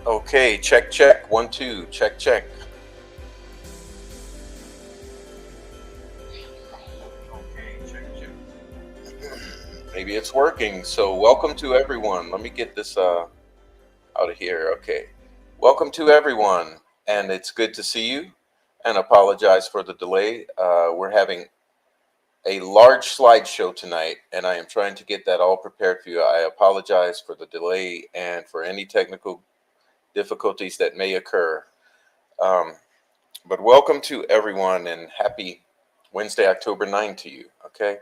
Okay, check, check. 1, 2, check, check. Okay, check, check. Maybe it's working. So, welcome to everyone. Let me get this out of here. Okay. Welcome to everyone. And it's good to see you. And apologize for the delay. We're having a large slideshow tonight, and I am trying to get that all prepared for you. I apologize for the delay and for any technical difficulties that may occur. Um, but welcome to everyone and happy Wednesday, October 9 to you. Okay.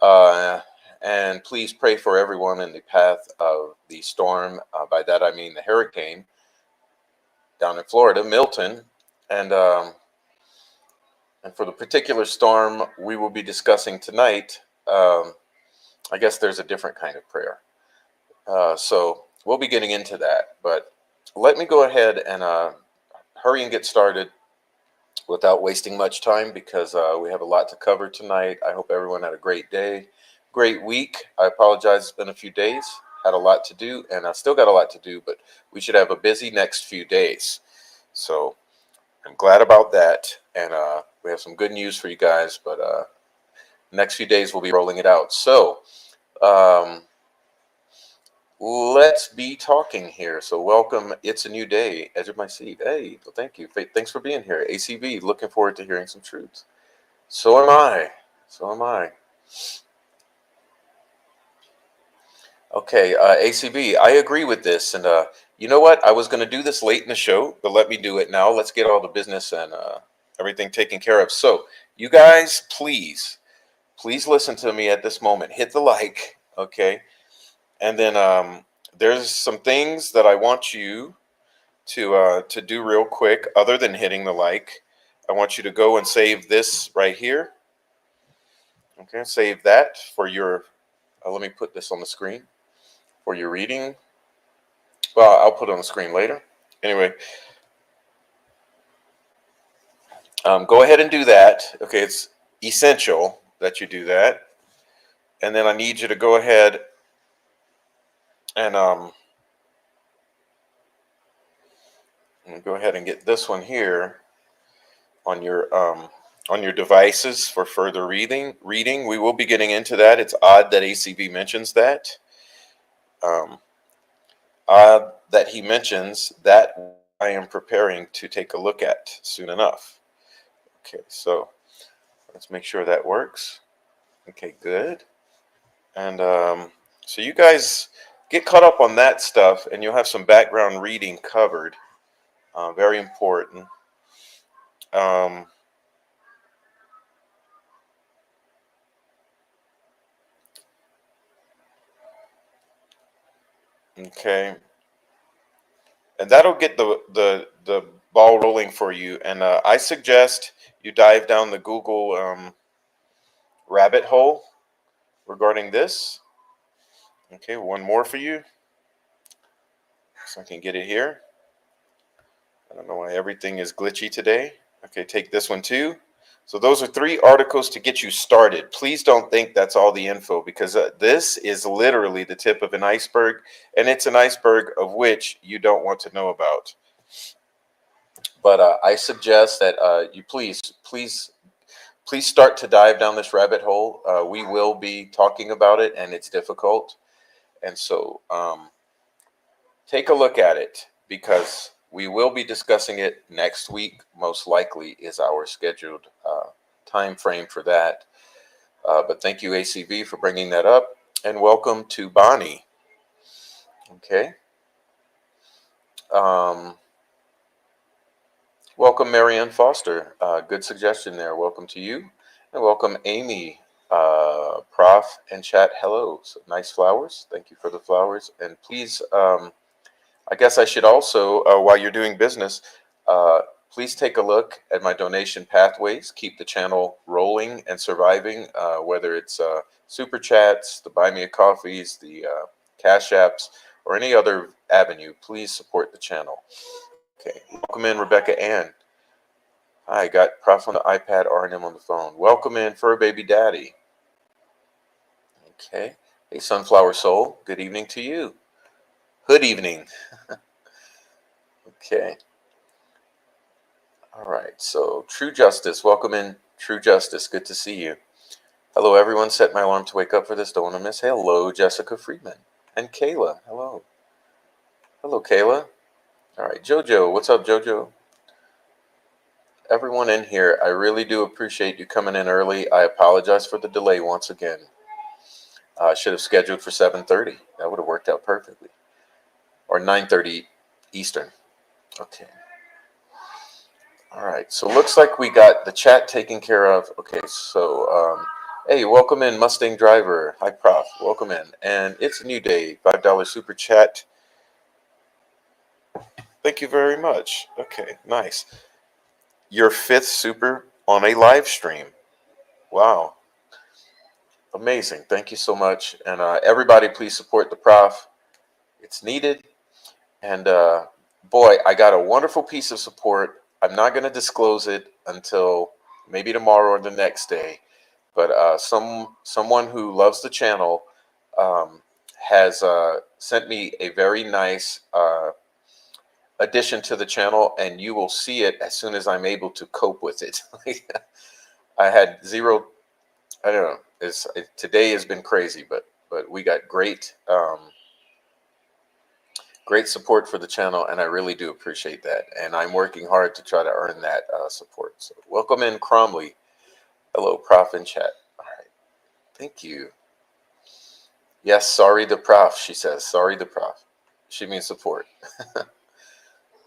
Uh, and please pray for everyone in the path of the storm. By that I mean the hurricane down in Florida, Milton. And for the particular storm we will be discussing tonight, I guess there's a different kind of prayer. So we'll be getting into that. But let me go ahead and hurry and get started without wasting much time, because we have a lot to cover tonight. I hope everyone had a great day, great week. I apologize, it's been a few days, had a lot to do, and I still got a lot to do, but we should have a busy next few days. So I'm glad about that, and we have some good news for you guys, but next few days we'll be rolling it out. So let's be talking here. So welcome. It's a new day. Edge of my seat. Hey, well, thank you. Thanks for being here. ACB, looking forward to hearing some truths. So am I. So am I. Okay, ACB, I agree with this. And you know what? I was going to do this late in the show, but let me do it now. Let's get all the business and everything taken care of. So, you guys, please listen to me at this moment. Hit the like, okay? And then there's some things that I want you to do real quick, other than hitting the like. I want you to go and save this right here. Okay, save that for your. Let me put this on the screen for your reading. Well, I'll put it on the screen later. Anyway, go ahead and do that. Okay, it's essential that you do that. And then I need you to go ahead and go ahead and get this one here on your devices for further reading. We will be getting into that. It's odd that ACB mentions that. Um, Odd that he mentions that I am preparing to take a look at soon enough. Okay, so let's make sure that works. Okay, good. And so you guys get caught up on that stuff, and you'll have some background reading covered. Very important. Um, okay, and that'll get the ball rolling for you. And I suggest you dive down the Google rabbit hole regarding this. Okay, one more for you, so I can get it here. I don't know why everything is glitchy today. Okay, take this one too. So those are 3 articles to get you started. Please don't think that's all the info, because this is literally the tip of an iceberg, and it's an iceberg of which you don't want to know about. But I suggest that you please start to dive down this rabbit hole. We will be talking about it, and it's difficult. And so take a look at it, because we will be discussing it next week. Most likely is our scheduled time frame for that. But thank you, ACV, for bringing that up. And welcome to Bonnie. Okay. Welcome, Marianne Foster. Good suggestion there. Welcome to you. And welcome, Amy, Prof, and chat. Hello. So, nice flowers. Thank you for the flowers. And please, I guess I should also, while you're doing business, please take a look at my donation pathways. Keep the channel rolling and surviving, whether it's super chats, the buy me a coffees, the cash apps, or any other avenue. Please support the channel. Okay, welcome in, Rebecca Ann. Hi, got Prof on the iPad, R&M on the phone. Welcome in, Fur Baby Daddy. Okay, hey, Sunflower Soul, good evening to you. Good evening. Okay. All right, so True Justice, welcome in, True Justice, good to see you. Hello, everyone, set my alarm to wake up for this, don't want to miss. Hello, Jessica Friedman, and Kayla, hello. Hello, Kayla. All right, Jojo, what's up, Jojo? Everyone in here, I really do appreciate you coming in early. I apologize for the delay once again. I should have scheduled for 7:30. That would have worked out perfectly. Or 9:30 Eastern. Okay. All right, so looks like we got the chat taken care of. Okay, so hey, welcome in, Mustang Driver. Hi, Prof. Welcome in. And it's a new day, $5 super chat. Thank you very much. Okay, nice. Your 5th super on a live stream. Wow. Amazing. Thank you so much. And everybody, please support the Prof. It's needed. And boy, I got a wonderful piece of support. I'm not going to disclose it until maybe tomorrow or the next day. But someone who loves the channel has sent me a very nice addition to the channel, and you will see it as soon as I'm able to cope with it. I had zero. I don't know. Today has been crazy, but we got great great support for the channel, and I really do appreciate that. And I'm working hard to try to earn that support. So welcome in, Cromley. Hello, Prof in chat. All right, thank you. Yes, sorry the Prof, she says. Sorry the Prof. She means support.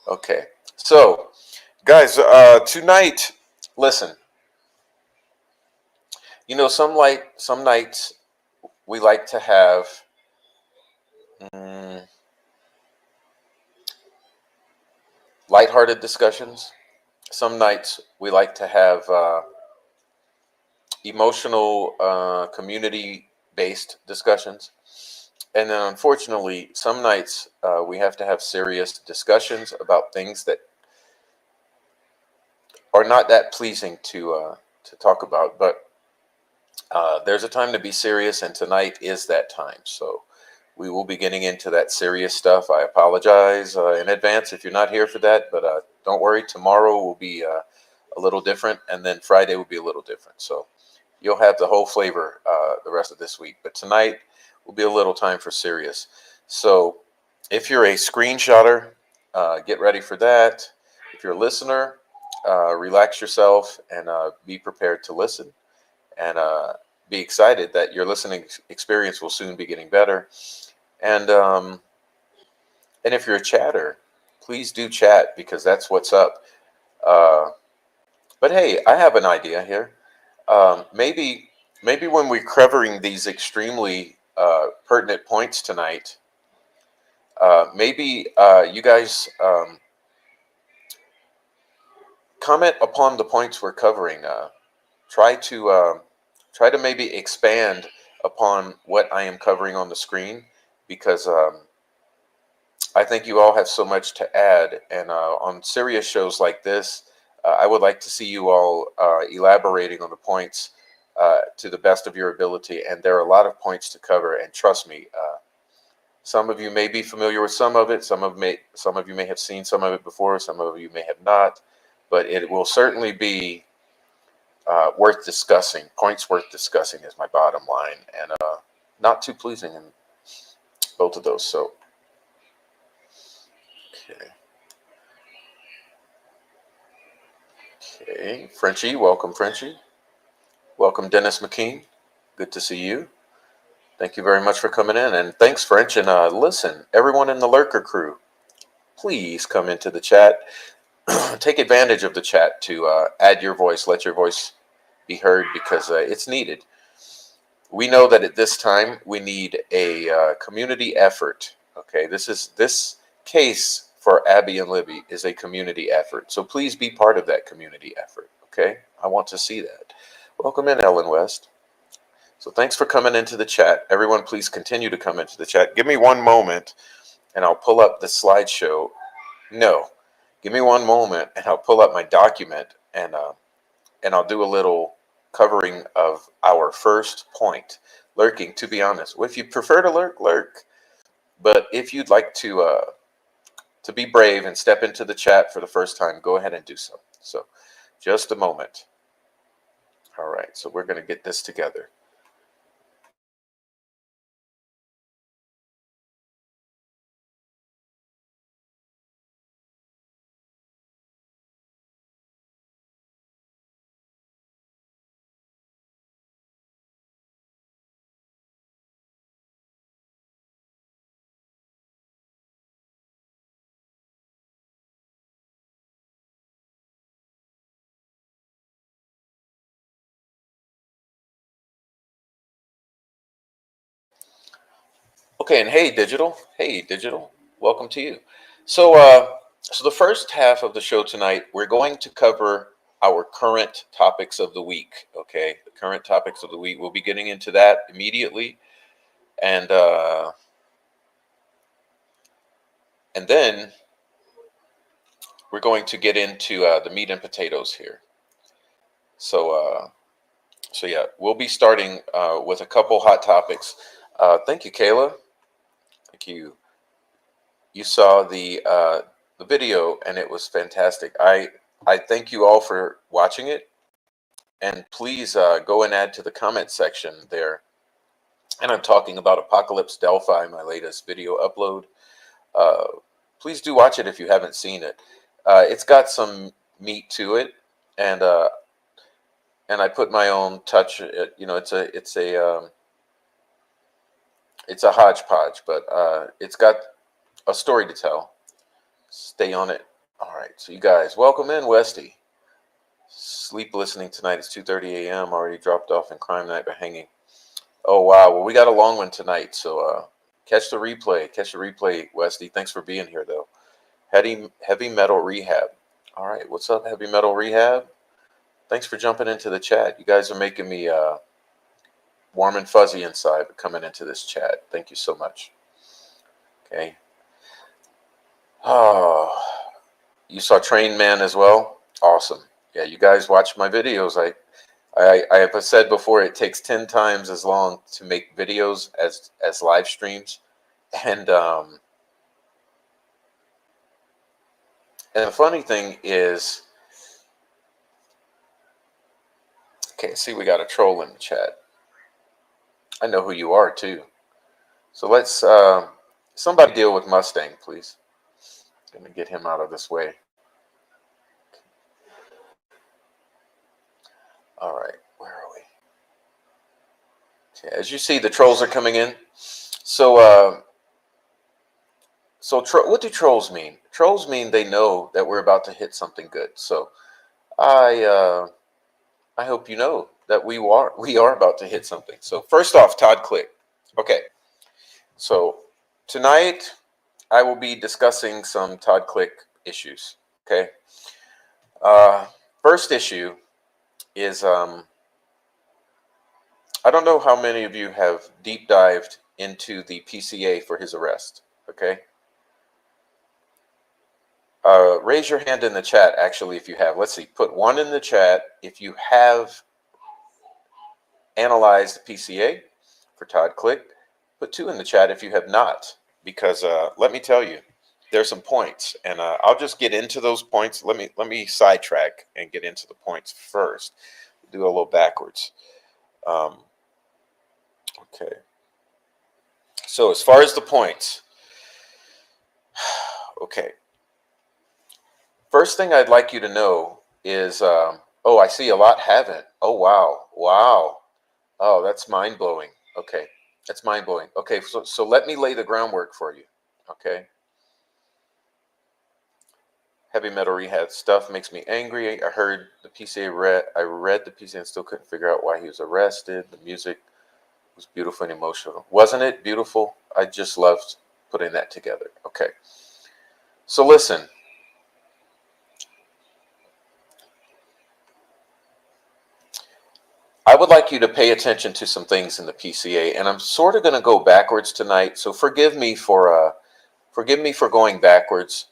Okay, so guys, tonight, listen. Some nights we like to have mm, lighthearted discussions. Some nights we like to have emotional, community-based discussions, and then unfortunately, some nights we have to have serious discussions about things that are not that pleasing to talk about. But there's a time to be serious, and tonight is that time. So we will be getting into that serious stuff. I apologize in advance if you're not here for that, but don't worry. Tomorrow will be a little different, and then Friday will be a little different. So you'll have the whole flavor the rest of this week. But tonight will be a little time for serious. So if you're a screenshotter, get ready for that. If you're a listener, relax yourself and be prepared to listen, and be excited that your listening experience will soon be getting better. And if you're a chatter, please do chat, because that's what's up. But hey, I have an idea here. Maybe when we're covering these extremely pertinent points tonight, maybe you guys comment upon the points we're covering. Try to try to maybe expand upon what I am covering on the screen, because I think you all have so much to add. And on serious shows like this, I would like to see you all elaborating on the points to the best of your ability. And there are a lot of points to cover. And trust me, some of you may be familiar with some of it. Some of you may have seen some of it before. Some of you may have not. But it will certainly be worth discussing. Points worth discussing is my bottom line, and not too pleasing in both of those. So, okay, Frenchie, welcome, Frenchie. Welcome, Dennis McKean. Good to see you. Thank you very much for coming in, and thanks, French. And listen, everyone in the Lurker crew, please come into the chat. Take advantage of the chat to add your voice, let your voice be heard, because it's needed. We know that at this time we need a community effort. Okay, this case for Abby and Libby is a community effort. So please be part of that community effort. Okay, I want to see that. Welcome in, Ellen West. So thanks for coming into the chat. Everyone, please continue to come into the chat. Give me one moment, and I'll pull up the slideshow. No, give me one moment, and I'll pull up my document, and I'll do a little covering of our first point. Lurking, to be honest. Well, if you prefer to lurk, lurk. But if you'd like to be brave and step into the chat for the first time, go ahead and do so. So, just a moment. All right, so we're going to get this together. Okay, and hey, digital, welcome to you. So the first half of the show tonight, we're going to cover our current topics of the week. Okay, the current topics of the week. We'll be getting into that immediately, and then we're going to get into the meat and potatoes here. So yeah, we'll be starting with a couple hot topics. Thank you, Kayla. Thank you. You saw the video, and it was fantastic. I thank you all for watching it, and please go and add to the comment section there. And I'm talking about Apocalypse Delphi, my latest video upload. Please do watch it if you haven't seen it. It's got some meat to it, and and I put my own touch. It's a hodgepodge, but it's got a story to tell. Stay on it. All right, so you guys, welcome in, Westy. Sleep listening tonight. It's 2:30 a.m. Already dropped off in crime night by hanging. Oh wow, well we got a long one tonight, so catch the replay. Catch the replay, Westy. Thanks for being here, though. Heavy metal rehab. All right, what's up, heavy metal rehab? Thanks for jumping into the chat. You guys are making me warm and fuzzy inside coming into this chat. Thank you so much. Okay. Oh, you saw Train Man as well? Awesome. Yeah, you guys watch my videos. I have said before, it takes 10 times as long to make videos as live streams. And the funny thing is, okay, see, we got a troll in the chat. I know who you are, too. So let's, somebody deal with Mustang, please. Gonna get him out of this way. All right, where are we? Okay, as you see, the trolls are coming in. So, what do trolls mean? Trolls mean they know that we're about to hit something good. So, I hope you know that we are about to hit something. So, first off, Todd Click. Okay, so tonight I will be discussing some Todd Click issues. Okay, first issue is I don't know how many of you have deep dived into the PCA for his arrest. Okay. Raise your hand in the chat, actually, if you have. Let's see. Put 1 in the chat if you have analyzed the PCA for Todd Click. Put 2 in the chat if you have not, because let me tell you, there's some points, and I'll just get into those points. Let me sidetrack and get into the points first. Do a little backwards. Okay. So as far as the points, okay. First thing I'd like you to know is, oh, I see a lot haven't. Oh, wow. Wow. Oh, that's mind-blowing. Okay. That's mind-blowing. Okay, so let me lay the groundwork for you. Okay. Heavy metal rehab stuff makes me angry. I heard the PCA I read the PCA and still couldn't figure out why he was arrested. The music was beautiful and emotional. Wasn't it beautiful? I just loved putting that together. Okay. So listen. I would like you to pay attention to some things in the PCA, and I'm sort of going to go backwards tonight. So forgive me for going backwards.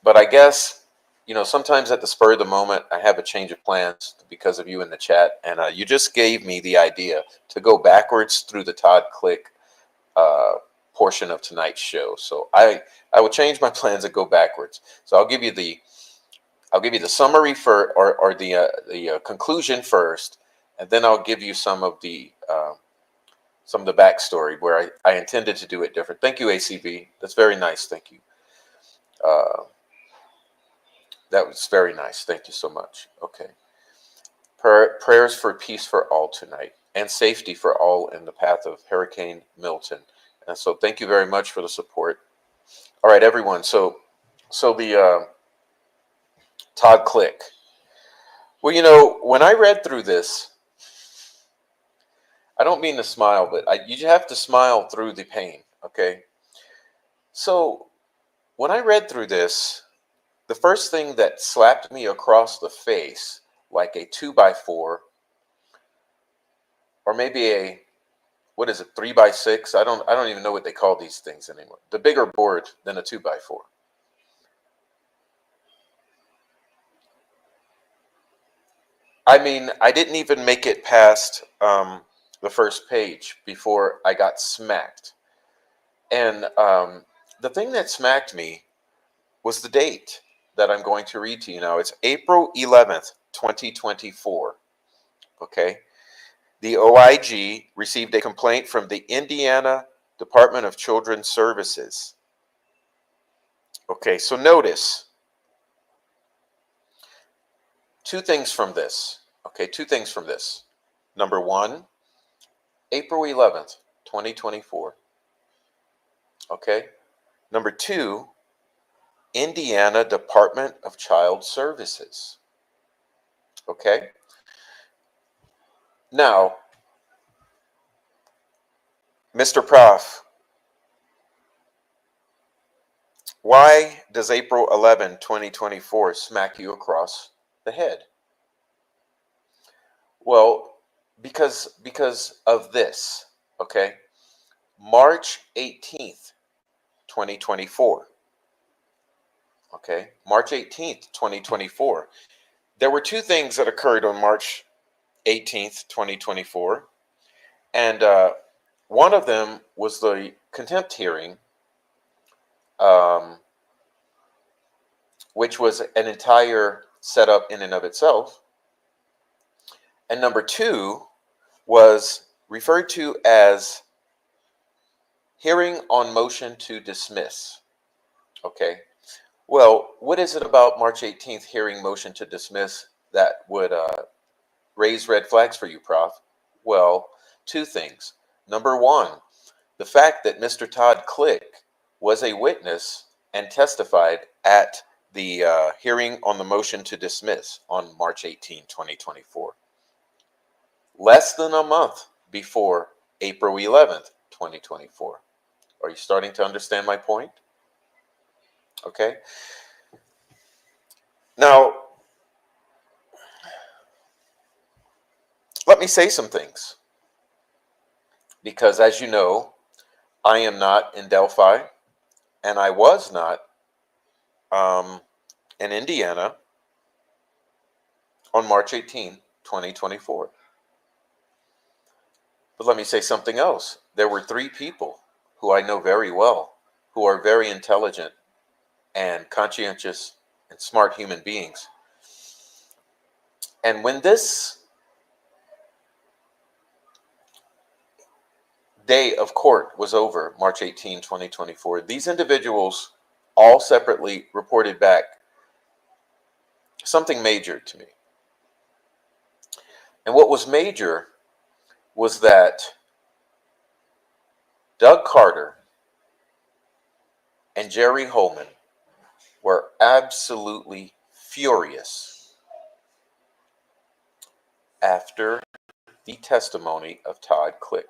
But I guess, you know, sometimes at the spur of the moment, I have a change of plans because of you in the chat, and you just gave me the idea to go backwards through the Todd Click portion of tonight's show. So I will change my plans and go backwards. So I'll give you the summary or the conclusion first. And then I'll give you some of the backstory where I intended to do it different. Thank you, ACB. That's very nice. Thank you. That was very nice. Thank you so much. Okay. Prayers for peace for all tonight and safety for all in the path of Hurricane Milton. And so thank you very much for the support. All right, everyone. So the Todd Click. Well, you know, when I read through this, I don't mean to smile, but you have to smile through the pain, okay? So when I read through this, the first thing that slapped me across the face like a 2x4, or maybe a, what is it, 3x6? I don't even know what they call these things anymore. The bigger board than a 2x4. I mean, I didn't even make it past the first page before I got smacked. And the thing that smacked me was the date that I'm going to read to you now. It's April 11th, 2024. Okay. The OIG received a complaint from the Indiana Department of Children's Services. Okay, so notice 2 things from this. Okay, two things from this. Number one, April 11th, 2024. Okay. Number two, Indiana Department of Child Services. Okay. Now, Mr. Prof, why does April 11, 2024 smack you across the head? Well, because of this, okay? March 18th, 2024. Okay? March 18th, 2024. There were two things that occurred on March 18th, 2024. And one of them was the contempt hearing, which was an entire setup in and of itself. And number two was referred to as hearing on motion to dismiss. Okay. Well, what is it about March 18th hearing motion to dismiss that would raise red flags for you, Prof? Well, two things. Number one, the fact that Mr. Todd Click was a witness and testified at the hearing on the motion to dismiss on March 18, 2024. Less than a month before April 11th, 2024. Are you starting to understand my point? Okay. Now, let me say some things. Because as you know, I am not in Delphi, and I was not in Indiana on March 18, 2024. But let me say something else. There were three people who I know very well, who are very intelligent and conscientious and smart human beings. And when this day of court was over, March 18, 2024, these individuals all separately reported back something major to me. And what was major was that Doug Carter and Jerry Holman were absolutely furious after the testimony of Todd Click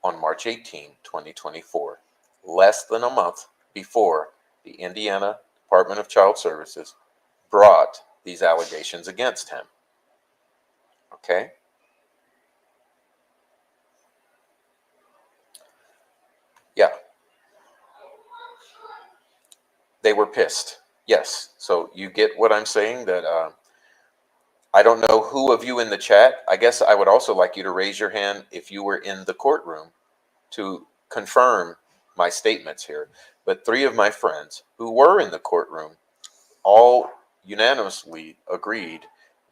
on March 18, 2024, less than a month before the Indiana Department of Child Services brought these allegations against him. Okay? Yeah. They were pissed. Yes. So you get what I'm saying, that I don't know who of you in the chat. I guess I would also like you to raise your hand if you were in the courtroom to confirm my statements here. But three of my friends who were in the courtroom all unanimously agreed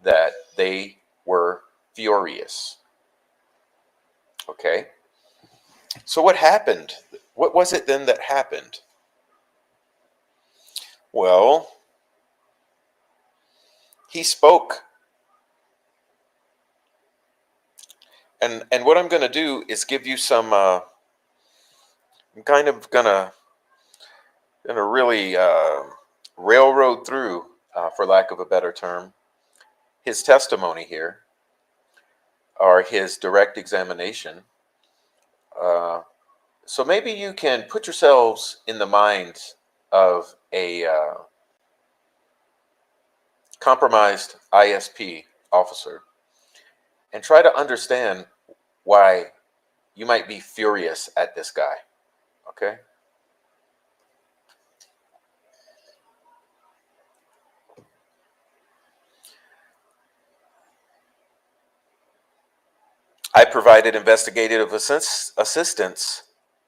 that they were furious. Okay? So what happened? What was it then that happened? Well, he spoke. And what I'm going to do is give you some, I'm kind of going to really railroad through, for lack of a better term, his testimony here, or his direct examination. So maybe you can put yourselves in the mind of a compromised ISP officer and try to understand why you might be furious at this guy. Okay? I provided investigative assistance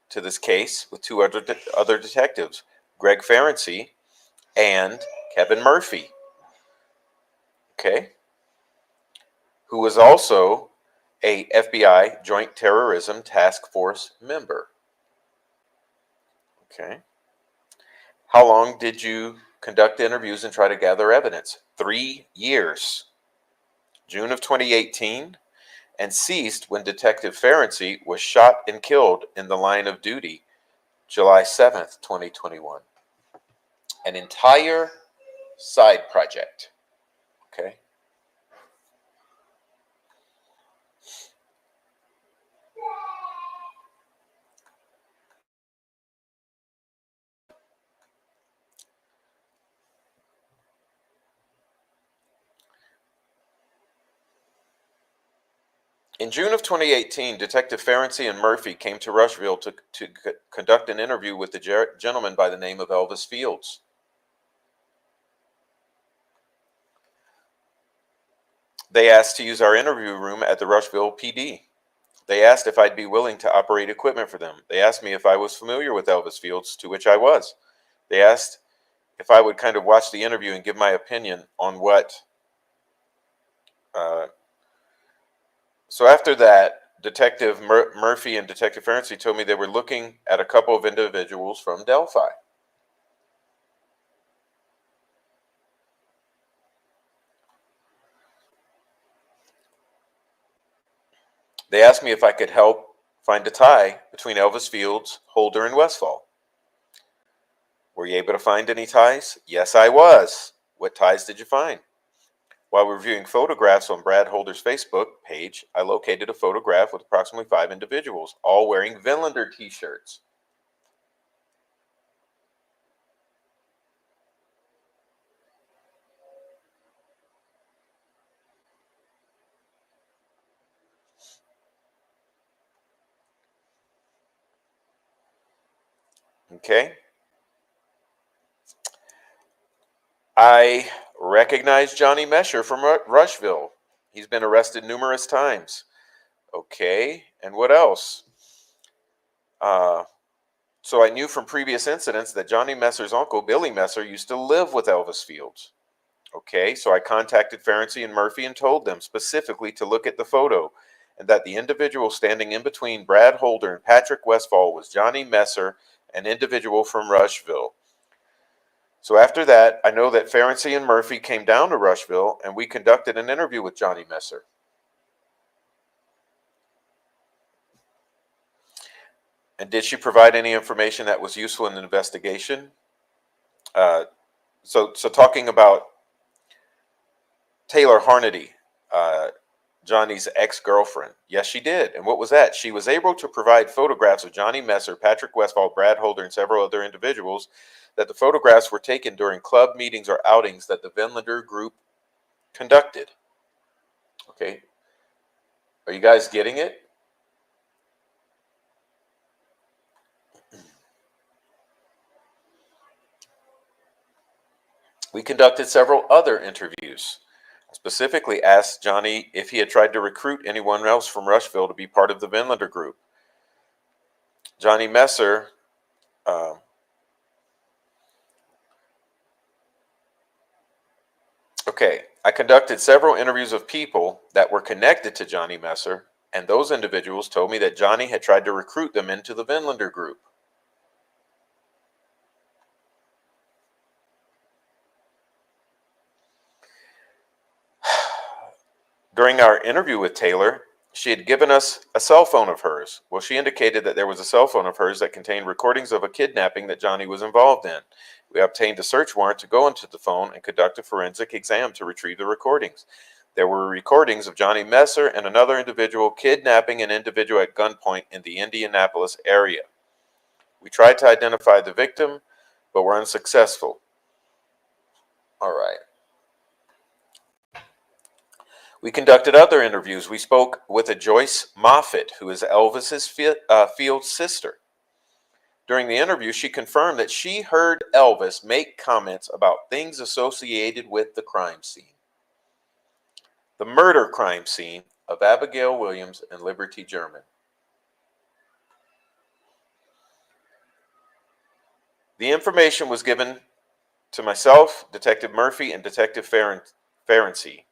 to this case with two other detectives, Greg Ferenczi and Kevin Murphy. Okay? Who was also a FBI Joint Terrorism Task Force member. Okay. How long did you conduct interviews and try to gather evidence? 3 years. June of 2018, and ceased when Detective Ferenczi was shot and killed in the line of duty July 7th, 2021. An entire side project. Okay. In June of 2018, Detective Ferenczi and Murphy came to Rushville to conduct an interview with a gentleman by the name of Elvis Fields. They asked to use our interview room at the Rushville PD. They asked if I'd be willing to operate equipment for them. They asked me if I was familiar with Elvis Fields, to which I was. They asked if I would kind of watch the interview and give my opinion on what. So after that, Detective Murphy and Detective Ferenczi told me they were looking at a couple of individuals from Delphi. They asked me if I could help find a tie between Elvis Fields, Holder, and Westfall. Were you able to find any ties? Yes, I was. What ties did you find? While reviewing photographs on Brad Holder's Facebook page, I located a photograph with approximately 5 individuals, all wearing Vinlander t-shirts. Okay. I recognize Johnny Mesher from Rushville. He's been arrested numerous times. Okay, and what else? So I knew from previous incidents that Johnny Messer's uncle, Billy Messer, used to live with Elvis Fields. Okay, so I contacted Ferenczi and Murphy and told them specifically to look at the photo and that the individual standing in between Brad Holder and Patrick Westfall was Johnny Messer, an individual from Rushville. So after that, I know that Ferenczi and Murphy came down to Rushville and we conducted an interview with Johnny Messer. And did she provide any information that was useful in the investigation? So talking about Taylor Harnedy, Johnny's ex-girlfriend. Yes, she did. And what was that? She was able to provide photographs of Johnny Messer, Patrick Westfall, Brad Holder, and several other individuals that the photographs were taken during club meetings or outings that the Vinlander group conducted. Okay. Are you guys getting it? We conducted several other interviews. I specifically asked Johnny if he had tried to recruit anyone else from Rushville to be part of the Vinlander group. Johnny Messer okay, I conducted several interviews of people that were connected to Johnny Messer, and those individuals told me that Johnny had tried to recruit them into the Vinlander group. During our interview with Taylor, she had given us a cell phone of hers. Well, she indicated that there was a cell phone of hers that contained recordings of a kidnapping that Johnny was involved in. We obtained a search warrant to go into the phone and conduct a forensic exam to retrieve the recordings. There were recordings of Johnny Messer and another individual kidnapping an individual at gunpoint in the Indianapolis area. We tried to identify the victim, but were unsuccessful. All right. We conducted other interviews. We spoke with a Joyce Moffett, who is Elvis's Fields' sister. During the interview, she confirmed that she heard Elvis make comments about things associated with the crime scene. The murder crime scene of Abigail Williams and Liberty German. The information was given to myself, Detective Murphy, and Detective Ferenczi.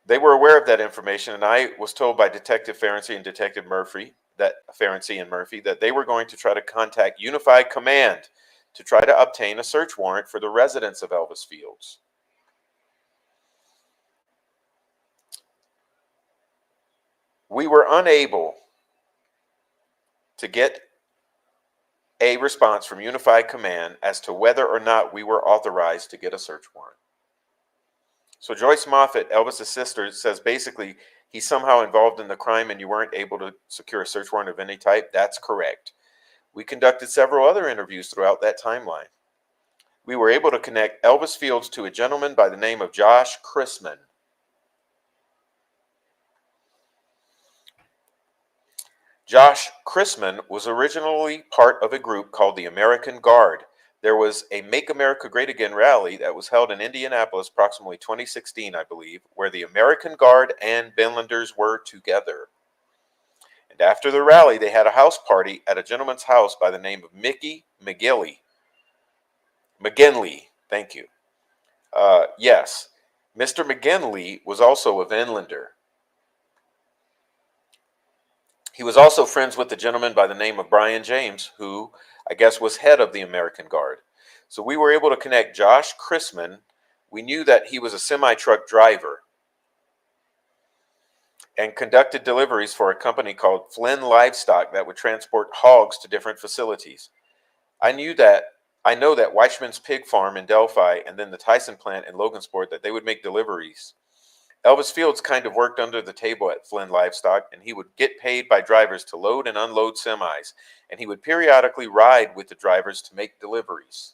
They were aware of that information, and I was told by Detective Ferenczi and Detective Murphy that they were going to try to contact Unified Command to try to obtain a search warrant for the residence of Elvis Fields. We were unable to get a response from Unified Command as to whether or not we were authorized to get a search warrant. So Joyce Moffett, Elvis's sister, says basically he's somehow involved in the crime and you weren't able to secure a search warrant of any type. That's correct. We conducted several other interviews throughout that timeline. We were able to connect Elvis Fields to a gentleman by the name of Josh Chrisman. Josh Chrisman was originally part of a group called the American Guard. There was a Make America Great Again rally that was held in Indianapolis approximately 2016, I believe, where the American Guard and Binlanders were together. And after the rally, they had a house party at a gentleman's house by the name of Mickey McGinley. Thank you. Yes, Mr. McGinley was also a Vinlander. He was also friends with a gentleman by the name of Brian James, who I guess was head of the American Guard. So we were able to connect Josh Chrisman. We knew that he was a semi-truck driver and conducted deliveries for a company called Flynn Livestock that would transport hogs to different facilities. I know that Weichman's Pig Farm in Delphi and then the Tyson plant in Logansport, that they would make deliveries. Elvis Fields kind of worked under the table at Flynn Livestock, and he would get paid by drivers to load and unload semis, and he would periodically ride with the drivers to make deliveries.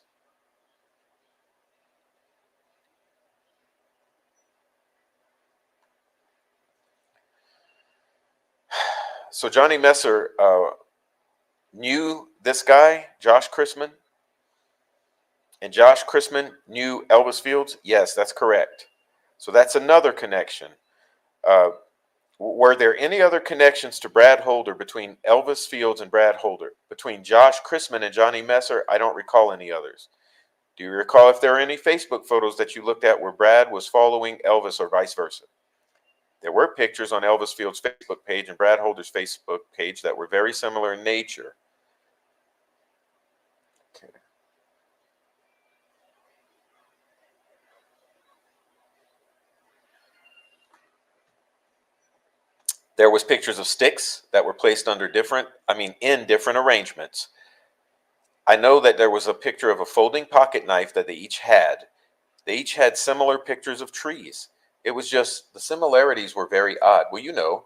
So Johnny Messer knew this guy, Josh Chrisman, and Josh Chrisman knew Elvis Fields? Yes, that's correct. So that's another connection. Were there any other connections to Brad Holder between Elvis Fields and Brad Holder? Between Josh Chrisman and Johnny Messer, I don't recall any others. Do you recall if there are any Facebook photos that you looked at where Brad was following Elvis or vice versa? There were pictures on Elvis Fields' Facebook page and Brad Holder's Facebook page that were very similar in nature. Okay. There was pictures of sticks that were placed under in different arrangements. I know that there was a picture of a folding pocket knife that they each had. They each had similar pictures of trees. It was just the similarities were very odd. Well,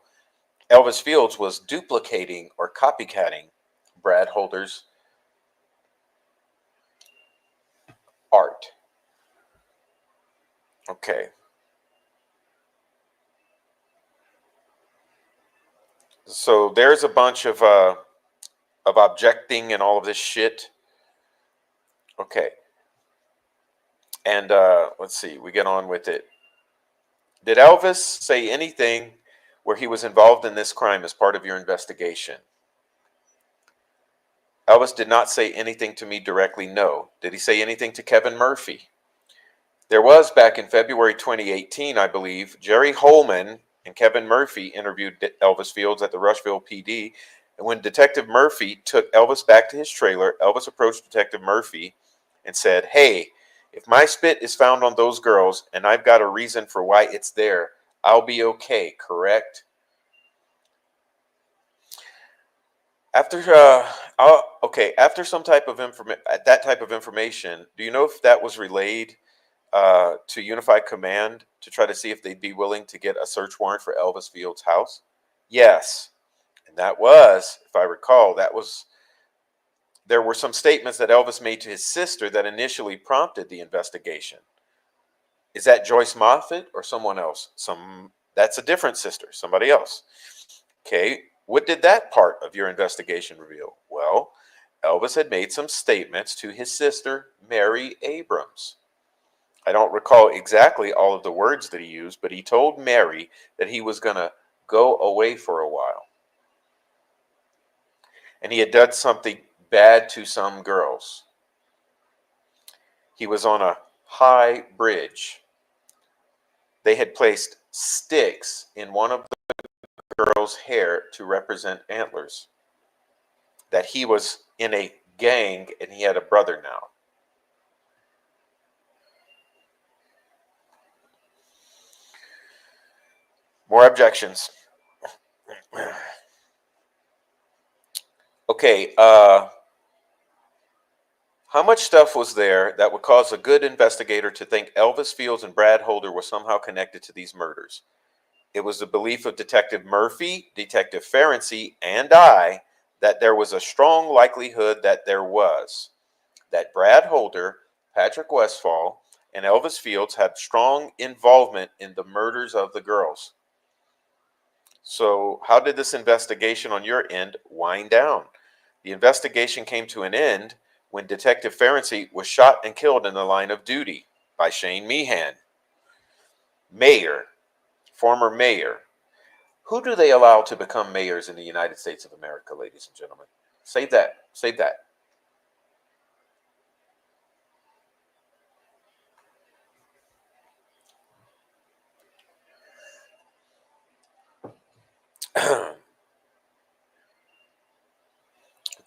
Elvis Fields was duplicating or copycatting Brad Holder's art. Okay. So there's a bunch of objecting and all of this shit. Okay. And let's see, we get on with it. Did Elvis say anything where he was involved in this crime as part of your investigation? Elvis did not say anything to me directly, no. Did he say anything to Kevin Murphy? There was, back in February 2018, I believe, Jerry Holman and Kevin Murphy interviewed Elvis Fields at the Rushville PD. And when Detective Murphy took Elvis back to his trailer, Elvis approached Detective Murphy and said, "Hey, if my spit is found on those girls and I've got a reason for why it's there, I'll be okay, correct?" After after some type of that type of information, do you know if that was relayed to Unified Command to try to see if they'd be willing to get a search warrant for Elvis Fields' house? Yes, and that was, if I recall, there were some statements that Elvis made to his sister that initially prompted the investigation. Is that Joyce Moffett or someone else? That's a different sister, somebody else. Okay, what did that part of your investigation reveal? Well, Elvis had made some statements to his sister, Mary Abrams. I don't recall exactly all of the words that he used, but he told Mary that he was going to go away for a while. And he had done something bad to some girls. He was on a high bridge. They had placed sticks in one of the girls' hair to represent antlers. That he was in a gang and he had a brother now. More objections. Okay, how much stuff was there that would cause a good investigator to think Elvis Fields and Brad Holder were somehow connected to these murders? It was the belief of Detective Murphy, Detective Ferenczi, and I that there was a strong likelihood that there was. That Brad Holder, Patrick Westphal, and Elvis Fields had strong involvement in the murders of the girls. So, how did this investigation on your end wind down? The investigation came to an end when Detective Ferenczi was shot and killed in the line of duty by Shane Meehan, mayor, former mayor. Who do they allow to become mayors in the United States of America, ladies and gentlemen? Save that. Save that.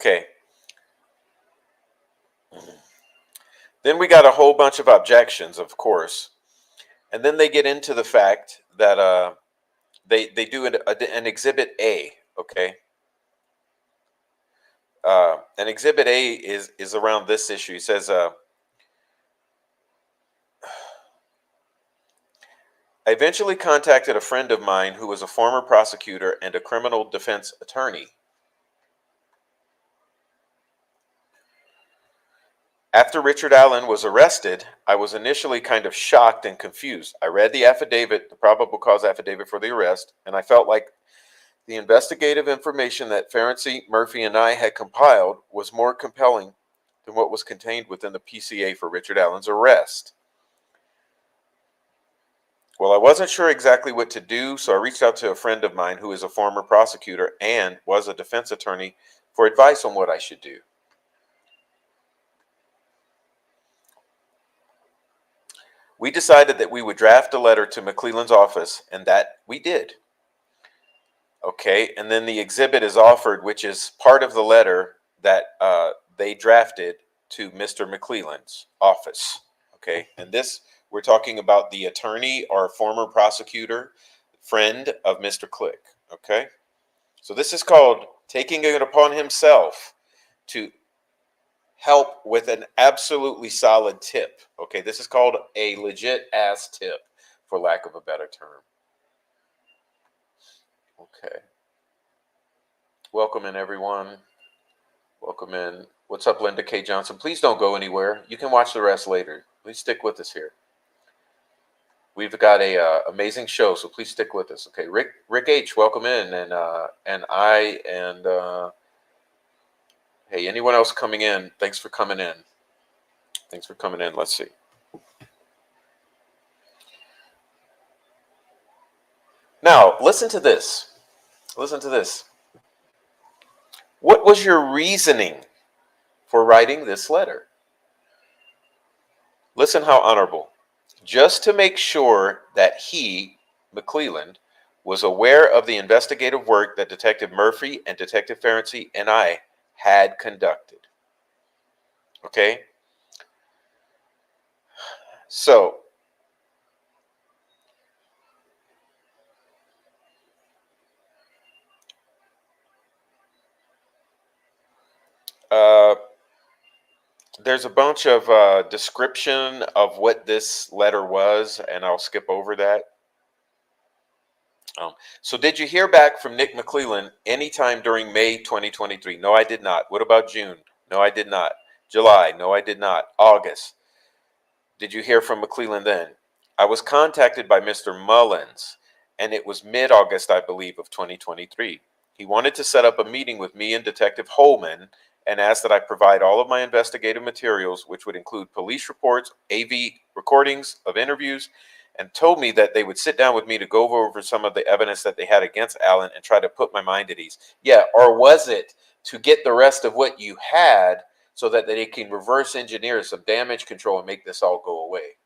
Okay. Then we got a whole bunch of objections, of course, and then they get into the fact that they do an exhibit A. Okay. And exhibit A is around this issue. He says, I eventually contacted a friend of mine who was a former prosecutor and a criminal defense attorney. After Richard Allen was arrested, I was initially kind of shocked and confused. I read the affidavit, the probable cause affidavit for the arrest, and I felt like the investigative information that Ferenczi, Murphy, and I had compiled was more compelling than what was contained within the PCA for Richard Allen's arrest. Well, I wasn't sure exactly what to do, so I reached out to a friend of mine who is a former prosecutor and was a defense attorney for advice on what I should do. We decided that we would draft a letter to McClelland's office, and that we did. Okay, and then the exhibit is offered, which is part of the letter that they drafted to Mr. McClelland's office. Okay, and this, we're talking about the attorney or former prosecutor, friend of Mr. Click. Okay, so this is called taking it upon himself to help with an absolutely solid tip. Okay, this is called a legit ass tip, for lack of a better term. Okay. Welcome in, everyone. Welcome in. What's up, Linda K. Johnson? Please don't go anywhere. You can watch the rest later. Please stick with us here. We've got a amazing show, so please stick with us. Okay, Rick H. Welcome in, and hey, anyone else coming in? Thanks for coming in. Thanks for coming in. Let's see. Now, listen to this. Listen to this. What was your reasoning for writing this letter? Listen how honorable. Just to make sure that he, McClelland, was aware of the investigative work that Detective Murphy and Detective Ferenczi and I had conducted. Okay? So, uh, there's a bunch of description of what this letter was, and I'll skip over that. So did you hear back from Nick McClelland anytime during May 2023? No, I did not. What about June? No, I did not. July? No, I did not. August? Did you hear from McClelland then? I was contacted by Mr. Mullins, and it was mid-August, I believe, of 2023. He wanted to set up a meeting with me and Detective Holman and asked that I provide all of my investigative materials, which would include police reports, AV recordings of interviews, and told me that they would sit down with me to go over some of the evidence that they had against Allen and try to put my mind at ease. Yeah, or was it to get the rest of what you had so that they can reverse engineer some damage control and make this all go away?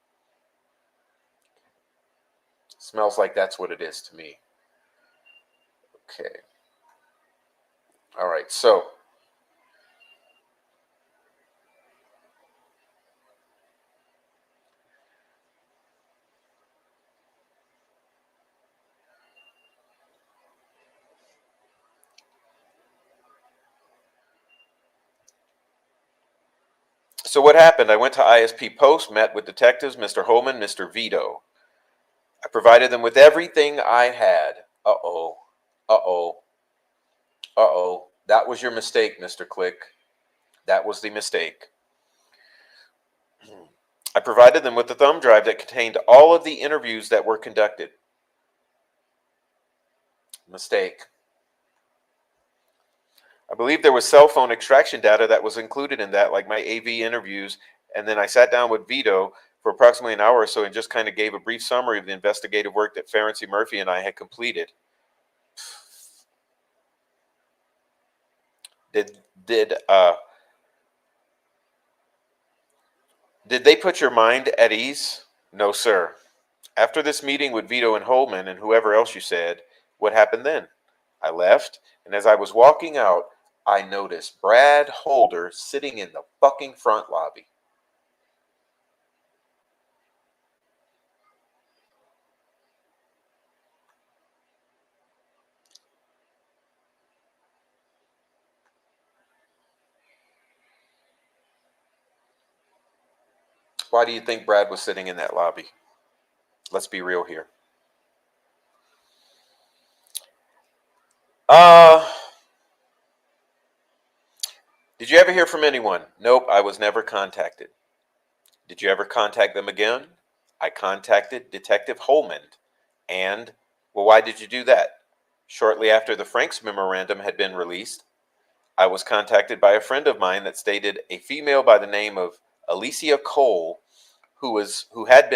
Smells like that's what it is to me. Okay. All right, so So what happened? I went to ISP Post, met with detectives, Mr. Holman, Mr. Vito. I provided them with everything I had. Uh-oh. Uh-oh. Uh-oh. That was your mistake, Mr. Click. That was the mistake. I provided them with the thumb drive that contained all of the interviews that were conducted. Mistake. I believe there was cell phone extraction data that was included in that, like my AV interviews, and then I sat down with Vito for approximately an hour or so and just kind of gave a brief summary of the investigative work that Ferenczi Murphy and I had completed. Did they put your mind at ease? No, sir. After this meeting with Vito and Holman and whoever else you said, what happened then? I left, and as I was walking out, I noticed Brad Holder sitting in the fucking front lobby. Why do you think Brad was sitting in that lobby? Let's be real here. Did you ever hear from anyone? Nope, I was never contacted. Did you ever contact them again? I contacted Detective Holman. And, well, why did you do that? Shortly after the Franks memorandum had been released, I was contacted by a friend of mine that stated a female by the name of Alicia Cole, who had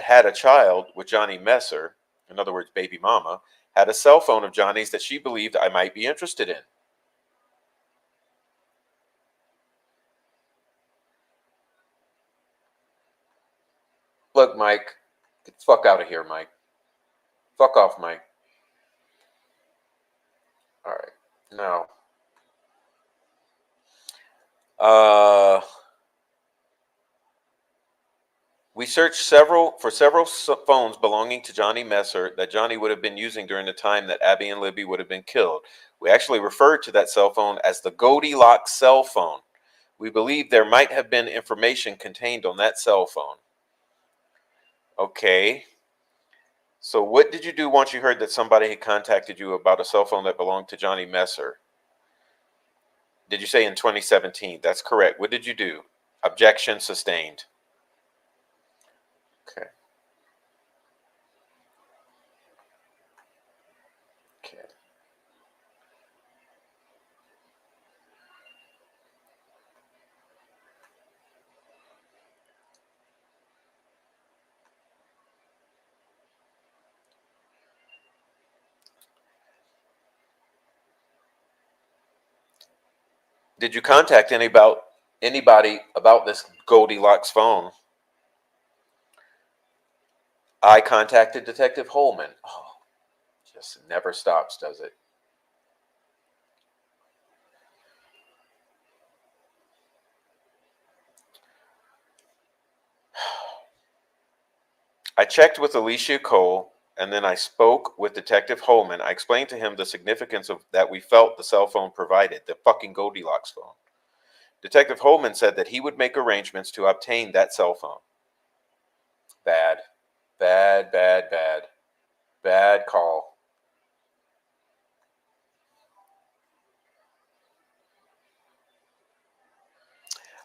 had a child with Johnny Messer, in other words, baby mama, had a cell phone of Johnny's that she believed I might be interested in. Look, Mike, get the fuck out of here, Mike. Fuck off, Mike. All right. Now, we searched several phones belonging to Johnny Messer that Johnny would have been using during the time that Abby and Libby would have been killed. We actually referred to that cell phone as the Goldilocks cell phone. We believe there might have been information contained on that cell phone. Okay. So what did you do once you heard that somebody had contacted you about a cell phone that belonged to Johnny Messer? Did you say in 2017? That's correct. What did you do? Objection sustained. Okay. Okay. Did you contact anybody about this Goldilocks phone? I contacted Detective Holman. Oh, just never stops, does it? I checked with Alicia Cole, and then I spoke with Detective Holman. I explained to him the significance of that we felt the cell phone provided, the fucking Goldilocks phone. Detective Holman said that he would make arrangements to obtain that cell phone. Bad. Bad, bad, bad. Bad call.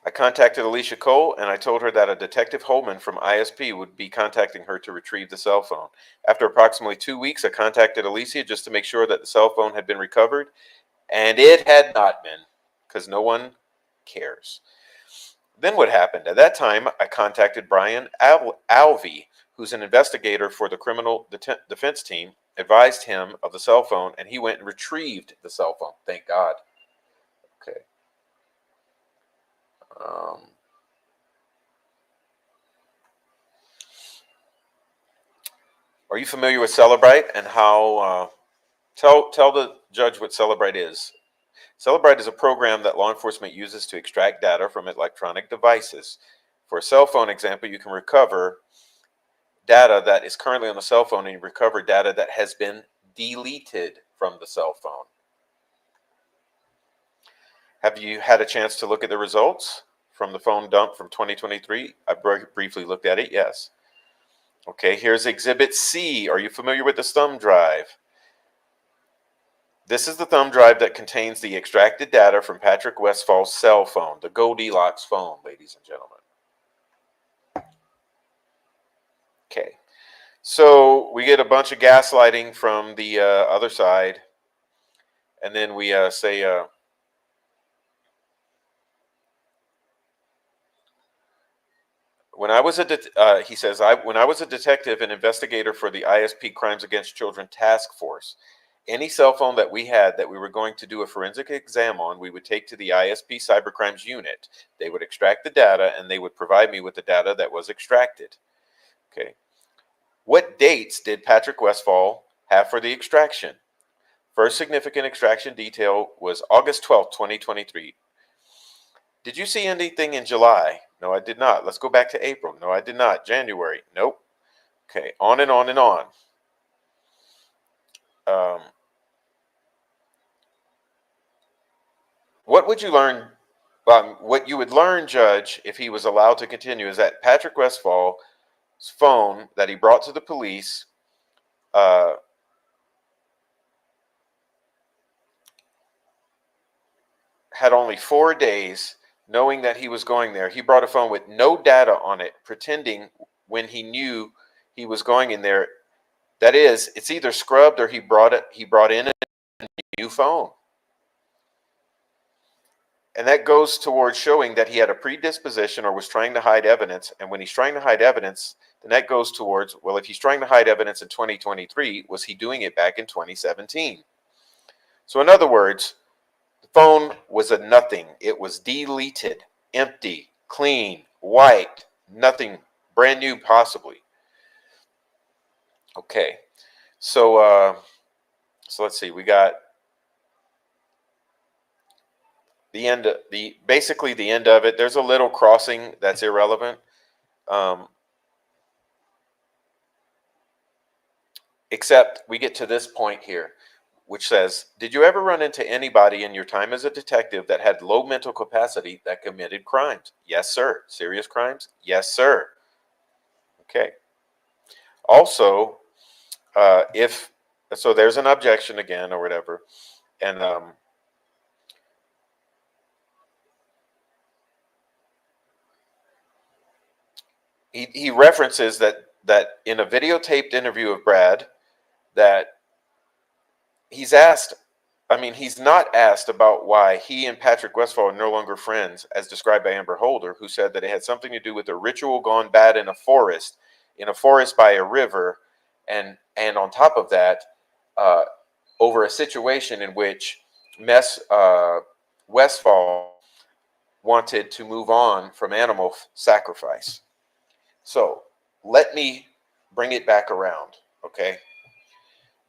I contacted Alicia Cole and I told her that a Detective Holman from ISP would be contacting her to retrieve the cell phone. After approximately 2 weeks, I contacted Alicia just to make sure that the cell phone had been recovered, and it had not been, because no one cares. Then what happened? At that time, I contacted Brian Alvey, who's an investigator for the criminal defense team, advised him of the cell phone, and he went and retrieved the cell phone. Thank God. Okay. Are you familiar with Celebrite and how? Tell the judge what Celebrite is. Celebrite is a program that law enforcement uses to extract data from electronic devices. For a cell phone example, you can recover data that is currently on the cell phone, and you recover data that has been deleted from the cell phone. Have you had a chance to look at the results? from the phone dump from 2023? I briefly looked at it, yes. Okay, here's Exhibit C. Are you familiar with the thumb drive? This is the thumb drive that contains the extracted data from Patrick Westfall's cell phone, the Goldilocks phone, ladies and gentlemen. Okay, so we get a bunch of gaslighting from the other side, and then we say, when I was he says, when I was a detective and investigator for the ISP Crimes Against Children Task Force, any cell phone that we had that we were going to do a forensic exam on, we would take to the ISP Cybercrimes Unit. They would extract the data, and they would provide me with the data that was extracted. Okay. What dates did Patrick Westfall have for the extraction? First significant extraction detail was August 12th, 2023. Did you see anything in July? No, I did not. Let's go back to April. No, I did not. January. Nope. Okay, on and on and on. What would you learn? What you would learn, Judge, if he was allowed to continue, is that Patrick Westfall's phone that he brought to the police had only 4 days, knowing that he was going there. He brought a phone with no data on it, pretending when he knew he was going in there. That is, it's either scrubbed or he brought in a new phone. And that goes towards showing that he had a predisposition or was trying to hide evidence. And when he's trying to hide evidence, then that goes towards, well, if he's trying to hide evidence in 2023, was he doing it back in 2017? So in other words, the phone was a nothing. It was deleted, empty, clean, white, nothing, brand new possibly. Okay, so let's see. We got the end, basically the end of it. There's a little crossing that's irrelevant. Except we get to this point here, which says, did you ever run into anybody in your time as a detective that had low mental capacity that committed crimes? Yes, sir. Serious crimes? Yes, sir. Okay. Also, so there's an objection again or whatever. And he references that in a videotaped interview of Brad, that he's asked, he's not asked about why he and Patrick Westphal are no longer friends, as described by Amber Holder, who said that it had something to do with a ritual gone bad in a forest by a river, and on top of that, over a situation in which Westphal wanted to move on from animal sacrifice. So let me bring it back around, okay?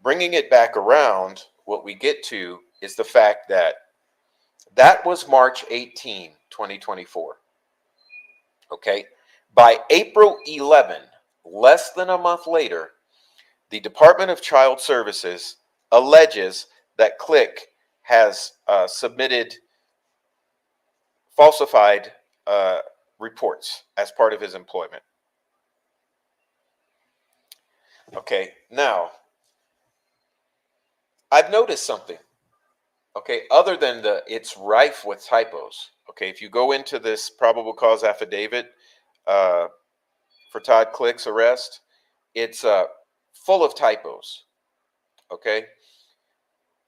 Bringing it back around, what we get to is the fact that that was March 18, 2024. Okay. By April 11, less than a month later, the Department of Child Services alleges that Click has submitted falsified reports as part of his employment. Okay. Now, I've noticed something. Okay, other than it's rife with typos. Okay, if you go into this probable cause affidavit for Todd Click's arrest, it's full of typos. Okay,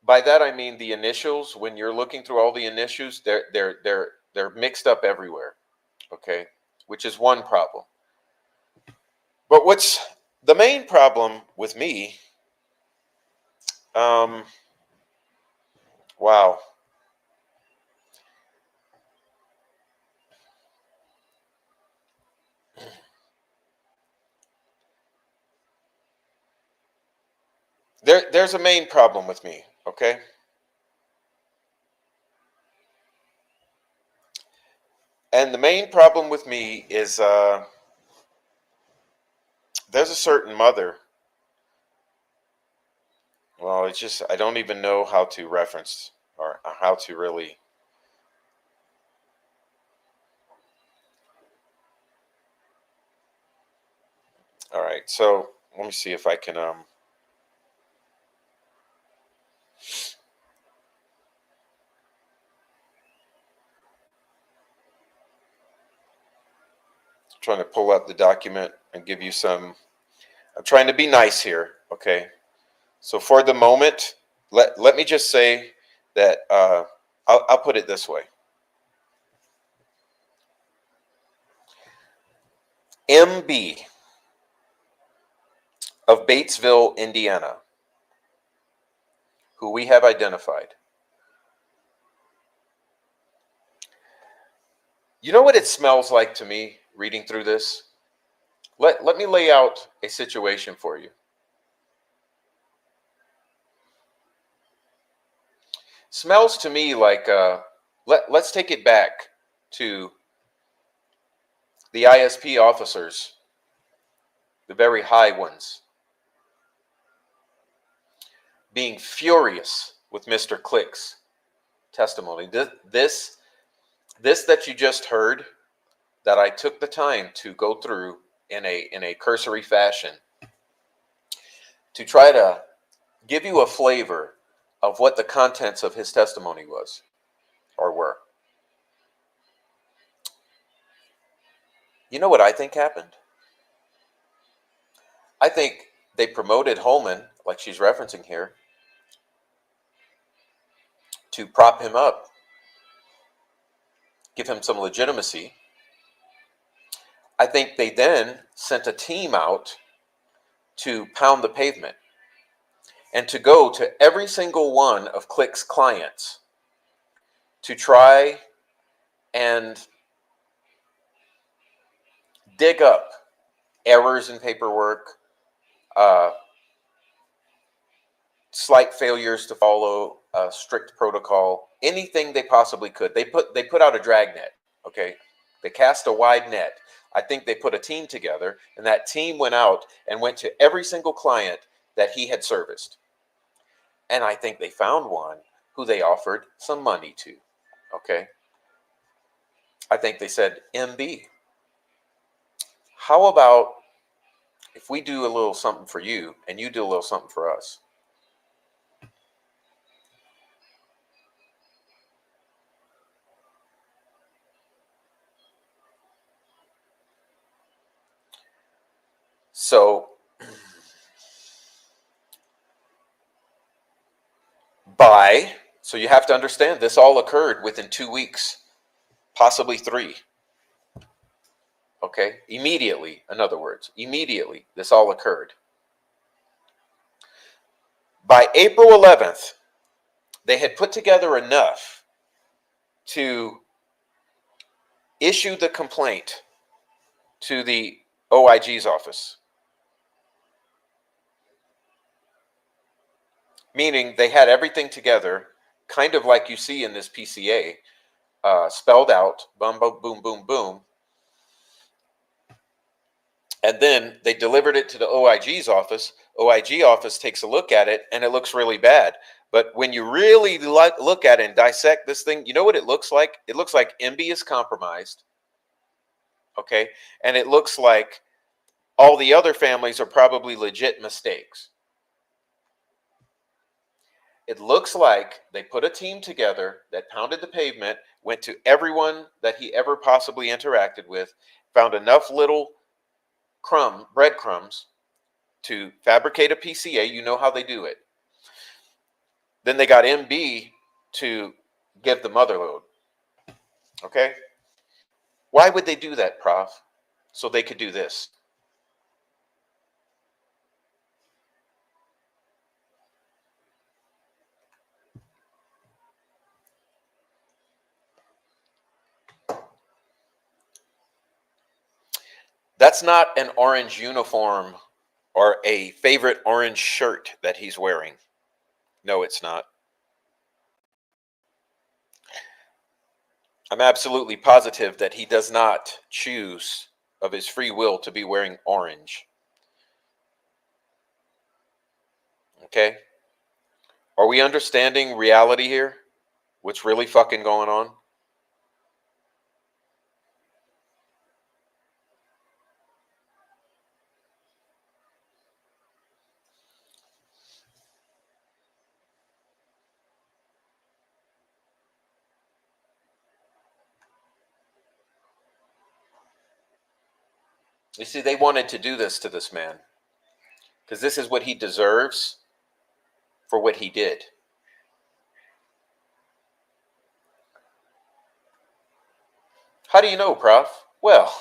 by that I mean the initials. When you're looking through all the initials, they're mixed up everywhere. Okay, which is one problem. But what's the main problem with me? Wow. There's a main problem with me, okay? And the main problem with me is there's a certain mother. Well, it's just, I don't even know how to reference or how to really. so let me see if I can trying to pull up the document and give you some. I'm trying to be nice here, okay? So for the moment, let me just say that I'll put it this way. MB of Batesville, Indiana, who we have identified. You know what it smells like to me reading through this? Let me lay out a situation for you. Smells to me like, let's take it back to the ISP officers, the very high ones, being furious with Mr. Click's testimony. This that you just heard, that I took the time to go through in a cursory fashion to try to give you a flavor of what the contents of his testimony was or were. You know what I think happened? I think they promoted Holman, like she's referencing here, to prop him up, give him some legitimacy. I think they then sent a team out to pound the pavement and to go to every single one of Click's clients to try and dig up errors in paperwork, slight failures to follow a strict protocol, anything they possibly could. They put out a dragnet, okay? They cast a wide net. I think they put a team together, and that team went out and went to every single client that he had serviced. And I think they found one who they offered some money to, okay? I think they said, MB, how about if we do a little something for you and you do a little something for us? So so you have to understand this all occurred within 2 weeks, possibly 3. Okay, immediately, in other words, immediately this all occurred. By April 11th, they had put together enough to issue the complaint to the OIG's office. Meaning they had everything together, kind of like you see in this PCA, spelled out, boom, boom, boom, boom, boom. And then they delivered it to the OIG's office. OIG office takes a look at it, and it looks really bad. But when you really look at it and dissect this thing, you know what it looks like? It looks like MB is compromised. Okay? And it looks like all the other families are probably legit mistakes. It looks like they put a team together that pounded the pavement, went to everyone that he ever possibly interacted with, found enough little breadcrumbs to fabricate a PCA. You know how they do it. Then they got MB to give the mother load. Okay? Why would they do that, Prof? So they could do this. That's not an orange uniform or a favorite orange shirt that he's wearing. No, it's not. I'm absolutely positive that he does not choose of his free will to be wearing orange. Okay? Are we understanding reality here? What's really fucking going on? You see, they wanted to do this to this man because this is what he deserves for what he did. How do you know, Prof? Well,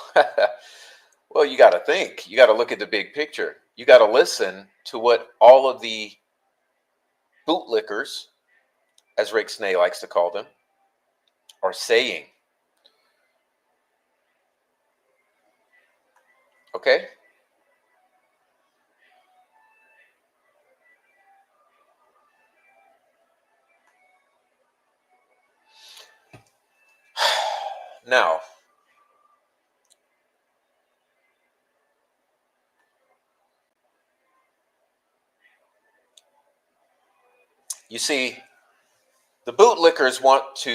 well, you got to think. You got to look at the big picture. You got to listen to what all of the bootlickers, as Rick Snay likes to call them, are saying. Okay? Now, you see, the bootlickers want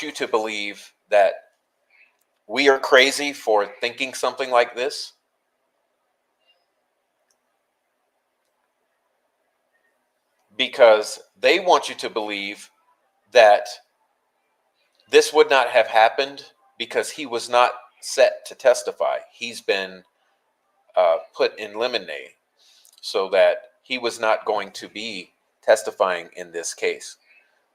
you to believe that we are crazy for thinking something like this. Because they want you to believe that this would not have happened because he was not set to testify. He's been put in limine so that he was not going to be testifying in this case.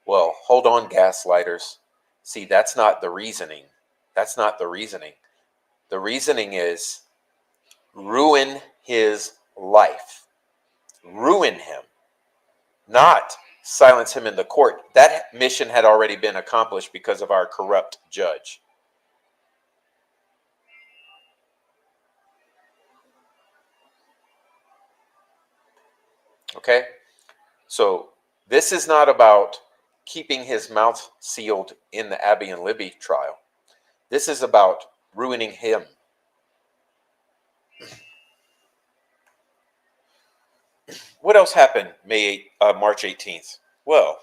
Well, hold on, gaslighters. See, that's not the reasoning. That's not the reasoning. The reasoning is ruin his life. Ruin him. Not silence him in the court. That mission had already been accomplished because of our corrupt judge. Okay? So this is not about keeping his mouth sealed in the Abby and Libby trial. This is about ruining him. What else happened March 18th? Well,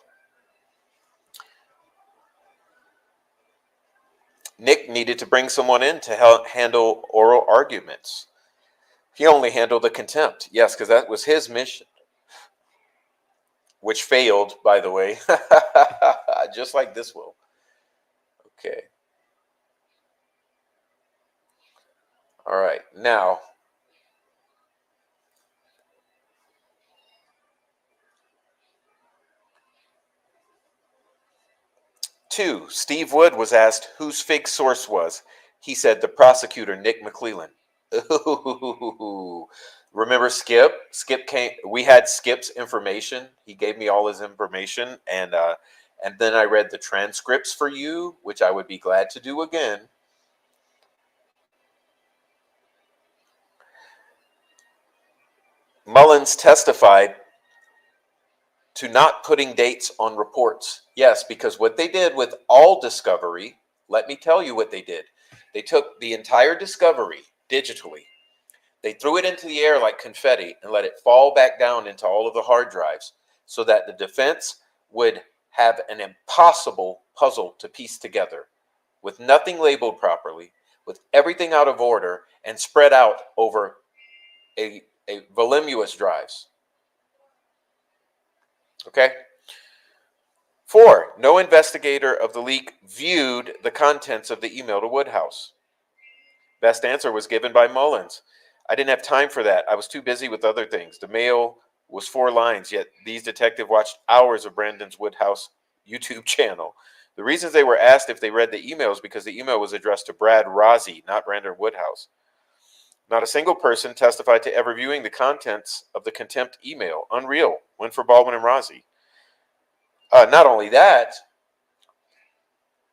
Nick needed to bring someone in to help handle oral arguments. He only handled the contempt. Yes, because that was his mission. Which failed, by the way. Just like this will. Okay. All right. Now, two, Steve Wood was asked whose fake source was. He said the prosecutor, Nick McClellan. Ooh. Remember Skip? Skip came. We had Skip's information. He gave me all his information, and then I read the transcripts for you, which I would be glad to do again. Mullins testified to not putting dates on reports. Yes, because what they did with all discovery, let me tell you what they did. They took the entire discovery digitally. They threw it into the air like confetti and let it fall back down into all of the hard drives so that the defense would have an impossible puzzle to piece together with nothing labeled properly, with everything out of order and spread out over a voluminous drives. Okay? 4, no investigator of the leak viewed the contents of the email to Woodhouse. Best answer was given by Mullins. I didn't have time for that. I was too busy with other things. The mail was 4 lines, yet these detectives watched hours of Brandon's Woodhouse YouTube channel. The reasons they were asked if they read the email is because the email was addressed to Brad Rozzi, not Brandon Woodhouse. Not a single person testified to ever viewing the contents of the contempt email. Unreal. Win for Baldwin and Rozzi. Not only that,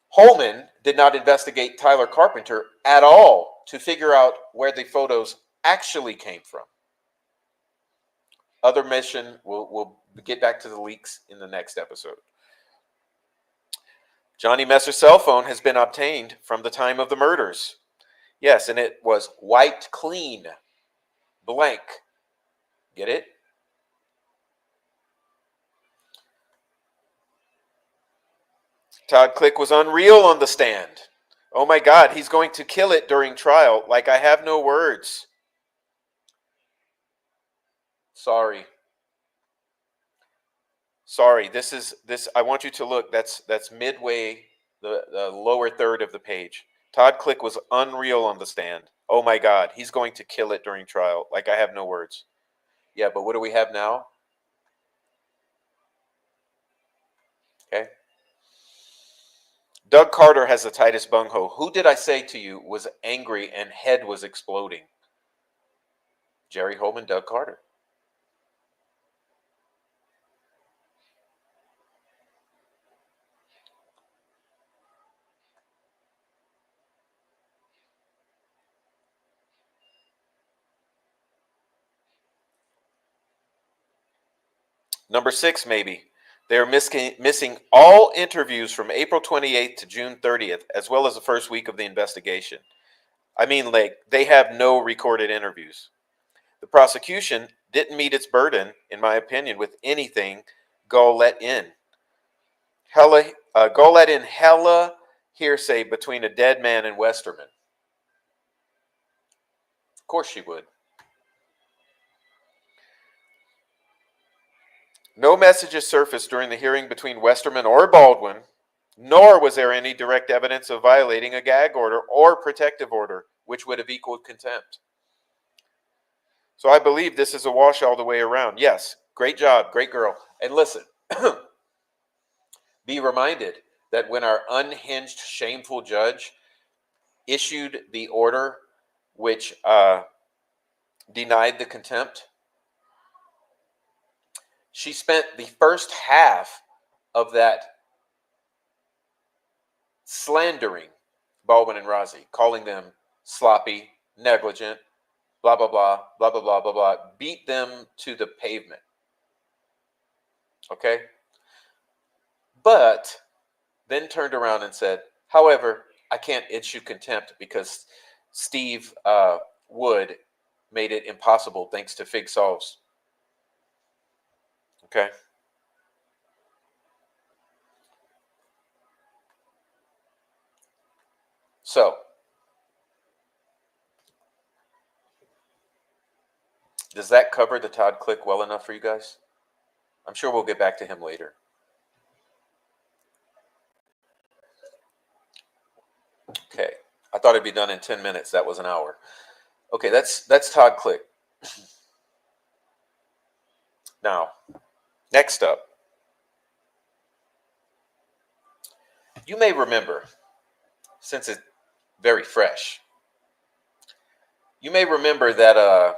Holman did not investigate Tyler Carpenter at all to figure out where the photos actually came from. Other mission, we'll get back to the leaks in the next episode. Johnny Messer's cell phone has been obtained from the time of the murders. Yes, and it was wiped clean, blank. Get it? Todd Click was unreal on the stand. Oh my God, he's going to kill it during trial. Like, I have no words. Sorry. This. I want you to look. That's midway, the lower third of the page. Todd Click was unreal on the stand. Oh my God, he's going to kill it during trial. Like, I have no words. Yeah, but what do we have now? Okay. Doug Carter has the tightest bunghole. Who did I say to you was angry and head was exploding? Jerry Holman, Doug Carter. Number 6, maybe. They're missing all interviews from April 28th to June 30th, as well as the first week of the investigation. I mean, like, they have no recorded interviews. The prosecution didn't meet its burden, in my opinion, with anything Gull let in. Gull let in hella hearsay between a dead man and Westerman. Of course she would. No messages surfaced during the hearing between Westerman or Baldwin, nor was there any direct evidence of violating a gag order or protective order, which would have equaled contempt. So I believe this is a wash all the way around. Yes, great job, great girl. And listen, be reminded that when our unhinged, shameful judge issued the order which denied the contempt, she spent the first half of that slandering Baldwin and Rozzi, calling them sloppy, negligent, blah, blah, blah, blah, blah, blah, blah, blah, beat them to the pavement. Okay? But then turned around and said, however, I can't issue contempt because Steve Wood made it impossible thanks to Fig Solves. Okay? So, does that cover the Todd Click well enough for you guys? I'm sure we'll get back to him later. Okay. I thought it'd be done in 10 minutes. That was an hour. Okay, that's Todd Click. Now, next up, you may remember, since it's very fresh, you may remember that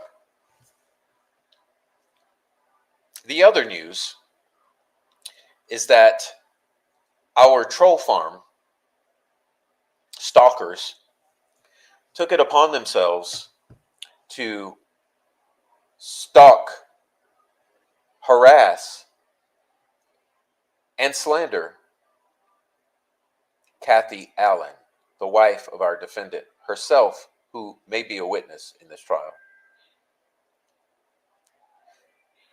the other news is that our troll farm stalkers took it upon themselves to stalk, harass, and slander Kathy Allen, the wife of our defendant, herself, who may be a witness in this trial.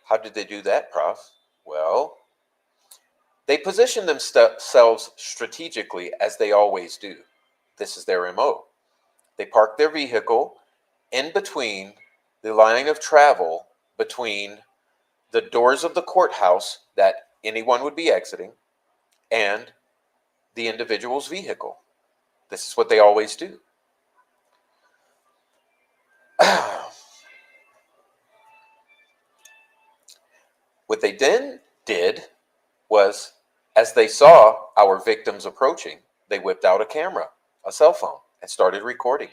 How did they do that, Prof? Well, they positioned themselves strategically as they always do. This is their MO. They parked their vehicle in between the line of travel between the doors of the courthouse that anyone would be exiting and the individual's vehicle. This is what they always do. What they then did was, as they saw our victims approaching, they whipped out a camera, a cell phone, and started recording.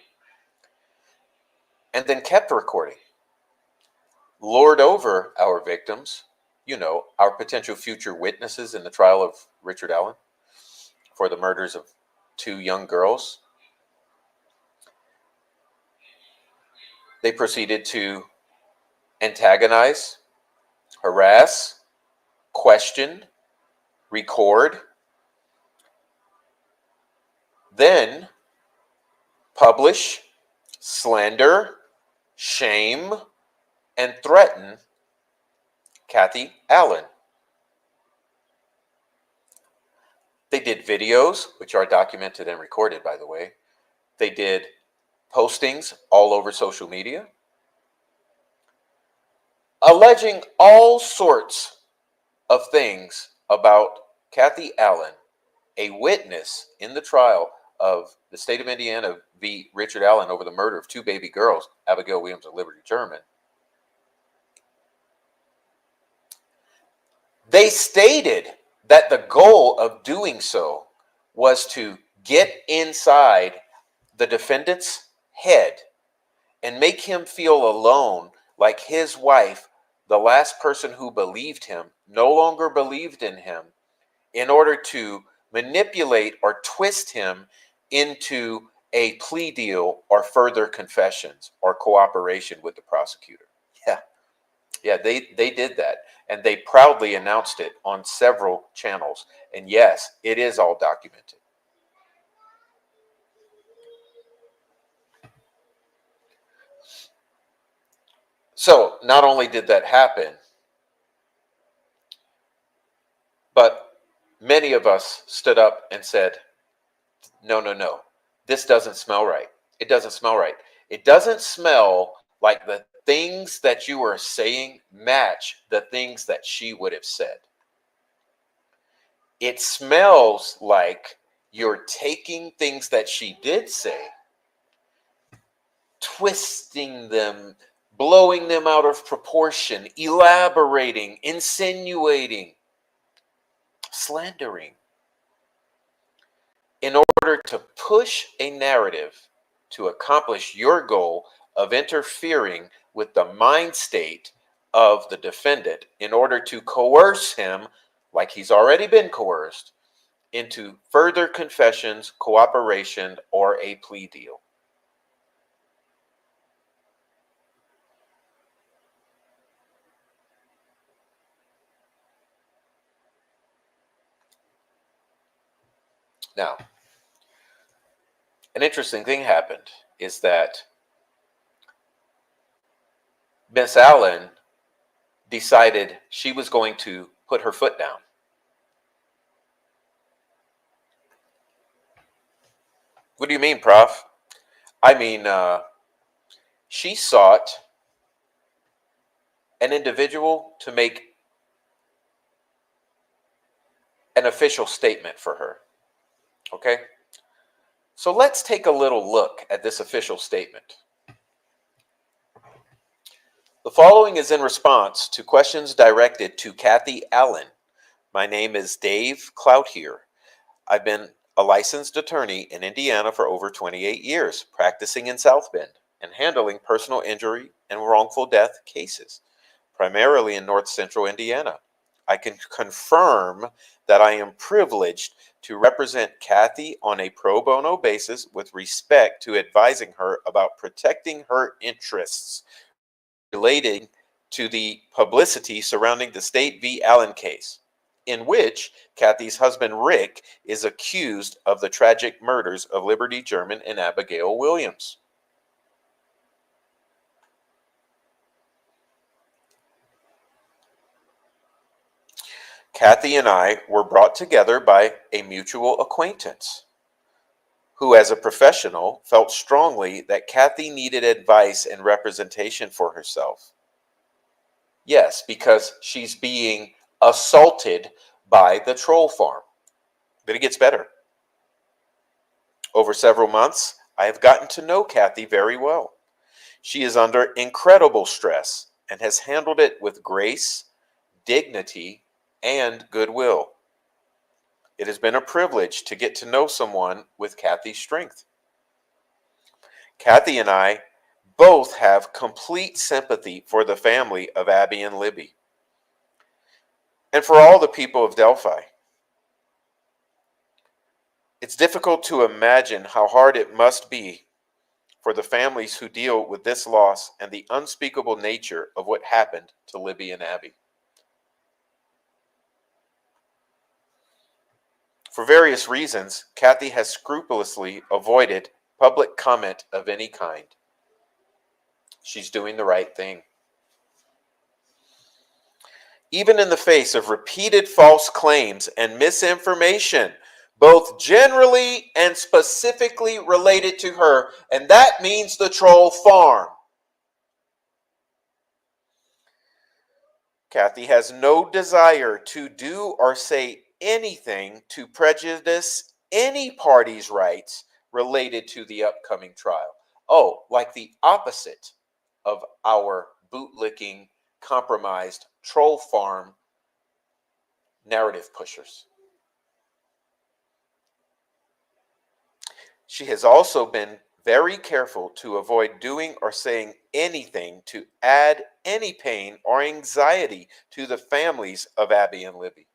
And then kept recording. Lured over our victims, our potential future witnesses in the trial of Richard Allen for the murders of 2 young girls. They proceeded to antagonize, harass, question, record, then publish, slander, shame, and threaten Kathy Allen. They did videos, which are documented and recorded, by the way. They did postings all over social media, alleging all sorts of things about Kathy Allen, a witness in the trial of the state of Indiana v. Richard Allen over the murder of two baby girls, Abigail Williams and Liberty German, they stated that the goal of doing so was to get inside the defendant's head and make him feel alone, like his wife, the last person who believed him, no longer believed in him, in order to manipulate or twist him into a plea deal or further confessions or cooperation with the prosecutor. Yeah, they did that. And they proudly announced it on several channels. And yes, it is all documented. So not only did that happen, but many of us stood up and said, no, no, no, this doesn't smell right. It doesn't smell right. It doesn't smell like the things that you are saying match the things that she would have said. It smells like you're taking things that she did say, twisting them, blowing them out of proportion, elaborating, insinuating, slandering, in order to push a narrative to accomplish your goal of interfering with the mind state of the defendant in order to coerce him, like he's already been coerced, into further confessions, cooperation, or a plea deal. Now, an interesting thing happened is that Miss Allen decided she was going to put her foot down. What do you mean, Prof? I mean, she sought an individual to make an official statement for her. Okay? So let's take a little look at this official statement. The following is in response to questions directed to Kathy Allen. My name is Dave Cloutier. I've been a licensed attorney in Indiana for over 28 years, practicing in South Bend and handling personal injury and wrongful death cases, primarily in North Central Indiana. I can confirm that I am privileged to represent Kathy on a pro bono basis with respect to advising her about protecting her interests related to the publicity surrounding the State v. Allen case, in which Kathy's husband Rick is accused of the tragic murders of Liberty German and Abigail Williams. Kathy and I were brought together by a mutual acquaintance who, as a professional, felt strongly that Kathy needed advice and representation for herself. Yes, because she's being assaulted by the troll farm. But it gets better. Over several months, I have gotten to know Kathy very well. She is under incredible stress and has handled it with grace, dignity, and goodwill. It has been a privilege to get to know someone with Kathy's strength. Kathy and I both have complete sympathy for the family of Abby and Libby, and for all the people of Delphi. It's difficult to imagine how hard it must be for the families who deal with this loss and the unspeakable nature of what happened to Libby and Abby. For various reasons, Kathy has scrupulously avoided public comment of any kind. She's doing the right thing. Even in the face of repeated false claims and misinformation, both generally and specifically related to her, and that means the troll farm. Kathy has no desire to do or say anything to prejudice any party's rights related to the upcoming trial. Oh, like the opposite of our bootlicking, compromised troll farm narrative pushers. She has also been very careful to avoid doing or saying anything to add any pain or anxiety to the families of Abby and Libby.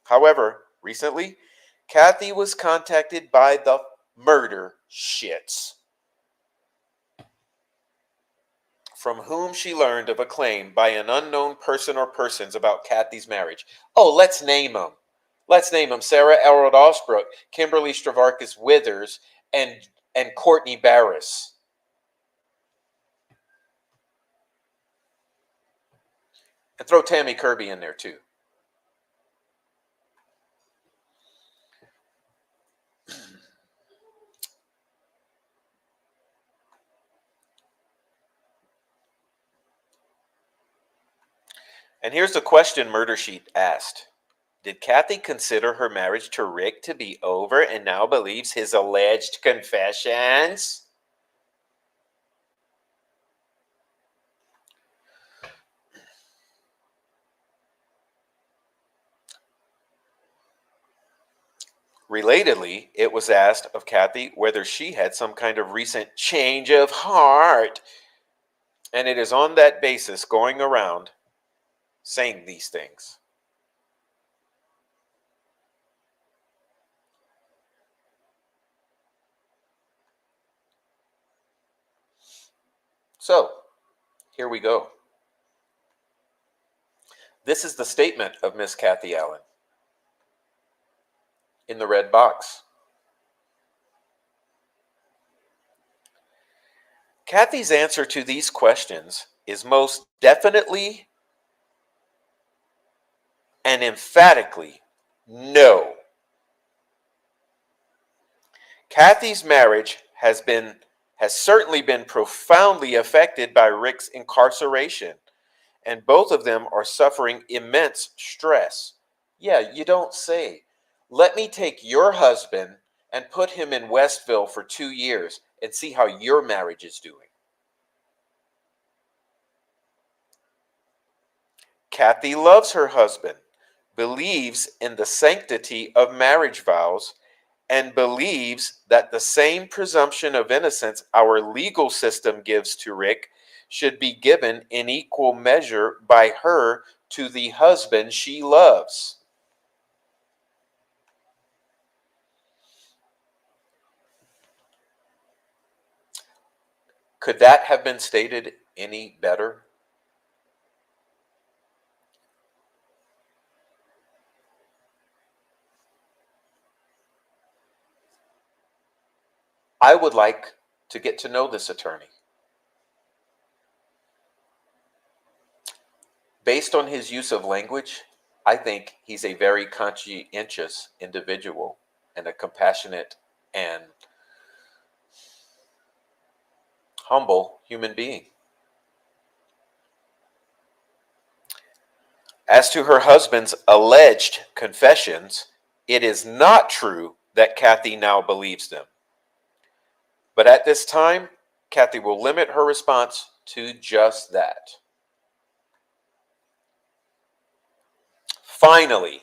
However, recently, Kathy was contacted by the murder shits, from whom she learned of a claim by an unknown person or persons about Kathy's marriage. Oh, let's name them. Let's name them: Sarah Elrod Osbrook, Kimberly Stravarkis Withers, and Courtney Barris. And throw Tammy Kirby in there too. And here's the question Murder Sheet asked. Did Kathy consider her marriage to Rick to be over and now believes his alleged confessions? Relatedly, it was asked of Kathy whether she had some kind of recent change of heart. And it is on that basis going around saying these things. So, here we go. This is the statement of Miss Kathy Allen in the red box. Kathy's answer to these questions is most definitely and emphatically no. Kathy's marriage has certainly been profoundly affected by Rick's incarceration, and both of them are suffering immense stress. Yeah, you don't say. Let me take your husband and put him in Westville for 2 years and see how your marriage is doing. Kathy loves her husband, believes in the sanctity of marriage vows, and believes that the same presumption of innocence our legal system gives to Rick should be given in equal measure by her to the husband she loves. Could that have been stated any better? I would like to get to know this attorney. Based on his use of language, I think he's a very conscientious individual and a compassionate and humble human being. As to her husband's alleged confessions, it is not true that Kathy now believes them. But at this time, Kathy will limit her response to just that. Finally,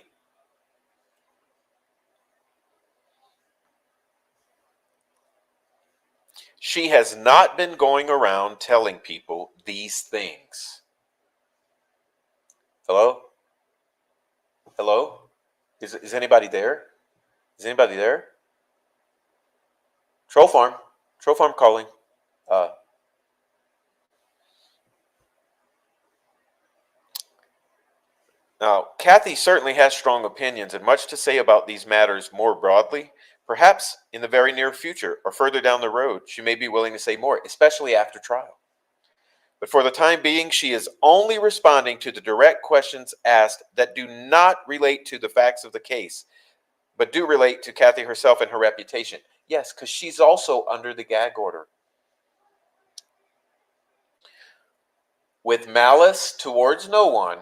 she has not been going around telling people these things. Hello? Hello? Is anybody there? Is anybody there? Troll Farm. Troll Farm calling. Now, Kathy certainly has strong opinions and much to say about these matters more broadly. Perhaps in the very near future or further down the road, she may be willing to say more, especially after trial. But for the time being, she is only responding to the direct questions asked that do not relate to the facts of the case, but do relate to Kathy herself and her reputation. Yes, because she's also under the gag order. With malice towards no one,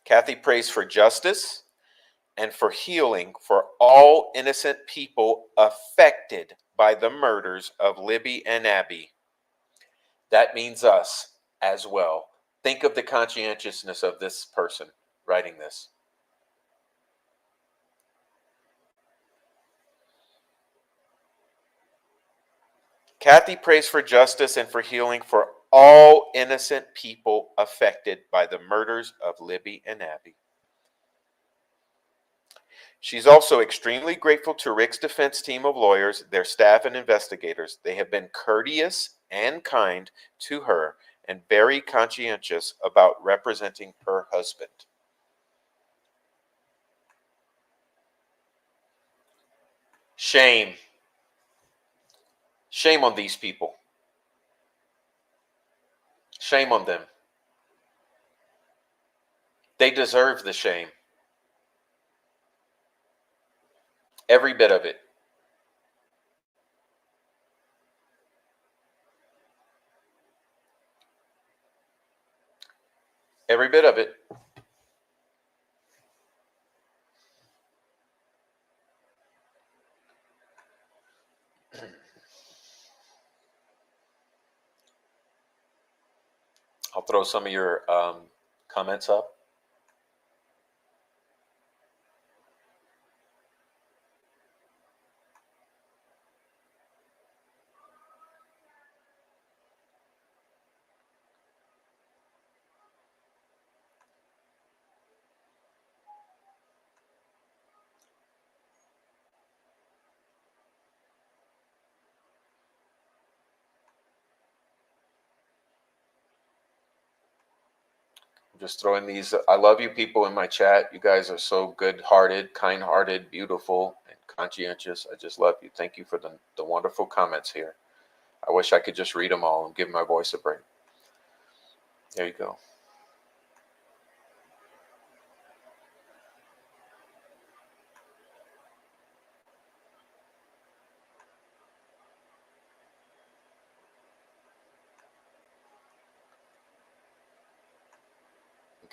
Kathy prays for justice and for healing for all innocent people affected by the murders of Libby and Abby. That means us as well. Think of the conscientiousness of this person writing this. Kathy prays for justice and for healing for all innocent people affected by the murders of Libby and Abby. She's also extremely grateful to Rick's defense team of lawyers, their staff, and investigators. They have been courteous and kind to her and very conscientious about representing her husband. Shame. Shame on these people. Shame on them. They deserve the shame. Every bit of it. Every bit of it. I'll throw some of your comments up. Just throwing these. I love you people in my chat. You guys are so good-hearted, kind-hearted, beautiful, and conscientious. I just love you. Thank you for the wonderful comments here. I wish I could just read them all and give my voice a break. There you go.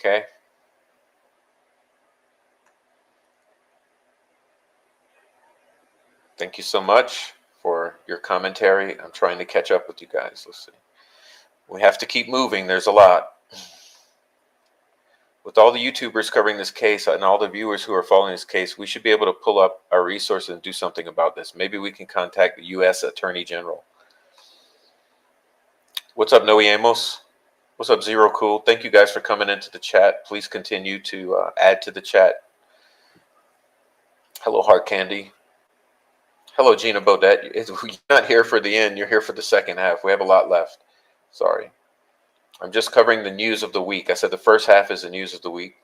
Okay. Thank you so much for your commentary. I'm trying to catch up with you guys. Let's see. We have to keep moving. There's a lot. With all the YouTubers covering this case and all the viewers who are following this case, we should be able to pull up our resources and do something about this. Maybe we can contact the U.S. Attorney General. What's up, Noe Amos? What's up, Zero Cool? Thank you guys for coming into the chat. Please continue to add to the chat. Hello, Heart Candy. Hello, Gina Bodette. You're not here for the end. You're here for the second half. We have a lot left. Sorry. I'm just covering the news of the week. I said the first half is the news of the week.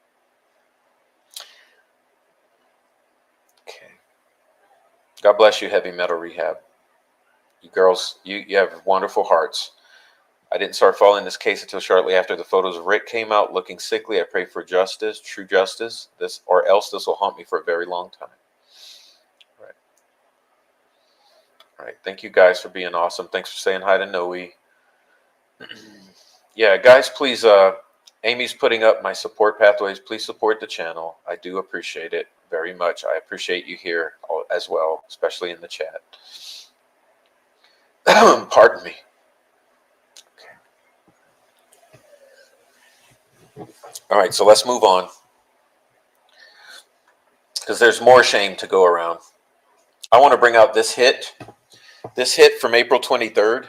Okay. God bless you, Heavy Metal Rehab. You girls, you have wonderful hearts. I didn't start following this case until shortly after the photos of Rick came out looking sickly. I pray for justice, true justice, or else this will haunt me for a very long time. Right. All right. Thank you guys for being awesome. Thanks for saying hi to Noe. Yeah, guys, please, Amy's putting up my support pathways. Please support the channel. I do appreciate it very much. I appreciate you here as well, especially in the chat. Pardon me. All right, so let's move on, because there's more shame to go around. I want to bring out this hit from April 23rd.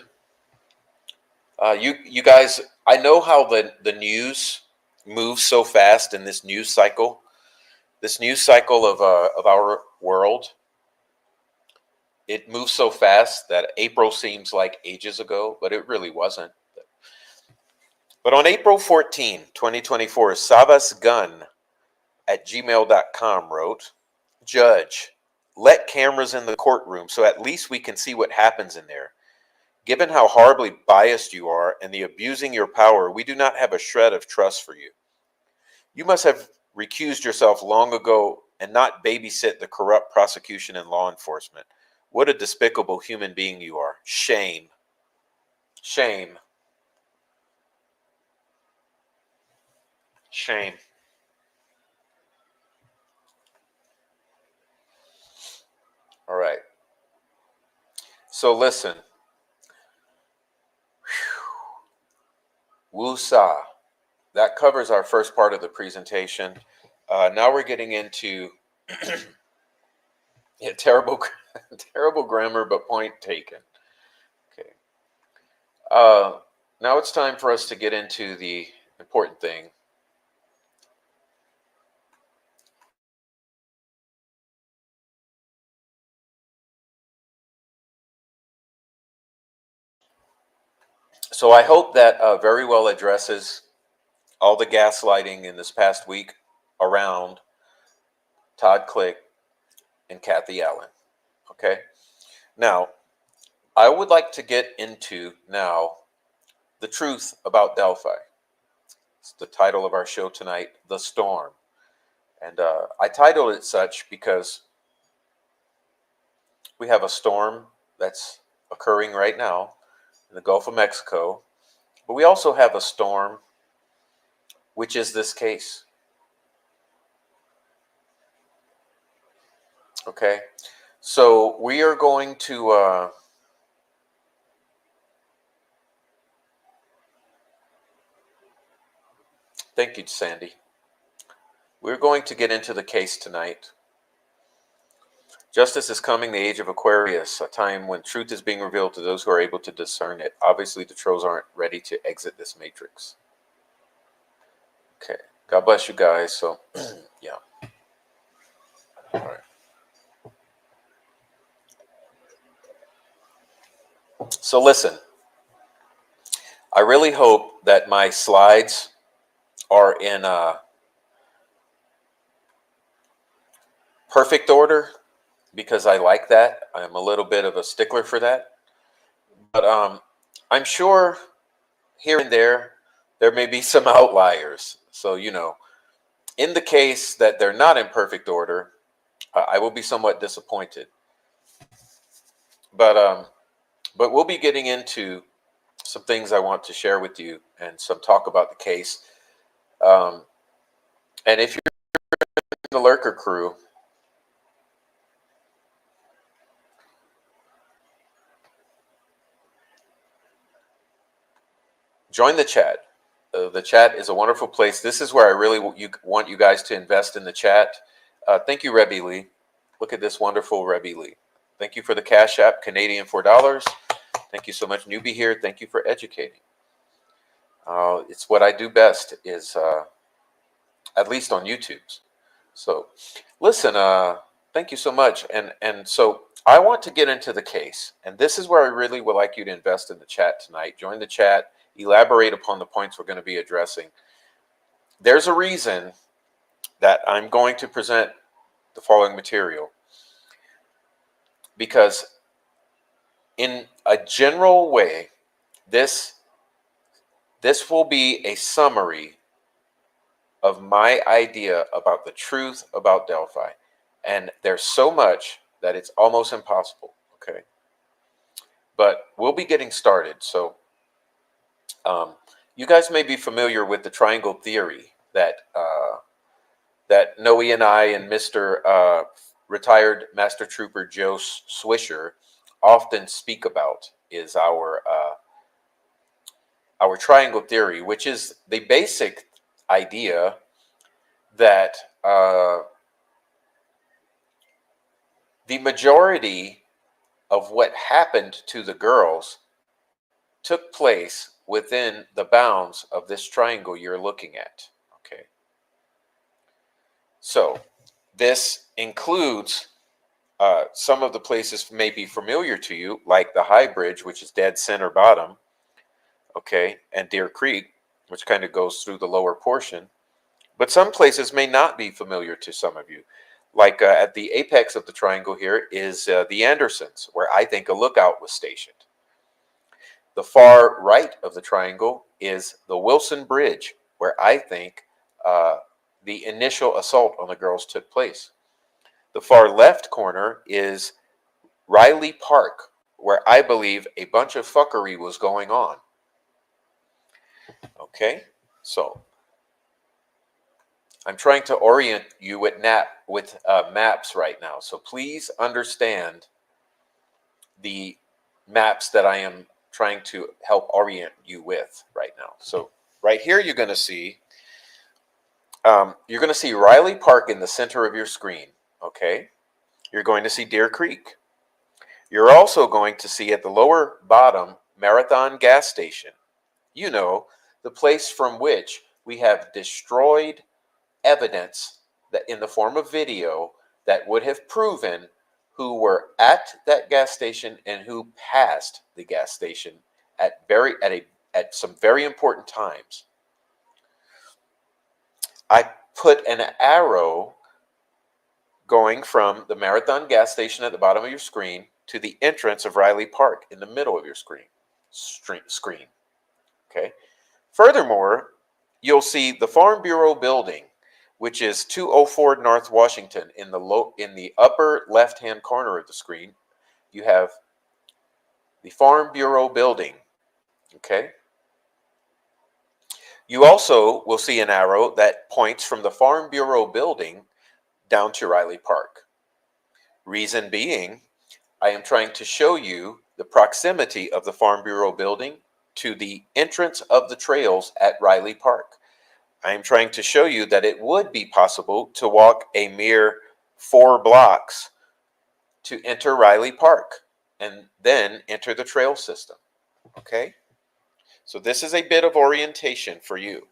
You guys, I know how the news moves so fast in this news cycle of our world. It moves so fast that April seems like ages ago, but it really wasn't. But on April 14, 2024, savasgun@gmail.com wrote, "Judge, let cameras in the courtroom so at least we can see what happens in there. Given how horribly biased you are and the abusing your power, we do not have a shred of trust for you. You must have recused yourself long ago and not babysit the corrupt prosecution and law enforcement. What a despicable human being you are. Shame. Shame. Shame." All right. So listen. Wusa. That covers our first part of the presentation. Now we're getting into terrible, terrible grammar, but point taken. Okay. Now it's time for us to get into the important thing. So I hope that very well addresses all the gaslighting in this past week around Todd Click and Kathy Allen. Okay. Now, I would like to get into now the truth about Delphi. It's the title of our show tonight, The Storm. And I titled it such because we have a storm that's occurring right now in the Gulf of Mexico, but we also have a storm, which is this case. Okay, so we are going to thank you, Sandy. We're going to get into the case tonight. Justice is coming, the age of Aquarius, a time when truth is being revealed to those who are able to discern it. Obviously, the trolls aren't ready to exit this matrix. Okay, God bless you guys. So, yeah. All right. So listen, I really hope that my slides are in perfect order, because I like that. I'm a little bit of a stickler for that. But I'm sure here and there may be some outliers. So, in the case that they're not in perfect order, I will be somewhat disappointed. But we'll be getting into some things I want to share with you and some talk about the case. And if you're in the lurker crew, join the chat. The chat is a wonderful place. This is where I really want you guys to invest in the chat. Thank you, Rebby Lee. Look at this wonderful Rebby Lee. Thank you for the Cash App, Canadian $4. Thank you so much, newbie here. Thank you for educating. It's what I do best, is at least on YouTube. So listen, thank you so much. And so I want to get into the case. And this is where I really would like you to invest in the chat tonight. Join the chat. Elaborate upon the points we're going to be addressing. There's a reason that I'm going to present the following material, because in a general way, this will be a summary of my idea about the truth about Delphi. And there's so much that it's almost impossible. Okay. But we'll be getting started. So you guys may be familiar with the triangle theory that Noe and I and Mr. Retired Master Trooper Joe Swisher often speak about, is our triangle theory, which is the basic idea that the majority of what happened to the girls took place within the bounds of this triangle you're looking at. Okay. So this includes some of the places may be familiar to you, like the High Bridge, which is dead center bottom, okay, and Deer Creek, which kind of goes through the lower portion. But some places may not be familiar to some of you. Like at the apex of the triangle here is the Andersons, where I think a lookout was stationed. The far right of the triangle is the Wilson Bridge, where I think the initial assault on the girls took place. The far left corner is Riley Park, where I believe a bunch of fuckery was going on. Okay, so I'm trying to orient you with maps right now. So please understand the maps that I am trying to help orient you with right now. So right here, you're going to see Riley Park in the center of your screen. Okay, you're going to see Deer Creek. You're also going to see at the lower bottom Marathon Gas Station. You know, the place from which we have destroyed evidence that in the form of video that would have proven who were at that gas station and who passed the gas station at some very important times. I put an arrow going from the Marathon gas station at the bottom of your screen to the entrance of Riley Park in the middle of your screen. Okay. Furthermore, you'll see the Farm Bureau building, which is 204 North Washington. In the upper left-hand corner of the screen, you have the Farm Bureau building. Okay. You also will see an arrow that points from the Farm Bureau building down to Riley Park. Reason being, I am trying to show you the proximity of the Farm Bureau building to the entrance of the trails at Riley Park. I am trying to show you that it would be possible to walk a mere 4 blocks to enter Riley Park and then enter the trail system. Okay? So this is a bit of orientation for you.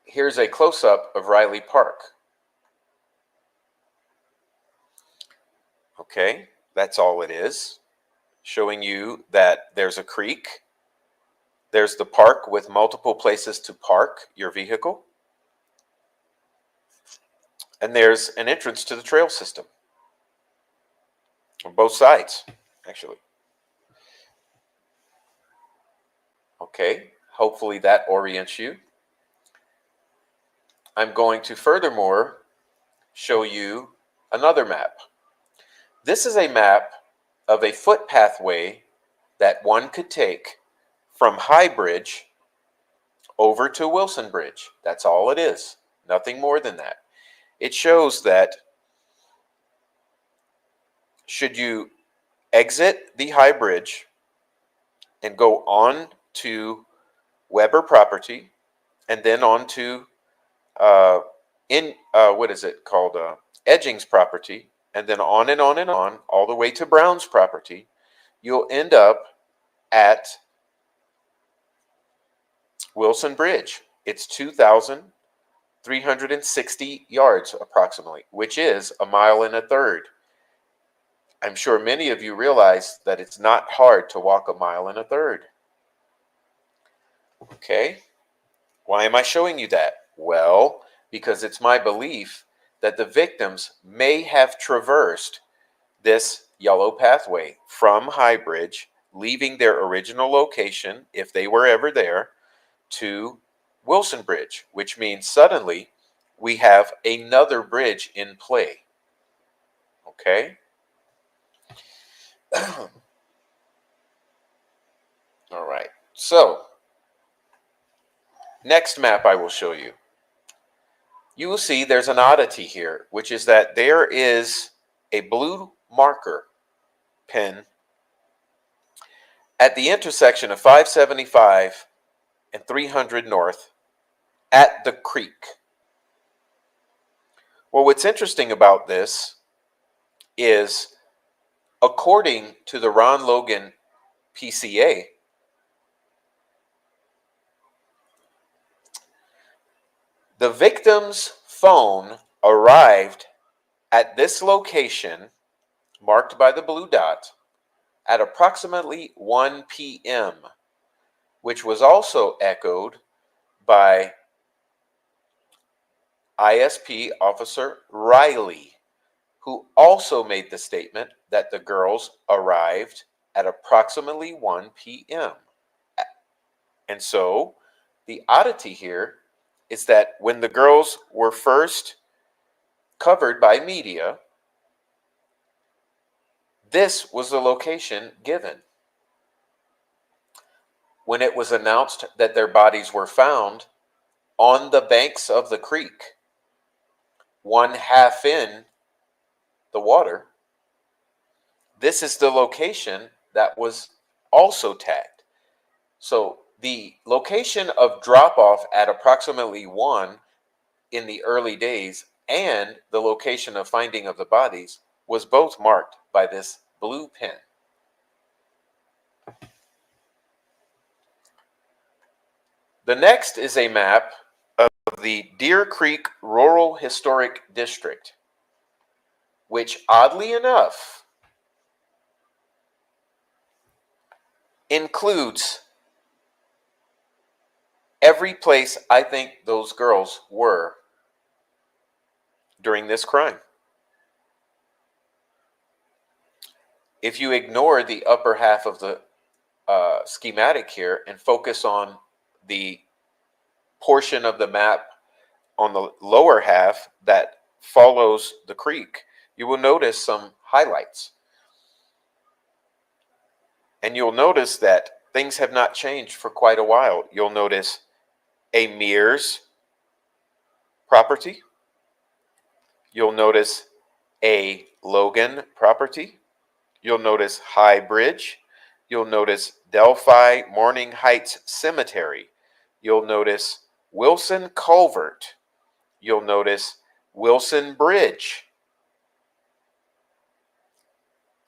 Here's a close-up of Riley Park. Okay, that's all it is. Showing you that there's a creek. There's the park with multiple places to park your vehicle. And there's an entrance to the trail system. On both sides, actually. Okay, hopefully that orients you. I'm going to furthermore show you another map. This is a map of a footpathway that one could take from High Bridge over to Wilson Bridge. That's all it is. Nothing more than that. It shows that should you exit the High Bridge and go on to Weber property and then on to Edging's property, and then on and on and on, all the way to Brown's property, you'll end up at Wilson Bridge. It's 2,360 yards approximately, which is 1.33 miles. I'm sure many of you realize that it's not hard to walk 1.33 miles. Okay? Why am I showing you that? Well, because it's my belief that the victims may have traversed this yellow pathway from High Bridge, leaving their original location, if they were ever there, to Wilson Bridge, which means suddenly we have another bridge in play. Okay? All right. So, next map I will show you. You will see there's an oddity here, which is that there is a blue marker pen at the intersection of 575 and 300 North at the creek. Well, what's interesting about this is, according to the Ron Logan PCA, the victim's phone arrived at this location, marked by the blue dot, at approximately 1 p.m., which was also echoed by ISP Officer Riley, who also made the statement that the girls arrived at approximately 1 p.m. And so, the oddity here is that when the girls were first covered by media, this was the location given. when it was announced that their bodies were found on the banks of the creek, one half in the water. This is the location that was also tagged. So the location of drop off at approximately 1 in the early days and the location of finding of the bodies was both marked by this blue pen. The next is a map of the Deer Creek Rural Historic District, which oddly enough includes every place I think those girls were during this crime. If you ignore the upper half of the schematic here and focus on the portion of the map on the lower half that follows the creek, you will notice some highlights. And you'll notice that things have not changed for quite a while. You'll notice a Mears property. You'll notice a Logan property. You'll notice High Bridge. You'll notice Delphi Morning Heights Cemetery. You'll notice Wilson Culvert. You'll notice Wilson Bridge.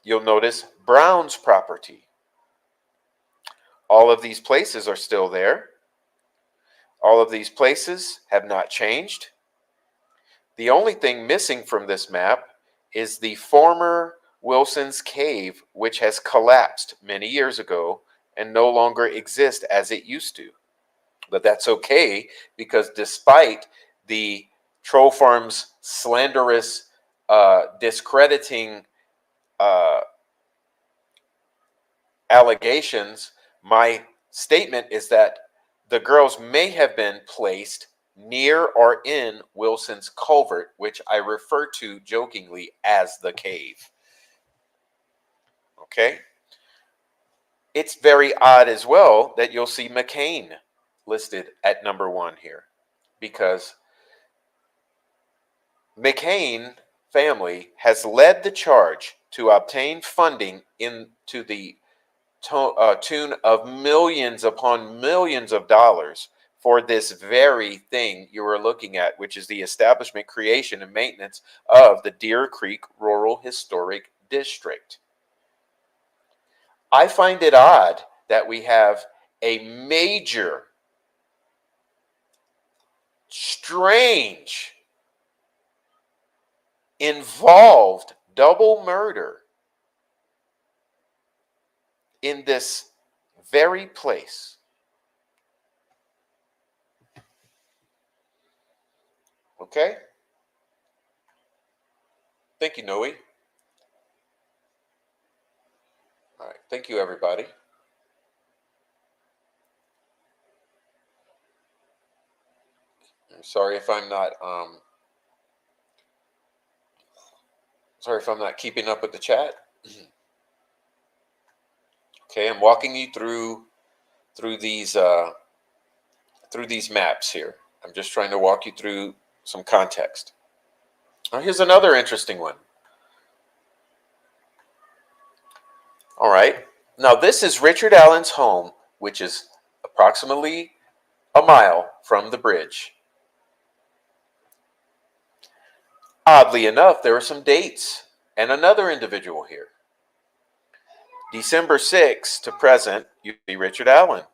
You'll notice Brown's property. All of these places are still there. All of these places have not changed. The only thing missing from this map is the former Wilson's Cave, which has collapsed many years ago and no longer exists as it used to. But that's okay, because despite the troll farm's slanderous, discrediting allegations, my statement is that the girls may have been placed near or in Wilson's Culvert, which I refer to jokingly as the cave. Okay? It's very odd as well that you'll see McCain listed at number 1 here, because McCain family has led the charge to obtain funding into the tune of millions upon millions of dollars for this very thing you are looking at, which is the establishment, creation, and maintenance of the Deer Creek Rural Historic District. I find it odd that we have a major, strange, involved double murder in this very place. Okay? Thank you, Noe. All right. Thank you, everybody. I'm sorry if I'm not keeping up with the chat. Okay, I'm walking you through these maps here. I'm just trying to walk you through some context. Now, here's another interesting one. All right. Now, this is Richard Allen's home, which is approximately a mile from the bridge. Oddly enough, there are some dates and another individual here. December 6th to present, you see Richard Allen.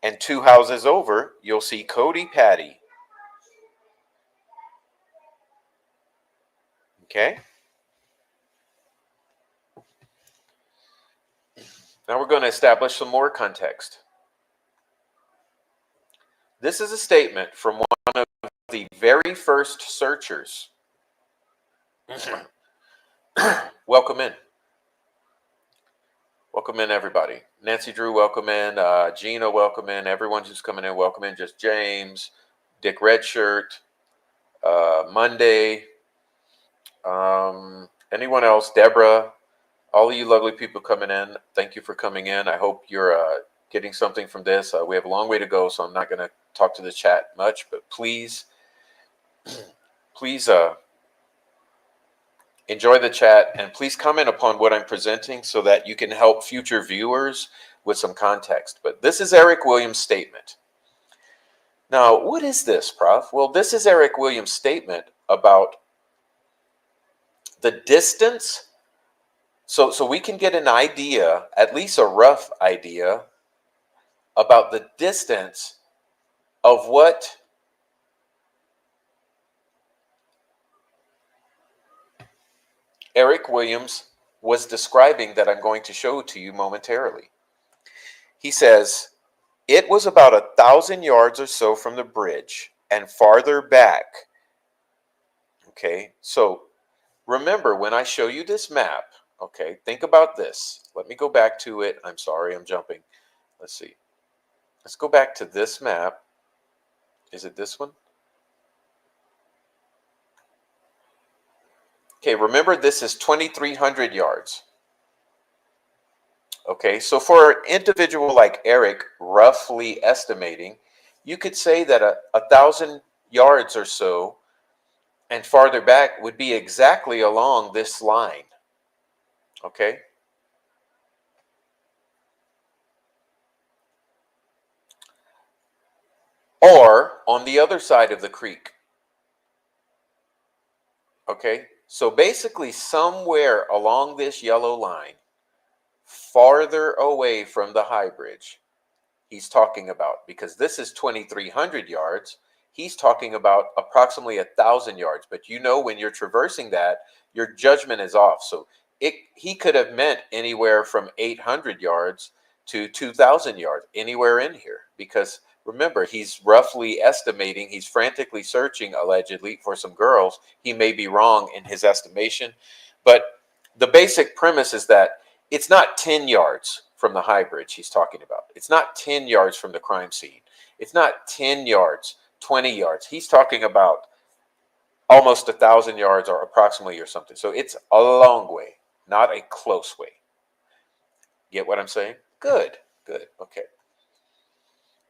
And 2 houses over, you'll see Cody Patty. Okay? Now we're going to establish some more context. This is a statement from one of the very first searchers. Welcome in. Welcome in, everybody. Nancy Drew, welcome in. Gina, welcome in. Everyone who's coming in, welcome in. Just James, Dick Redshirt, Monday. Anyone else? Deborah, all of you lovely people coming in, thank you for coming in. I hope you're getting something from this. We have a long way to go, so I'm not going to talk to the chat much, but please, please enjoy the chat, and please comment upon what I'm presenting so that you can help future viewers with some context. But this is Eric Williams' statement. Now, what is this, Prof? Well, this is Eric Williams' statement about the distance. So we can get an idea, at least a rough idea, about the distance of what Eric Williams was describing that I'm going to show to you momentarily. He says, it was about 1,000 yards or so from the bridge and farther back. Okay, so remember when I show you this map, okay, think about this. Let me go back to it. I'm sorry, I'm jumping. Let's see. Let's go back to this map. Is it this one? Okay, remember this is 2,300 yards. Okay, so for an individual like Eric, roughly estimating, you could say that 1,000 yards or so and farther back would be exactly along this line. Okay? Or on the other side of the creek. Okay? So basically somewhere along this yellow line, farther away from the high bridge, he's talking about, because this is 2,300 yards, he's talking about approximately 1,000 yards. But you know, when you're traversing that, your judgment is off. So he could have meant anywhere from 800 yards to 2,000 yards, anywhere in here. Because remember, he's roughly estimating, he's frantically searching, allegedly, for some girls. He may be wrong in his estimation. But the basic premise is that it's not 10 yards from the high bridge he's talking about. It's not 10 yards from the crime scene. It's not 10 yards, 20 yards. He's talking about almost 1,000 yards or approximately or something. So it's a long way, not a close way. Get what I'm saying? Good, good. Okay.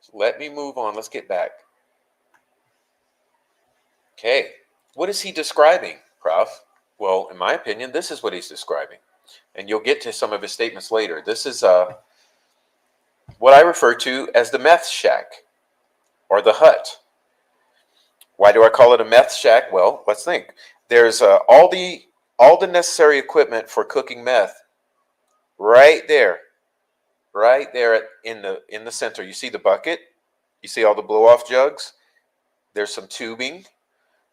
So let me move on. Let's get back. Okay. What is he describing, Prof? Well, in my opinion, this is what he's describing. And you'll get to some of his statements later. This is what I refer to as the meth shack or the hut. Why do I call it a meth shack? Well, let's think. There's all the necessary equipment for cooking meth right there in the center. You see the bucket? You see all the blow off jugs? There's some tubing.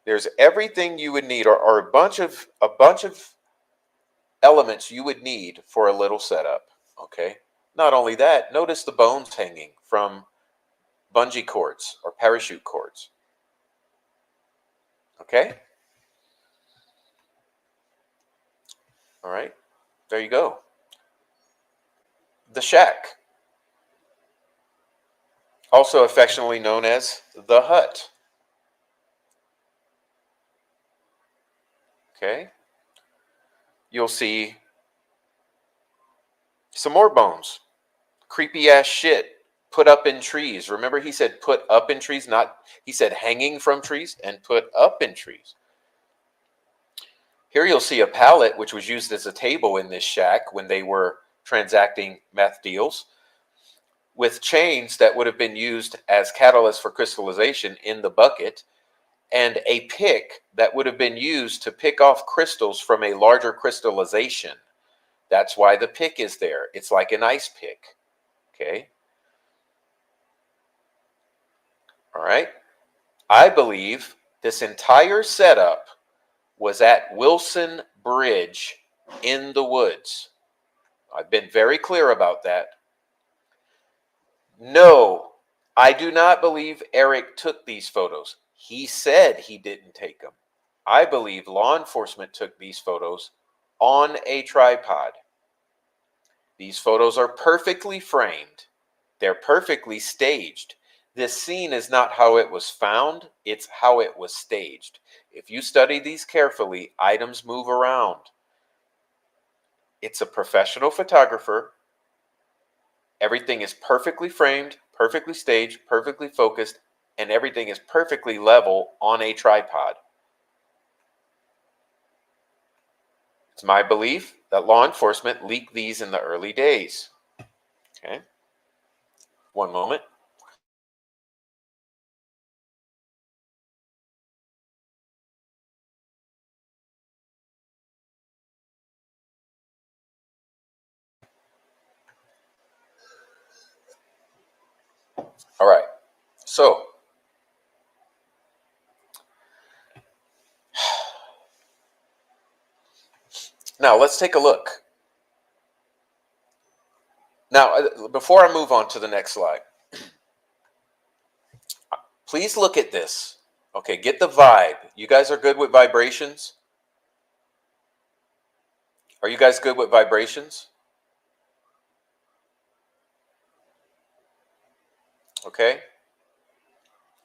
There's everything you would need, or a bunch of elements you would need for a little setup. Okay. Not only that, notice the bones hanging from bungee cords or parachute cords. Okay. All right. There you go. The shack, also affectionately known as the hut. Okay. You'll see some more bones. Creepy ass shit put up in trees. Remember, he said put up in trees, not, he said hanging from trees and put up in trees. Here you'll see a pallet, which was used as a table in this shack when they were transacting meth deals, with chains that would have been used as catalysts for crystallization in the bucket, and a pick that would have been used to pick off crystals from a larger crystallization. That's why the pick is there. It's like an ice pick. Okay. All right. I believe this entire setup was at Wilson Bridge in the woods. I've been very clear about that. No, I do not believe Eric took these photos. He said he didn't take them. I believe law enforcement took these photos on a tripod. These photos are perfectly framed. They're perfectly staged. This scene is not how it was found, it's how it was staged. If you study these carefully, items move around. It's a professional photographer Everything is perfectly framed, perfectly staged, perfectly focused, and everything is perfectly level on a tripod. It's my belief that law enforcement leaked these in the early days. Okay. One moment. All right. So, now let's take a look. Now, before I move on to the next slide, please look at this. Okay, get the vibe. You guys are good with vibrations? Are you guys good with vibrations? Okay.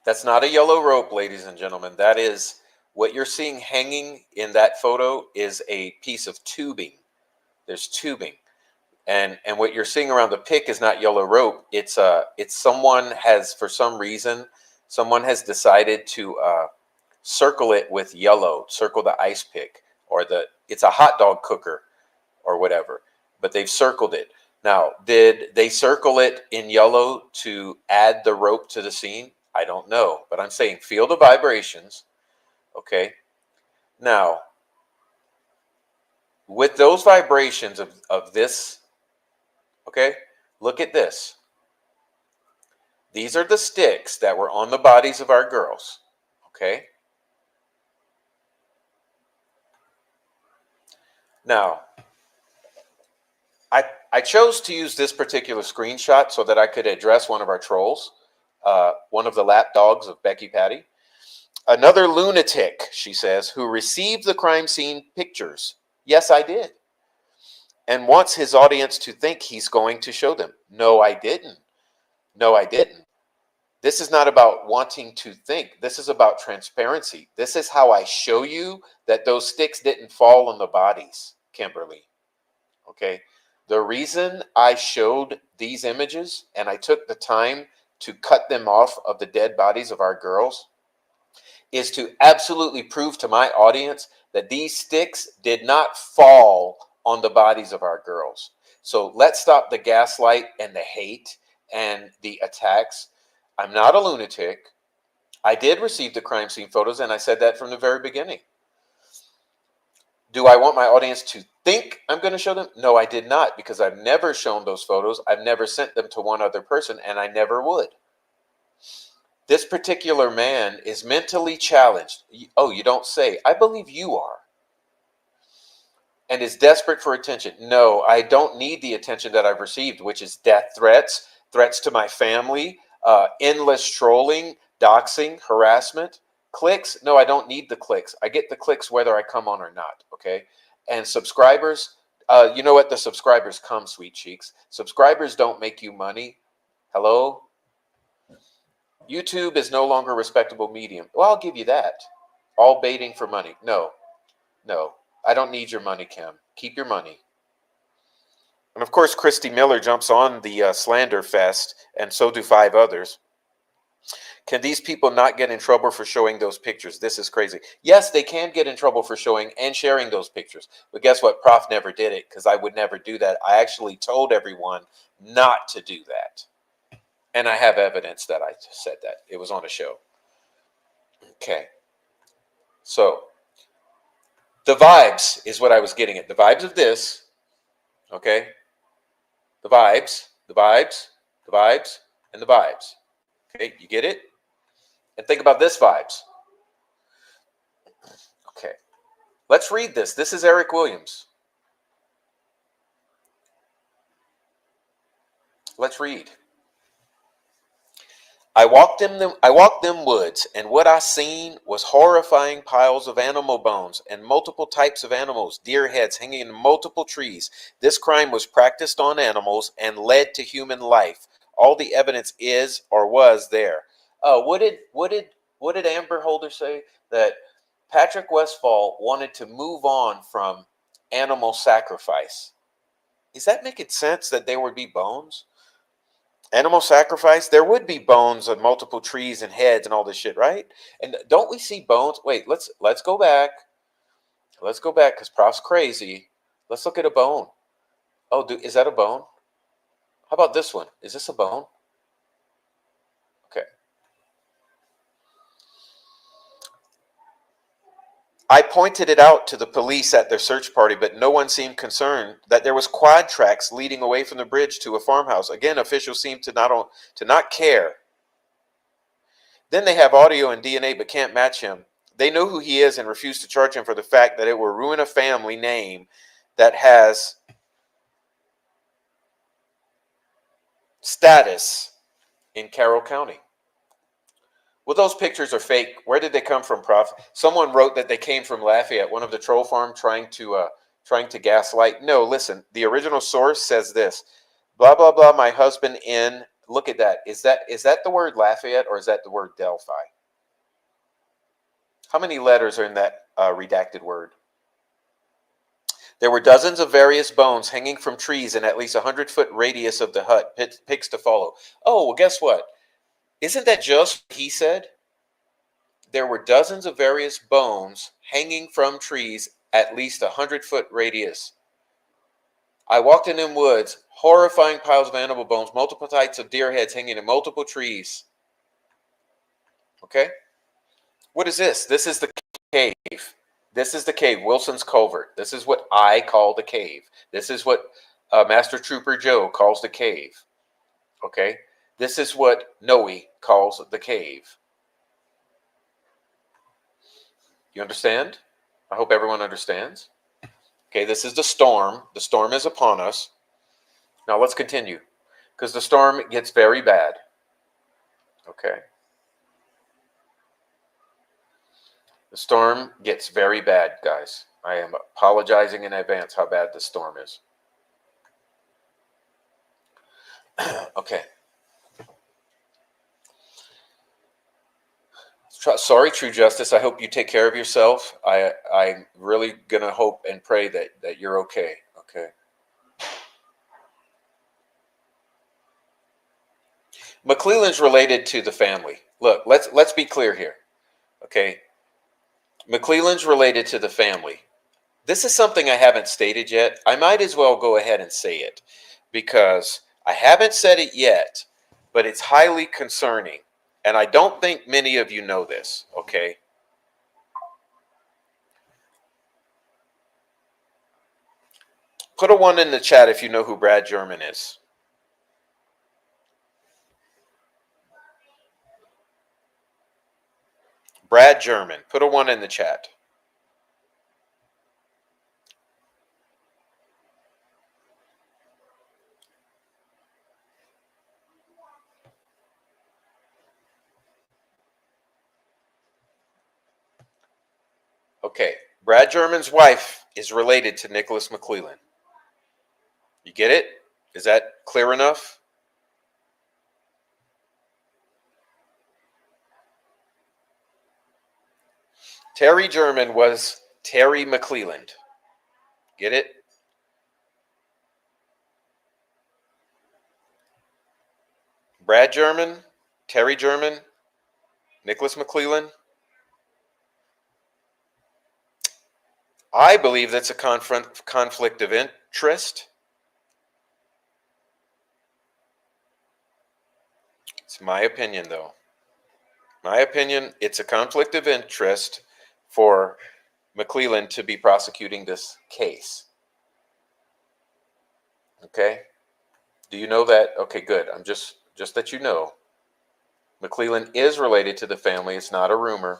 That's not a yellow rope, ladies and gentlemen. That is what you're seeing hanging in that photo is a piece of tubing. There's tubing. And what you're seeing around the pick is not yellow rope. It's someone has, for some reason, someone has decided to circle it with yellow, circle the ice pick, or it's a hot dog cooker or whatever, but they've circled it. Now, did they circle it in yellow to add the rope to the scene? I don't know, but I'm saying feel the vibrations. Okay. Now, with those vibrations of this, okay, look at this. These are the sticks that were on the bodies of our girls. Okay. Now, I chose to use this particular screenshot so that I could address one of our trolls, one of the lap dogs of Becky Patty. Another lunatic, she says, who received the crime scene pictures. Yes, I did. And wants his audience to think he's going to show them. No, I didn't. No, I didn't. This is not about wanting to think. This is about transparency. This is how I show you that those sticks didn't fall on the bodies, Kimberly. Okay. The reason I showed these images and I took the time to cut them off of the dead bodies of our girls is to absolutely prove to my audience that these sticks did not fall on the bodies of our girls. So let's stop the gaslight and the hate and the attacks. I'm not a lunatic. I did receive the crime scene photos, and I said that from the very beginning. Do I want my audience to think I'm going to show them? No, I did not, because I've never shown those photos. I've never sent them to one other person, and I never would. This particular man is mentally challenged. Oh, you don't say. I believe you are. And is desperate for attention. No, I don't need the attention that I've received, which is death threats, threats to my family, endless trolling, doxing, harassment, clicks. No, I don't need the clicks. I get the clicks whether I come on or not. Okay. And subscribers, you know what? The subscribers come, sweet cheeks. Subscribers don't make you money. Hello? YouTube is no longer a respectable medium. Well, I'll give you that. All baiting for money. No, no. I don't need your money, Kim. Keep your money. And of course, Christy Miller jumps on the slander fest, and so do 5 others. Can these people not get in trouble for showing those pictures? This is crazy. Yes, they can get in trouble for showing and sharing those pictures. But guess what? Prof never did it because I would never do that. I actually told everyone not to do that. And I have evidence that I said that. It was on a show. Okay. So the vibes is what I was getting at. The vibes of this, okay? The vibes, the vibes, the vibes, and the vibes. Okay, you get it? And think about this vibes. Okay, let's read this. This is Eric Williams. Let's read. I walked them woods, and what I seen was horrifying piles of animal bones and multiple types of animals, deer heads hanging in multiple trees. This crime was practiced on animals and led to human life. All the evidence is or was there. What did Amber Holder say? That Patrick Westphal wanted to move on from animal sacrifice. Is that making sense that there would be bones? Animal sacrifice? There would be bones on multiple trees and heads and all this shit, right? And don't we see bones? Wait, let's go back. Let's go back because Prof's crazy. Let's look at a bone. Oh, is that a bone? How about this one? Is this a bone? Okay. I pointed it out to the police at their search party, but no one seemed concerned that there was quad tracks leading away from the bridge to a farmhouse. Again, officials seem to not care. Then they have audio and DNA but can't match him. They know who he is and refuse to charge him for the fact that it will ruin a family name that has status in Carroll County. Well, those pictures are fake. Where did they come from, Prof? Someone wrote that they came from Lafayette, one of the troll farm, trying to gaslight. No, listen. The original source says this: blah blah blah. My husband in. Look at that. Is that the word Lafayette or is that the word Delphi? How many letters are in that redacted word? There were dozens of various bones hanging from trees in at least 100-foot radius of the hut. Pics to follow. Oh, well, guess what? Isn't that just what he said? There were dozens of various bones hanging from trees at least 100-foot radius. I walked in them woods, horrifying piles of animal bones, multiple types of deer heads hanging in multiple trees. Okay? What is this? This is the cave. This is the cave, Wilson's Culvert. This is what I call the cave. This is what Master Trooper Joe calls the cave. Okay? This is what Noe calls the cave. You understand? I hope everyone understands. Okay, this is the storm. The storm is upon us. Now let's continue, because the storm gets very bad. Okay. The storm gets very bad, guys. I am apologizing in advance how bad the storm is. Okay. Sorry, True Justice. I hope you take care of yourself. I'm really going to hope and pray that you're okay. Okay. McClellan's related to the family. Look, let's be clear here. Okay. McClellan's related to the family. This is something I haven't stated yet. I might as well go ahead and say it because I haven't said it yet, but it's highly concerning. And I don't think many of you know this, okay? Put a 1 in the chat if you know who Brad German is. Brad German. Put a 1 in the chat. Okay. Brad German's wife is related to Nicholas McClellan. You get it? Is that clear enough? Terry German was Terry McClellan. Get it? Brad German, Terry German, Nicholas McClellan. I believe that's a conflict of interest. It's my opinion, though. My opinion, it's a conflict of interest for McClellan to be prosecuting this case. Okay? Do you know that? Okay, good. I'm just that you know. McClellan is related to the family. It's not a rumor.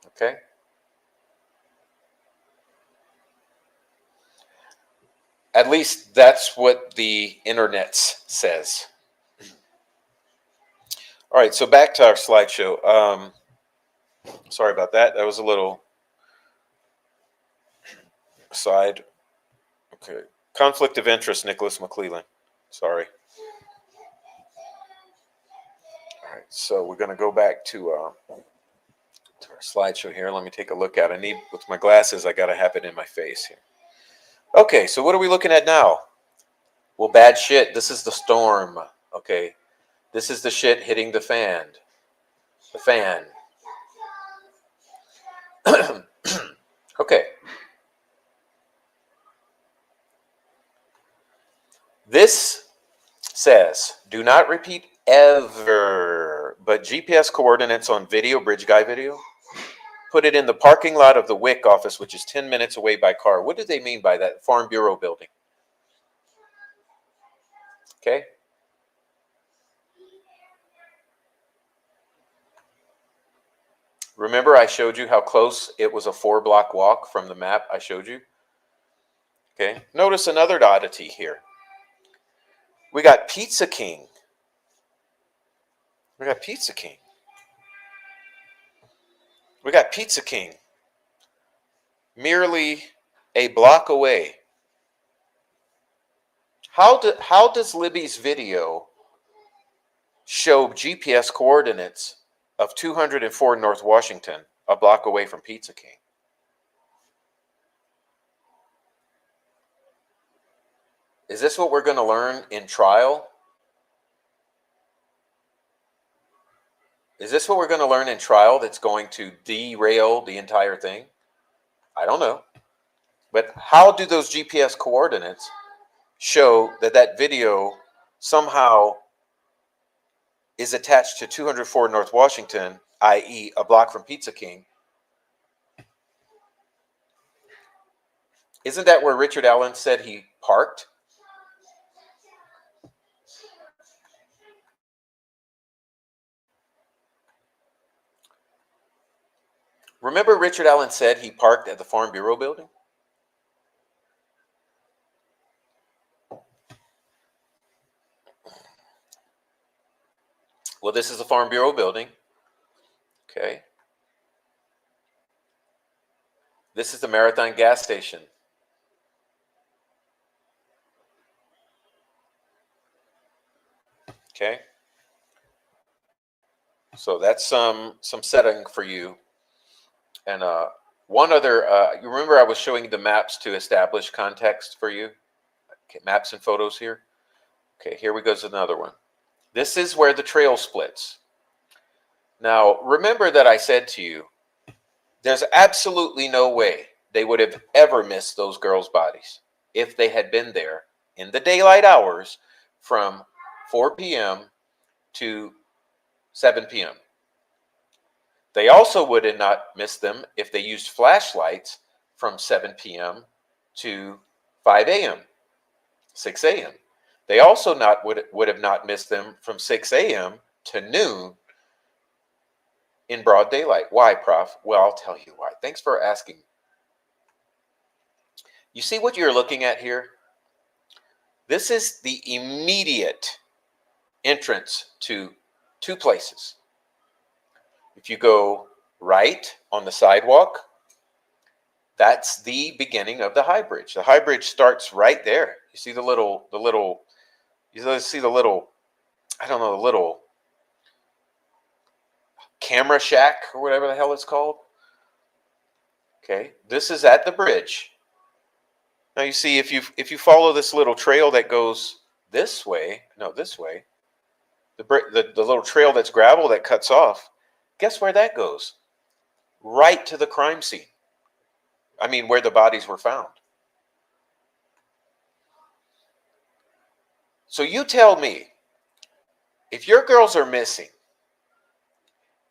Okay? At least that's what the internet says. All right, so back to our slideshow. Sorry about that. That was a little aside. Okay. Conflict of interest, Nicholas McClellan. Sorry. All right, so we're going to go back to our slideshow here. Let me take a look at it. With my glasses, I got to have it in my face here. Okay, so what are we looking at now? Well, bad shit. This is the storm. Okay. This is the shit hitting the fan. The fan. Okay. This says, do not repeat ever, but GPS coordinates on video, bridge guy video, put it in the parking lot of the WIC office, which is 10 minutes away by car. What do they mean by that? Farm Bureau building. Okay. Remember I showed you how close it was, a 4-block walk from the map I showed you? Okay. Notice another oddity here. We got Pizza King. We got Pizza King. We got Pizza King. Merely a block away. How does Libby's video show GPS coordinates of 204 North Washington, a block away from Pizza King? Is this what we're going to learn in trial? Is this what we're going to learn in trial that's going to derail the entire thing? I don't know. But how do those GPS coordinates show that that video somehow is attached to 204 North Washington, i.e. a block from Pizza King? Isn't that where Richard Allen said he parked? Remember Richard Allen said he parked at the Farm Bureau building? Well, this is the Farm Bureau building. Okay. This is the Marathon gas station. Okay. So that's some setting for you. And one other, you remember I was showing you the maps to establish context for you? Okay, maps and photos here. Okay, here we go to another one. This is where the trail splits. Now, remember that I said to you, there's absolutely no way they would have ever missed those girls' bodies if they had been there in the daylight hours from 4 p.m. to 7 p.m. They also would have not missed them if they used flashlights from 7 p.m. to 5 a.m., 6 a.m. They also would have not missed them from 6 a.m. to noon in broad daylight. Why, Prof? Well, I'll tell you why. Thanks for asking. You see what you're looking at here? This is the immediate entrance to two places. If you go right on the sidewalk, that's the beginning of the high bridge. The high bridge starts right there. You see the little, you see the little, I don't know, the little camera shack or whatever the hell it's called. Okay, this is at the bridge. Now you see, if you follow this little trail that goes this way, the little trail that's gravel that cuts off, guess where that goes? Right to the crime scene. I mean, where the bodies were found. So you tell me, if your girls are missing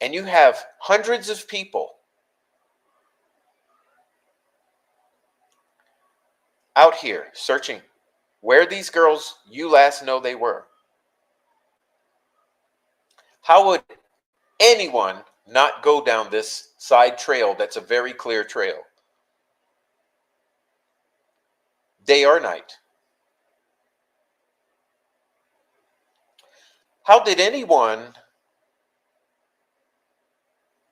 and you have hundreds of people out here searching where these girls you last know they were, how would anyone not go down this side trail that's a very clear trail? Day or night. How did anyone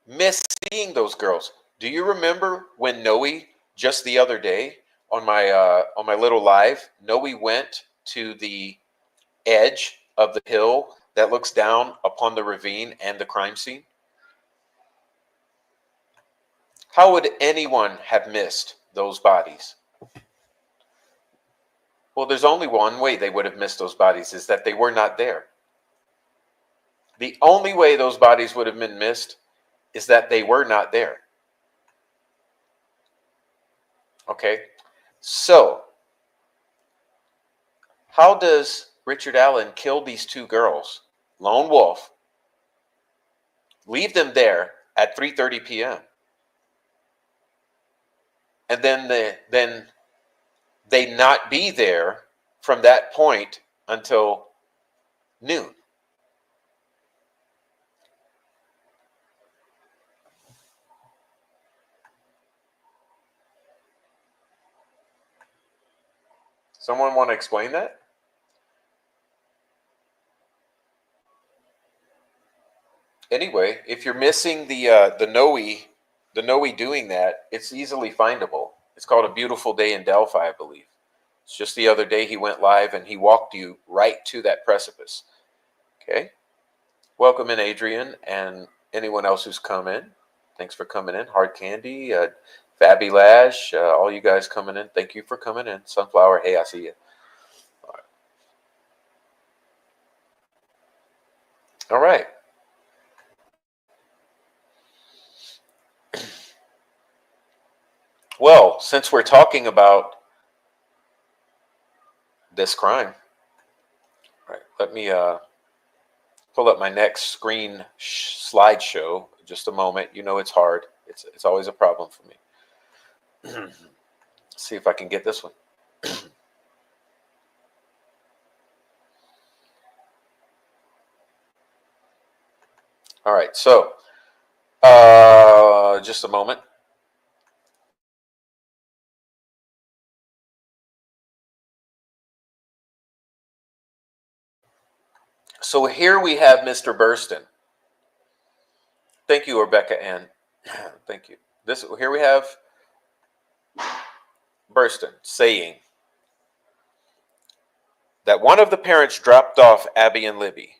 miss seeing those girls? Do you remember when Noe, just the other day on my little live, Noe went to the edge of the hill that looks down upon the ravine and the crime scene? How would anyone have missed those bodies? Well, there's only one way they would have missed those bodies, is that they were not there. The only way those bodies would have been missed is that they were not there. Okay? So, how does Richard Allen kill these two girls? Lone wolf. Leave them there at 3:30 p.m. And then they not be there from that point until noon. Someone want to explain that? Anyway, if you're missing the Noe doing that, it's easily findable. It's called A Beautiful Day in Delphi, I believe. It's just the other day he went live and he walked you right to that precipice. Okay. Welcome in, Adrian, and anyone else who's come in. Thanks for coming in. Hard Candy, Fabby Lash, all you guys coming in. Thank you for coming in. Sunflower, hey, I see you. All right. Well, since we're talking about this crime, all right, let me pull up my next screen slideshow. Just a moment. You know it's hard. It's always a problem for me. See if I can get this one. All right, so just a moment. So here we have Mr. Burston. Thank you, Rebecca Ann. Thank you. Here we have Burston saying that one of the parents dropped off Abby and Libby.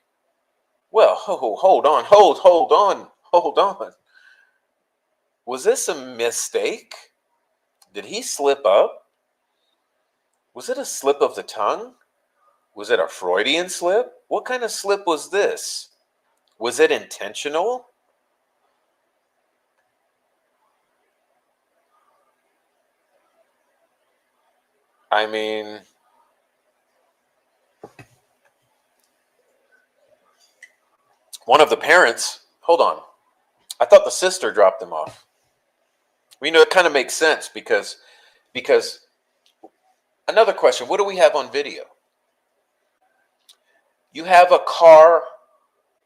Well, hold on, hold on. Was this a mistake? Did he slip up? Was it a slip of the tongue? Was it a Freudian slip? What kind of slip was this? Was it intentional? I mean, one of the parents, hold on. I thought the sister dropped them off. Well, it kind of makes sense because another question, what do we have on video? You have a car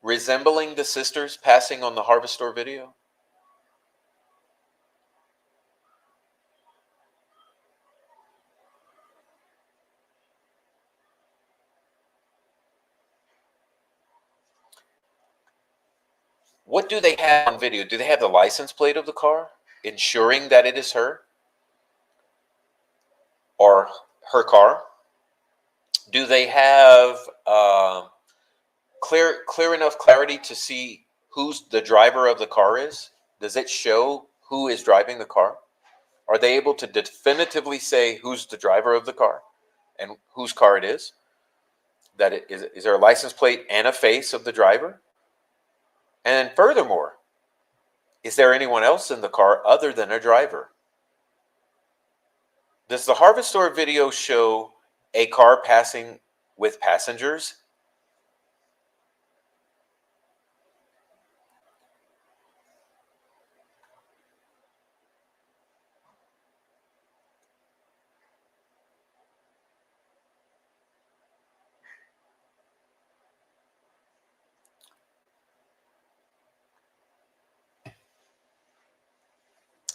resembling the sisters passing on the Harvest Store video? What do they have on video? Do they have the license plate of the car ensuring that it is her or her car? Do they have clear enough clarity to see who's the driver of the car is? Does it show who is driving the car? Are they able to definitively say who's the driver of the car and whose car it is? Is there a license plate and a face of the driver? And furthermore, is there anyone else in the car other than a driver? Does the Harvest Store video show a car passing with passengers?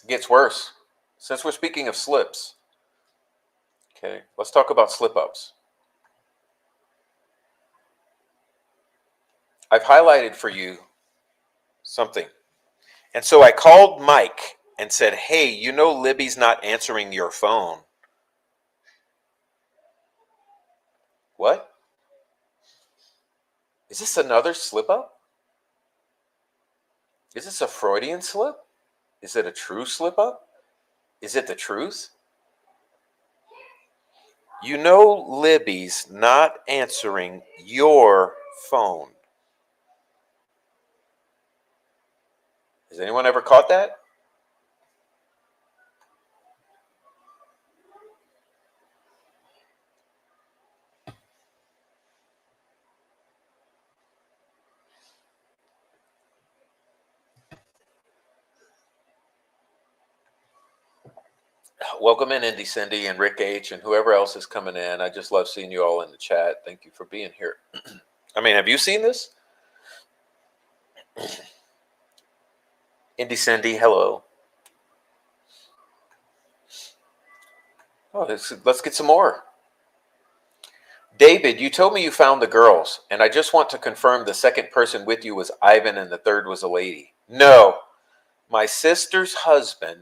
It gets worse. Since we're speaking of slips, okay, let's talk about slip-ups. I've highlighted for you something. And so I called Mike and said, hey, you know Libby's not answering your phone. What? Is this another slip-up? Is this a Freudian slip? Is it a true slip-up? Is it the truth? You know Libby's not answering your phone. Has anyone ever caught that? Welcome in, Indy Cindy and Rick H. and whoever else is coming in. I just love seeing you all in the chat. Thank you for being here. I mean, have you seen this? Indy Cindy, hello. Oh, let's get some more. David, you told me you found the girls, and I just want to confirm the second person with you was Ivan and the third was a lady. No, my sister's husband.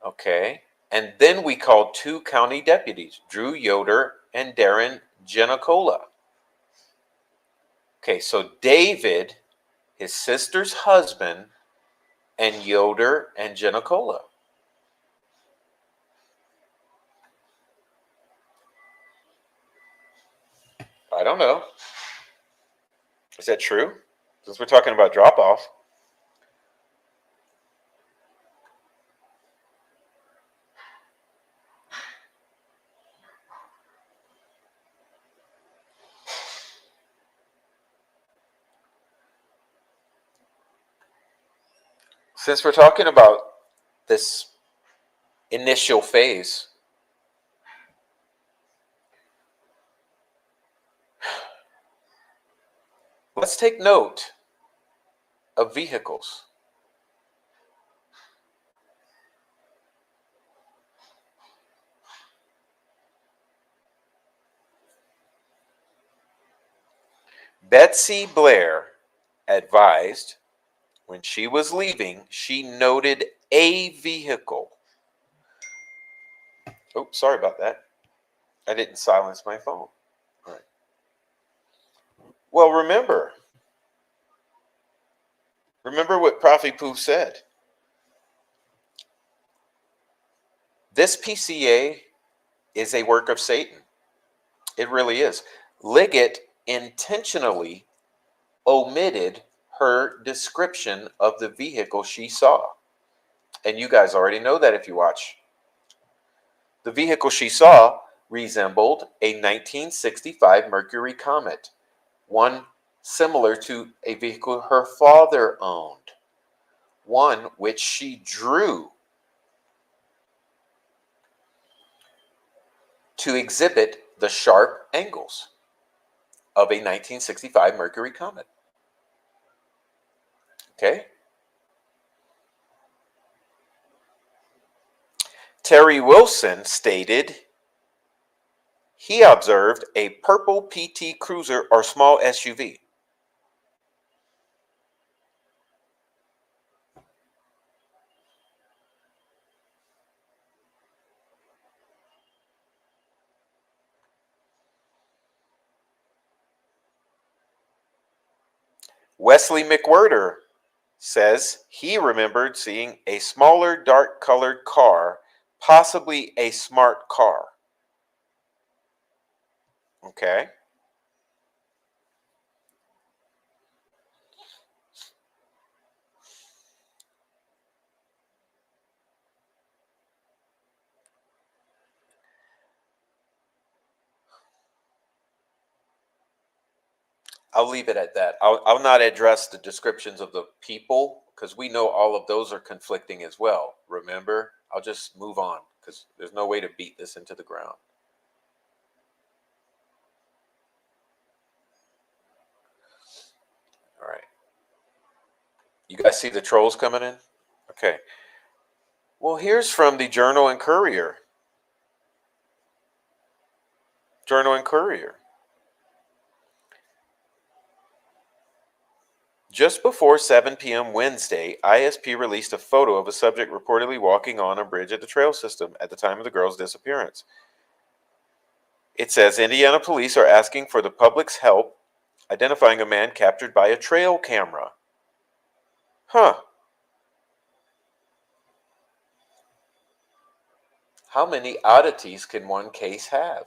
Okay. And then we called two county deputies, Drew Yoder and Darren Genicola. Okay, so David, his sister's husband, and Yoder and Genicola. I don't know. Is that true? Since we're talking about drop-off. Since we're talking about this initial phase, let's take note of vehicles. Betsy Blair advised when she was leaving, she noted a vehicle. Oh, sorry about that. I didn't silence my phone. All right. Well, remember what Profi Poof said. This PCA is a work of Satan. It really is. Liggett intentionally omitted her description of the vehicle she saw. And you guys already know that if you watch. The vehicle she saw resembled a 1965 Mercury Comet, one similar to a vehicle her father owned, one which she drew to exhibit the sharp angles of a 1965 Mercury Comet. Okay? Terry Wilson stated he observed a purple PT Cruiser or small SUV. Wesley McWhirter says he remembered seeing a smaller dark-colored car, possibly a smart car. Okay. I'll leave it at that. I'll not address the descriptions of the people because we know all of those are conflicting as well. Remember? I'll just move on because there's no way to beat this into the ground. All right. You guys see the trolls coming in? Okay. Well, here's from the Journal and Courier. Journal and Courier. Just before 7 p.m. Wednesday, ISP released a photo of a subject reportedly walking on a bridge at the trail system at the time of the girl's disappearance. It says Indiana police are asking for the public's help identifying a man captured by a trail camera. Huh. How many oddities can one case have?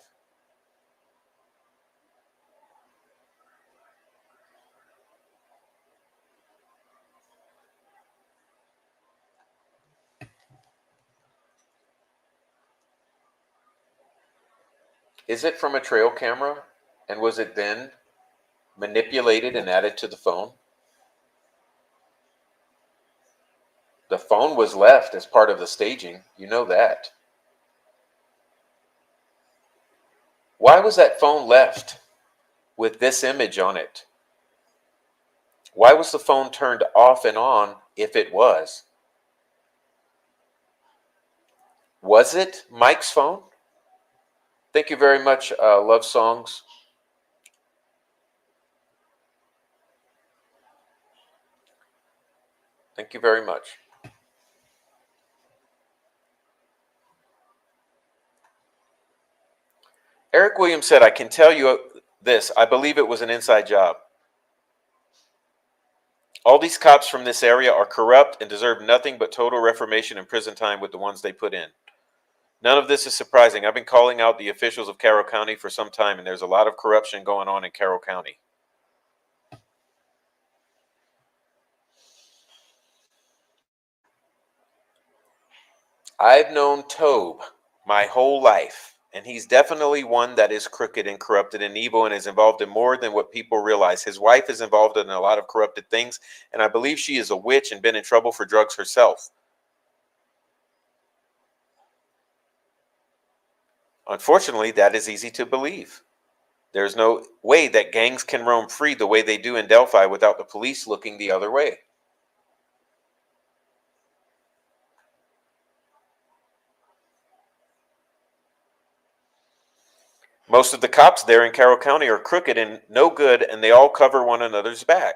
Is it from a trail camera? And was it then manipulated and added to the phone? The phone was left as part of the staging. You know that. Why was that phone left with this image on it? Why was the phone turned off and on if it was? Was it Mike's phone? Thank you very much, Love Songs. Thank you very much. Eric Williams said, I can tell you this. I believe it was an inside job. All these cops from this area are corrupt and deserve nothing but total reformation and prison time with the ones they put in. None of this is surprising. I've been calling out the officials of Carroll County for some time, and there's a lot of corruption going on in Carroll County. I've known Tobe my whole life, and he's definitely one that is crooked and corrupted and evil and is involved in more than what people realize. His wife is involved in a lot of corrupted things, and I believe she is a witch and been in trouble for drugs herself. Unfortunately, that is easy to believe. There's no way that gangs can roam free the way they do in Delphi without the police looking the other way. Most of the cops there in Carroll County are crooked and no good, and they all cover one another's back.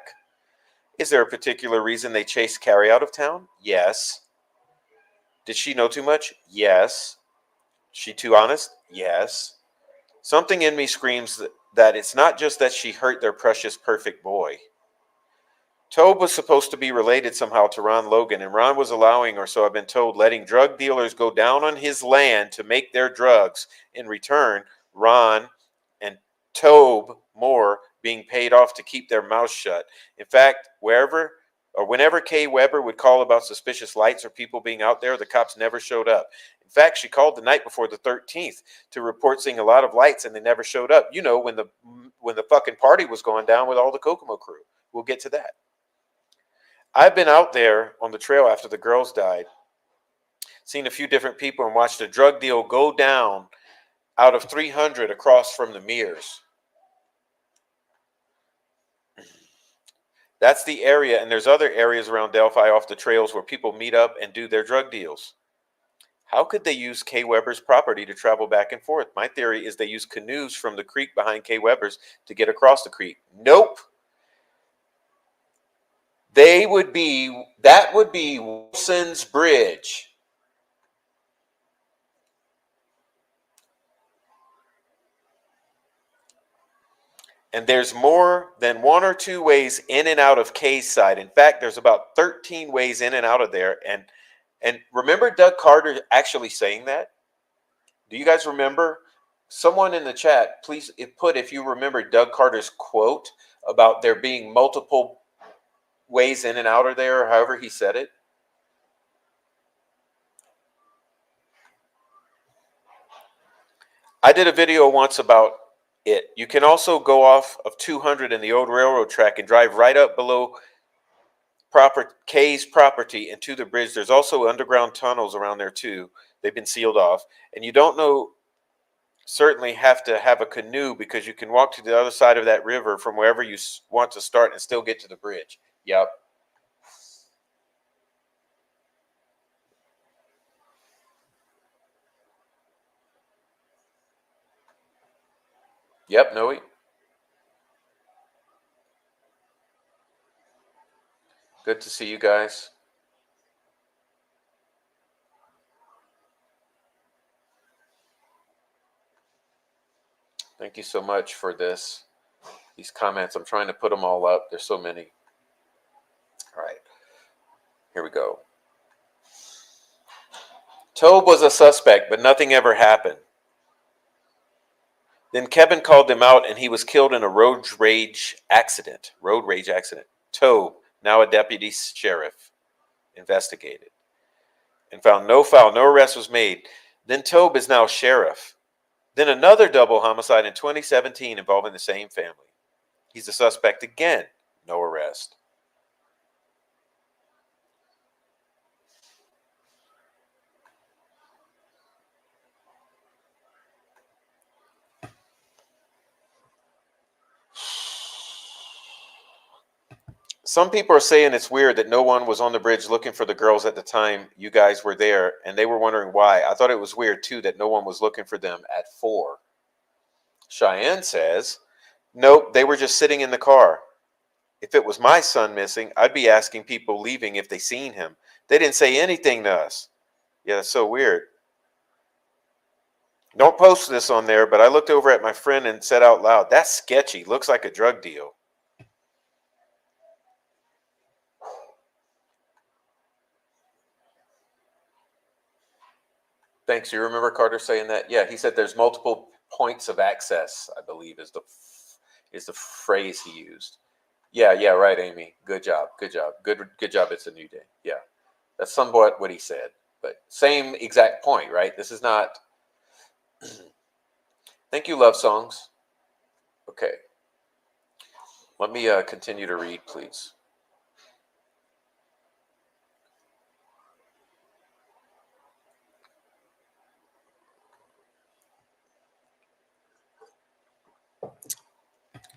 Is there a particular reason they chased Carrie out of town? Yes. Did she know too much? Yes. She too honest? Yes. Something in me screams that it's not just that she hurt their precious perfect boy. Tobe was supposed to be related somehow to Ron Logan, and Ron was allowing, or so I've been told, letting drug dealers go down on his land to make their drugs. In return, Ron and Tobe Moore being paid off to keep their mouths shut. In fact, whenever Kay Weber would call about suspicious lights or people being out there, the cops never showed up. In fact, she called the night before the 13th to report seeing a lot of lights, and they never showed up. You know, when the fucking party was going down with all the Kokomo crew. We'll get to that. I've been out there on the trail after the girls died, seen a few different people, and watched a drug deal go down out of 300 across from the Mears. That's the area, and there's other areas around Delphi off the trails where people meet up and do their drug deals. How could they use Kay Weber's property to travel back and forth? My theory is they use canoes from the creek behind Kay Weber's to get across the creek. Nope. That would be Wilson's Bridge. And there's more than one or two ways in and out of Kay's side. In fact, there's about 13 ways in and out of there. And remember Doug Carter actually saying that? Do you guys remember? Someone in the chat, please put if you remember Doug Carter's quote about there being multiple ways in and out of there, or however he said it. I did a video once about it. You can also go off of 200 in the old railroad track and drive right up below Kay's property and to the bridge. There's also underground tunnels around there too. They've been sealed off. And you don't certainly have to have a canoe, because you can walk to the other side of that river from wherever you want to start and still get to the bridge. Yep. Yep, Noe. Good to see you guys. Thank you so much for these comments. I'm trying to put them all up. There's so many. All right. Here we go. Tobe was a suspect, but nothing ever happened. Then Kevin called him out, and he was killed in a road rage accident. Tobe, now a deputy sheriff, investigated and found no foul. No arrest was made. Then Tobe is now sheriff. Then another double homicide in 2017 involving the same family. He's a suspect again. No arrest. Some people are saying it's weird that no one was on the bridge looking for the girls at the time you guys were there, and they were wondering why. I thought it was weird, too, that no one was looking for them at 4. Cheyenne says, nope, they were just sitting in the car. If it was my son missing, I'd be asking people leaving if they seen him. They didn't say anything to us. Yeah, that's so weird. Don't post this on there, but I looked over at my friend and said out loud, that's sketchy. Looks like a drug deal. Thanks. You remember Carter saying that? Yeah, he said there's multiple points of access, I believe is the phrase he used. Yeah, right, Amy. Good job. Good job. Good job. It's a new day. Yeah. That's somewhat what he said. But same exact point, right? This is not. Thank you, Love Songs. Okay. Let me continue to read, please.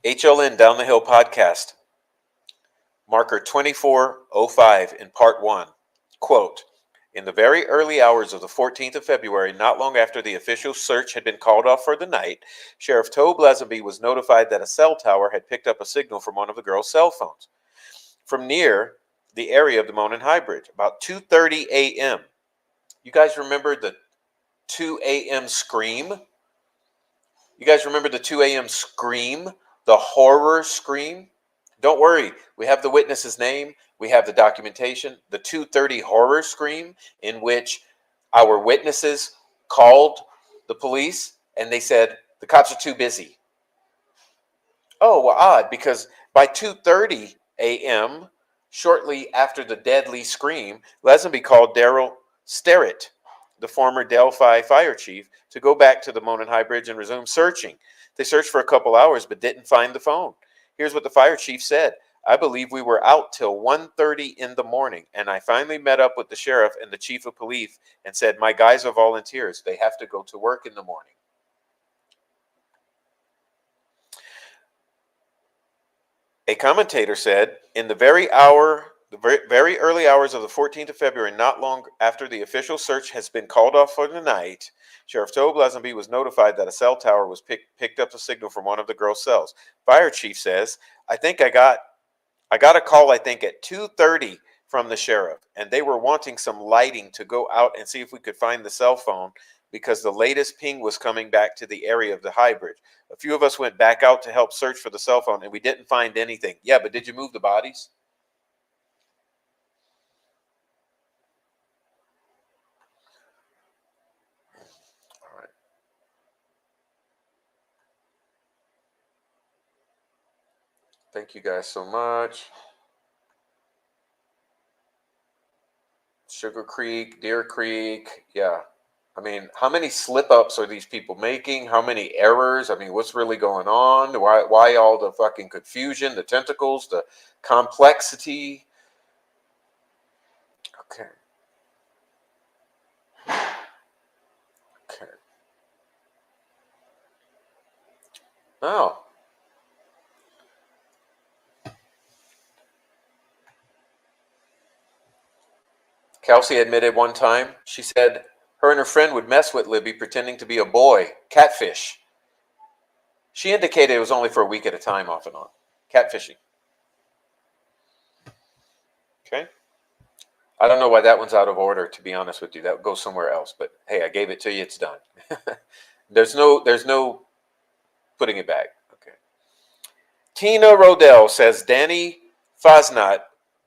HLN Down the Hill podcast, marker 2405 in part 1. Quote, in the very early hours of the 14th of February, not long after the official search had been called off for the night, Sheriff Tobe Lazenby was notified that a cell tower had picked up a signal from one of the girls' cell phones from near the area of the Monon High Bridge, about 2:30 a.m. You guys remember the 2 a.m. scream? You guys remember the 2 a.m. scream? The horror scream? Don't worry, we have the witness's name, we have the documentation, the 2:30 horror scream in which our witnesses called the police and they said, the cops are too busy. Oh, well, odd, because by 2:30 a.m., shortly after the deadly scream, Lazenby called Daryl Sterrett, the former Delphi fire chief, to go back to the Monon High Bridge and resume searching. They searched for a couple hours but didn't find the phone. Here's what the fire chief said. I believe we were out till 1:30 in the morning, and I finally met up with the sheriff and the chief of police and said, my guys are volunteers. They have to go to work in the morning. A commentator said, in the very early hours of the 14th of February, not long after the official search has been called off for the night, Sheriff Tobe Lazenby was notified that a cell tower was picked up a signal from one of the girls' cells. Fire chief says, I got a call, at 2:30 from the sheriff, and they were wanting some lighting to go out and see if we could find the cell phone because the latest ping was coming back to the area of the High Bridge. A few of us went back out to help search for the cell phone, and we didn't find anything. Yeah, but did you move the bodies? All right. Thank you guys so much. Sugar Creek, Deer Creek, yeah. I mean, how many slip-ups are these people making? How many errors? I mean, what's really going on? Why all the fucking confusion, the tentacles, the complexity? Okay. Okay. Oh. Kelsey admitted one time, she said her and her friend would mess with Libby pretending to be a boy. Catfish. She indicated it was only for a week at a time, off and on. Catfishing. Okay. I don't know why that one's out of order, to be honest with you. That would go somewhere else. But hey, I gave it to you. It's done. There's no putting it back. Okay. Tina Rodell says Danny Fasnacht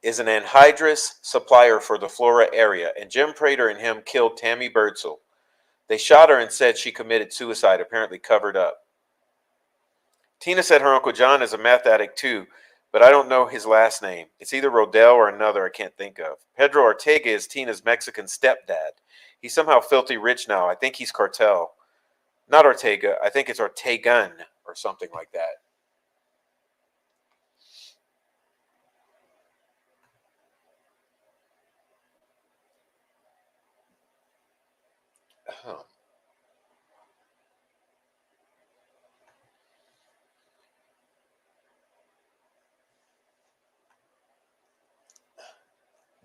is an anhydrous supplier for the Florida area, and Jim Prater and him killed Tammy Birdsell. They shot her and said she committed suicide, apparently covered up. Tina said her Uncle John is a meth addict too, but I don't know his last name. It's either Rodell or another I can't think of. Pedro Ortega is Tina's Mexican stepdad. He's somehow filthy rich now. I think he's cartel. Not Ortega. I think it's Ortegan or something like that.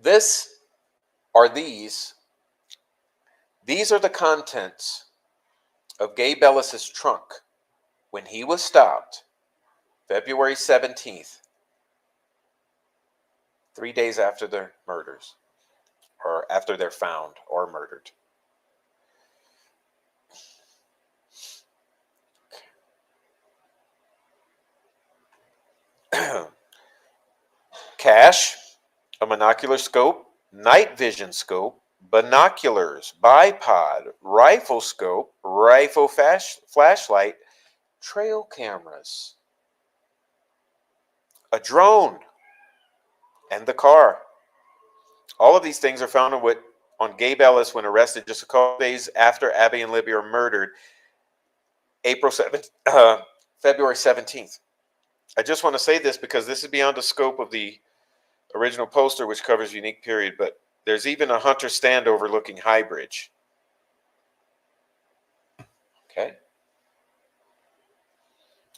This are these are the contents of Gabe Ellis's trunk when he was stopped February 17th, 3 days after their murders, or after they're found or murdered. Cash, a monocular scope, night vision scope, binoculars, bipod, rifle scope, rifle flashlight, trail cameras, a drone, and the car. All of these things are found on Gabe Ellis when arrested just a couple days after Abby and Libby are murdered, February 17th. I just want to say this because this is beyond the scope of the original poster, which covers unique period, but there's even a hunter stand overlooking High Bridge. Okay.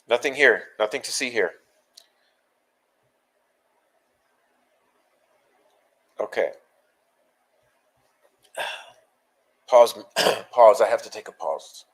Nothing here. Nothing to see here. Okay. Pause. Pause. I have to take a pause.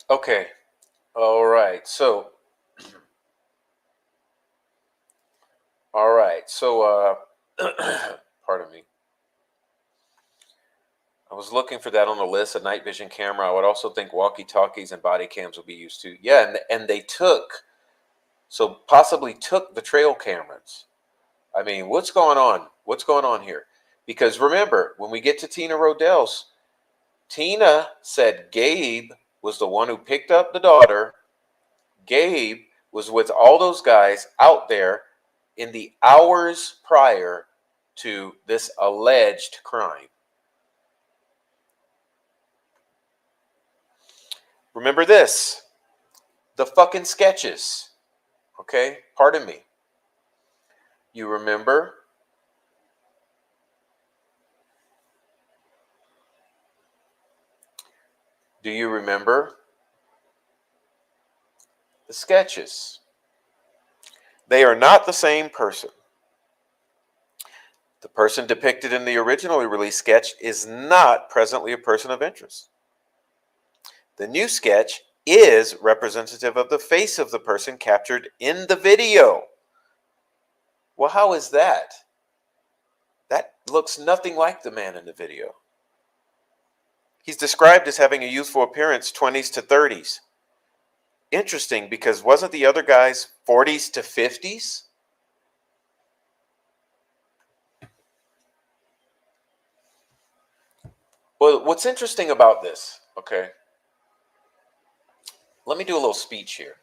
Okay. All right. So, pardon me. I was looking for that on the list, a night vision camera. I would also think walkie-talkies and body cams would be used too. Yeah, and they possibly took the trail cameras. I mean, what's going on? What's going on here? Because remember, when we get to Tina Rodell's, Tina said Gabe was the one who picked up the daughter. Gabe was with all those guys out there in the hours prior to this alleged crime. Remember this, the fucking sketches, okay? Pardon me. You remember? Do you remember the sketches? They are not the same person. The person depicted in the originally released sketch is not presently a person of interest. The new sketch is representative of the face of the person captured in the video. Well, how is that? That looks nothing like the man in the video. He's described as having a youthful appearance, 20s to 30s. Interesting, because wasn't the other guy's 40s to 50s? Well, what's interesting about this, okay? Let me do a little speech here.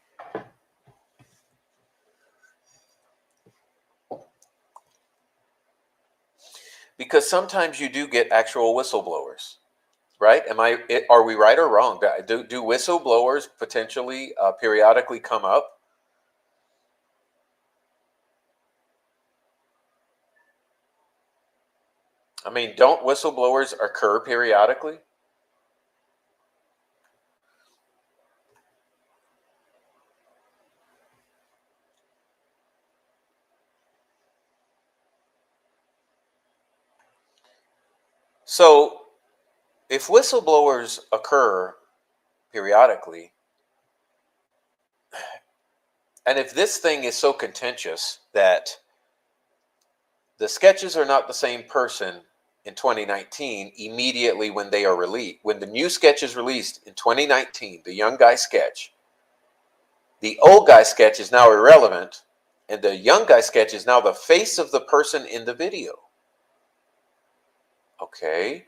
Because sometimes you do get actual whistleblowers, right? Are we right or wrong? Do whistleblowers potentially periodically come up? I mean, don't whistleblowers occur periodically? So, if whistleblowers occur periodically, and if this thing is so contentious that the sketches are not the same person in 2019 immediately when they are released, when the new sketch is released in 2019, the young guy sketch, the old guy sketch is now irrelevant, and the young guy sketch is now the face of the person in the video. Okay.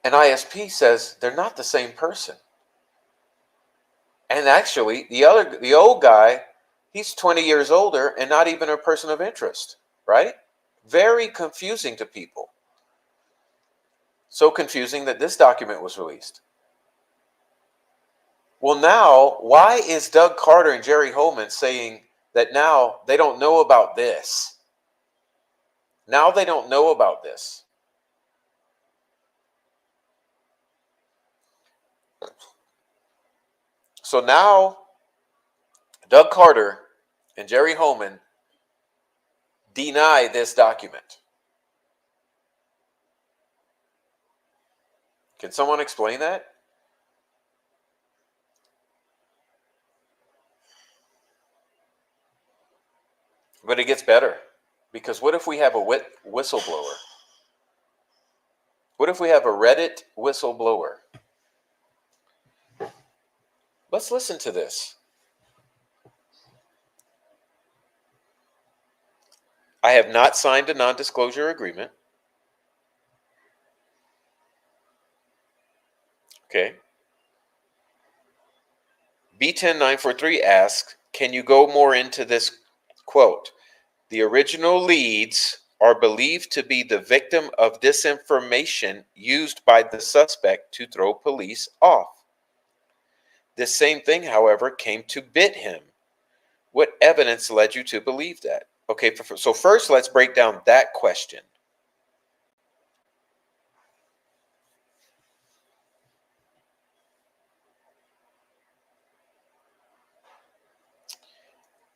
And ISP says they're not the same person. And actually, the old guy, he's 20 years older and not even a person of interest, right? Very confusing to people. So confusing that this document was released. Well, now, why is Doug Carter and Jerry Holman saying that now they don't know about this? Now they don't know about this. So now Doug Carter and Jerry Holman deny this document. Can someone explain that? But it gets better, because what if we have a whistleblower? What if we have a Reddit whistleblower? Let's listen to this. I have not signed a non-disclosure agreement. Okay. B10943 asks, can you go more into this quote? The original leads are believed to be the victim of disinformation used by the suspect to throw police off. This same thing, however, came to bit him. What evidence led you to believe that? Okay, so first let's break down that question.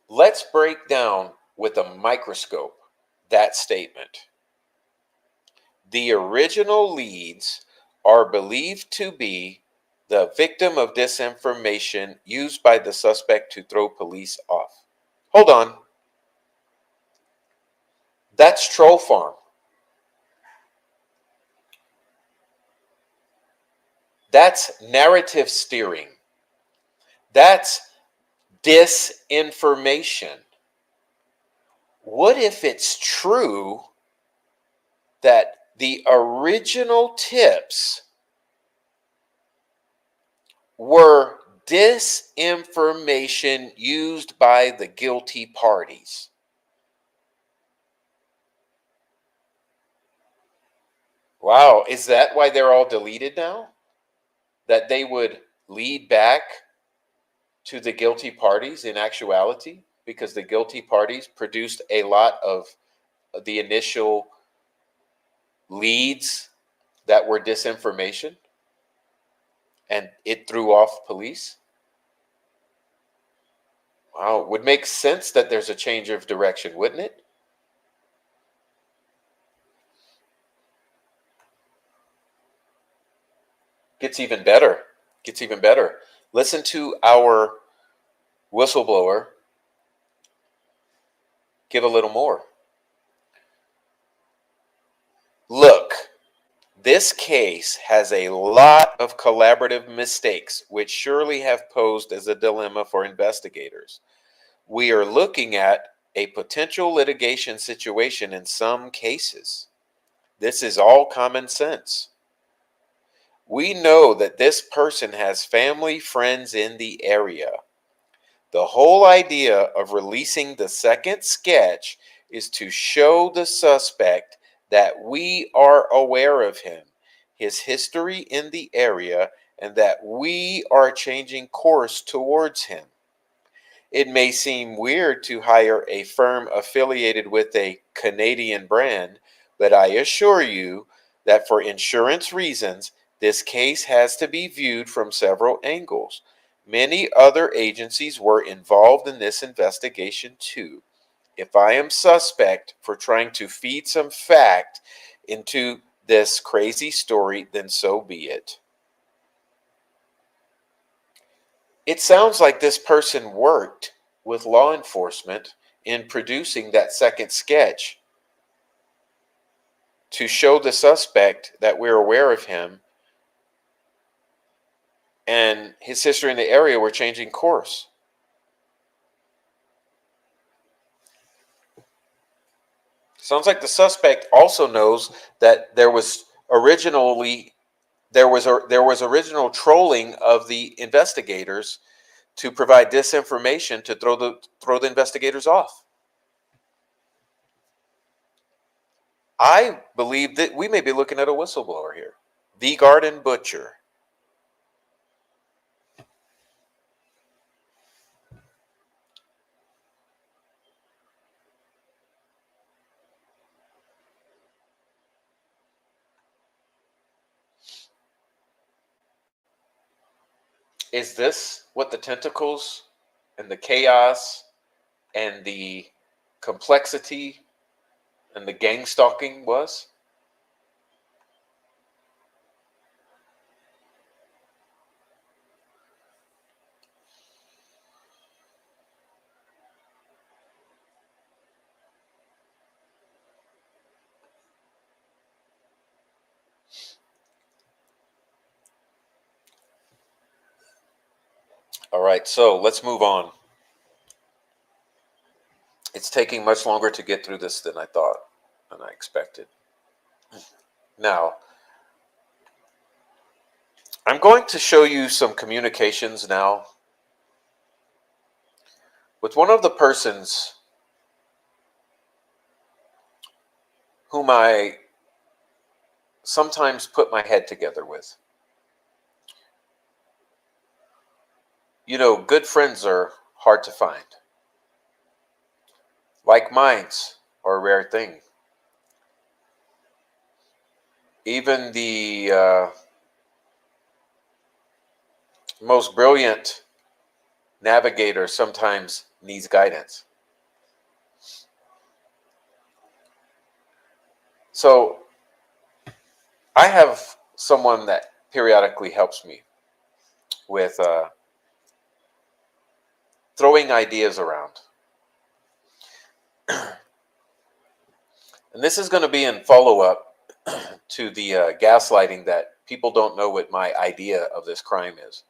Let's break down with a microscope that statement. The original leads are believed to be the victim of disinformation used by the suspect to throw police off. Hold on. That's troll farm. That's narrative steering. That's disinformation. What if it's true that the original tips were disinformation used by the guilty parties? Wow, is that why they're all deleted now? That they would lead back to the guilty parties in actuality, because the guilty parties produced a lot of the initial leads that were disinformation and it threw off police? Wow, it would make sense that there's a change of direction, wouldn't it? Gets even better. Gets even better. Listen to our whistleblower give a little more. Look, this case has a lot of collaborative mistakes, which surely have posed as a dilemma for investigators. We are looking at a potential litigation situation in some cases. This is all common sense. We know that this person has family, friends in the area. The whole idea of releasing the second sketch is to show the suspect that we are aware of him, his history in the area, and that we are changing course towards him. It may seem weird to hire a firm affiliated with a Canadian brand, but I assure you that for insurance reasons, this case has to be viewed from several angles. Many other agencies were involved in this investigation too. If I am suspect for trying to feed some fact into this crazy story, then so be it. It sounds like this person worked with law enforcement in producing that second sketch to show the suspect that we're aware of him and his history in the area. We're changing course. Sounds like the suspect also knows that there was original trolling of the investigators to provide disinformation to throw the investigators off. I believe that we may be looking at a whistleblower here. The Garden Butcher. Is this what the tentacles and the chaos and the complexity and the gang stalking was? All right, so let's move on. It's taking much longer to get through this than I thought and I expected. Now, I'm going to show you some communications now with one of the persons whom I sometimes put my head together with. You know, good friends are hard to find. Like minds are a rare thing. Even the most brilliant navigator sometimes needs guidance. So I have someone that periodically helps me with throwing ideas around. And this is going to be in follow-up to the gaslighting that people don't know what my idea of this crime is.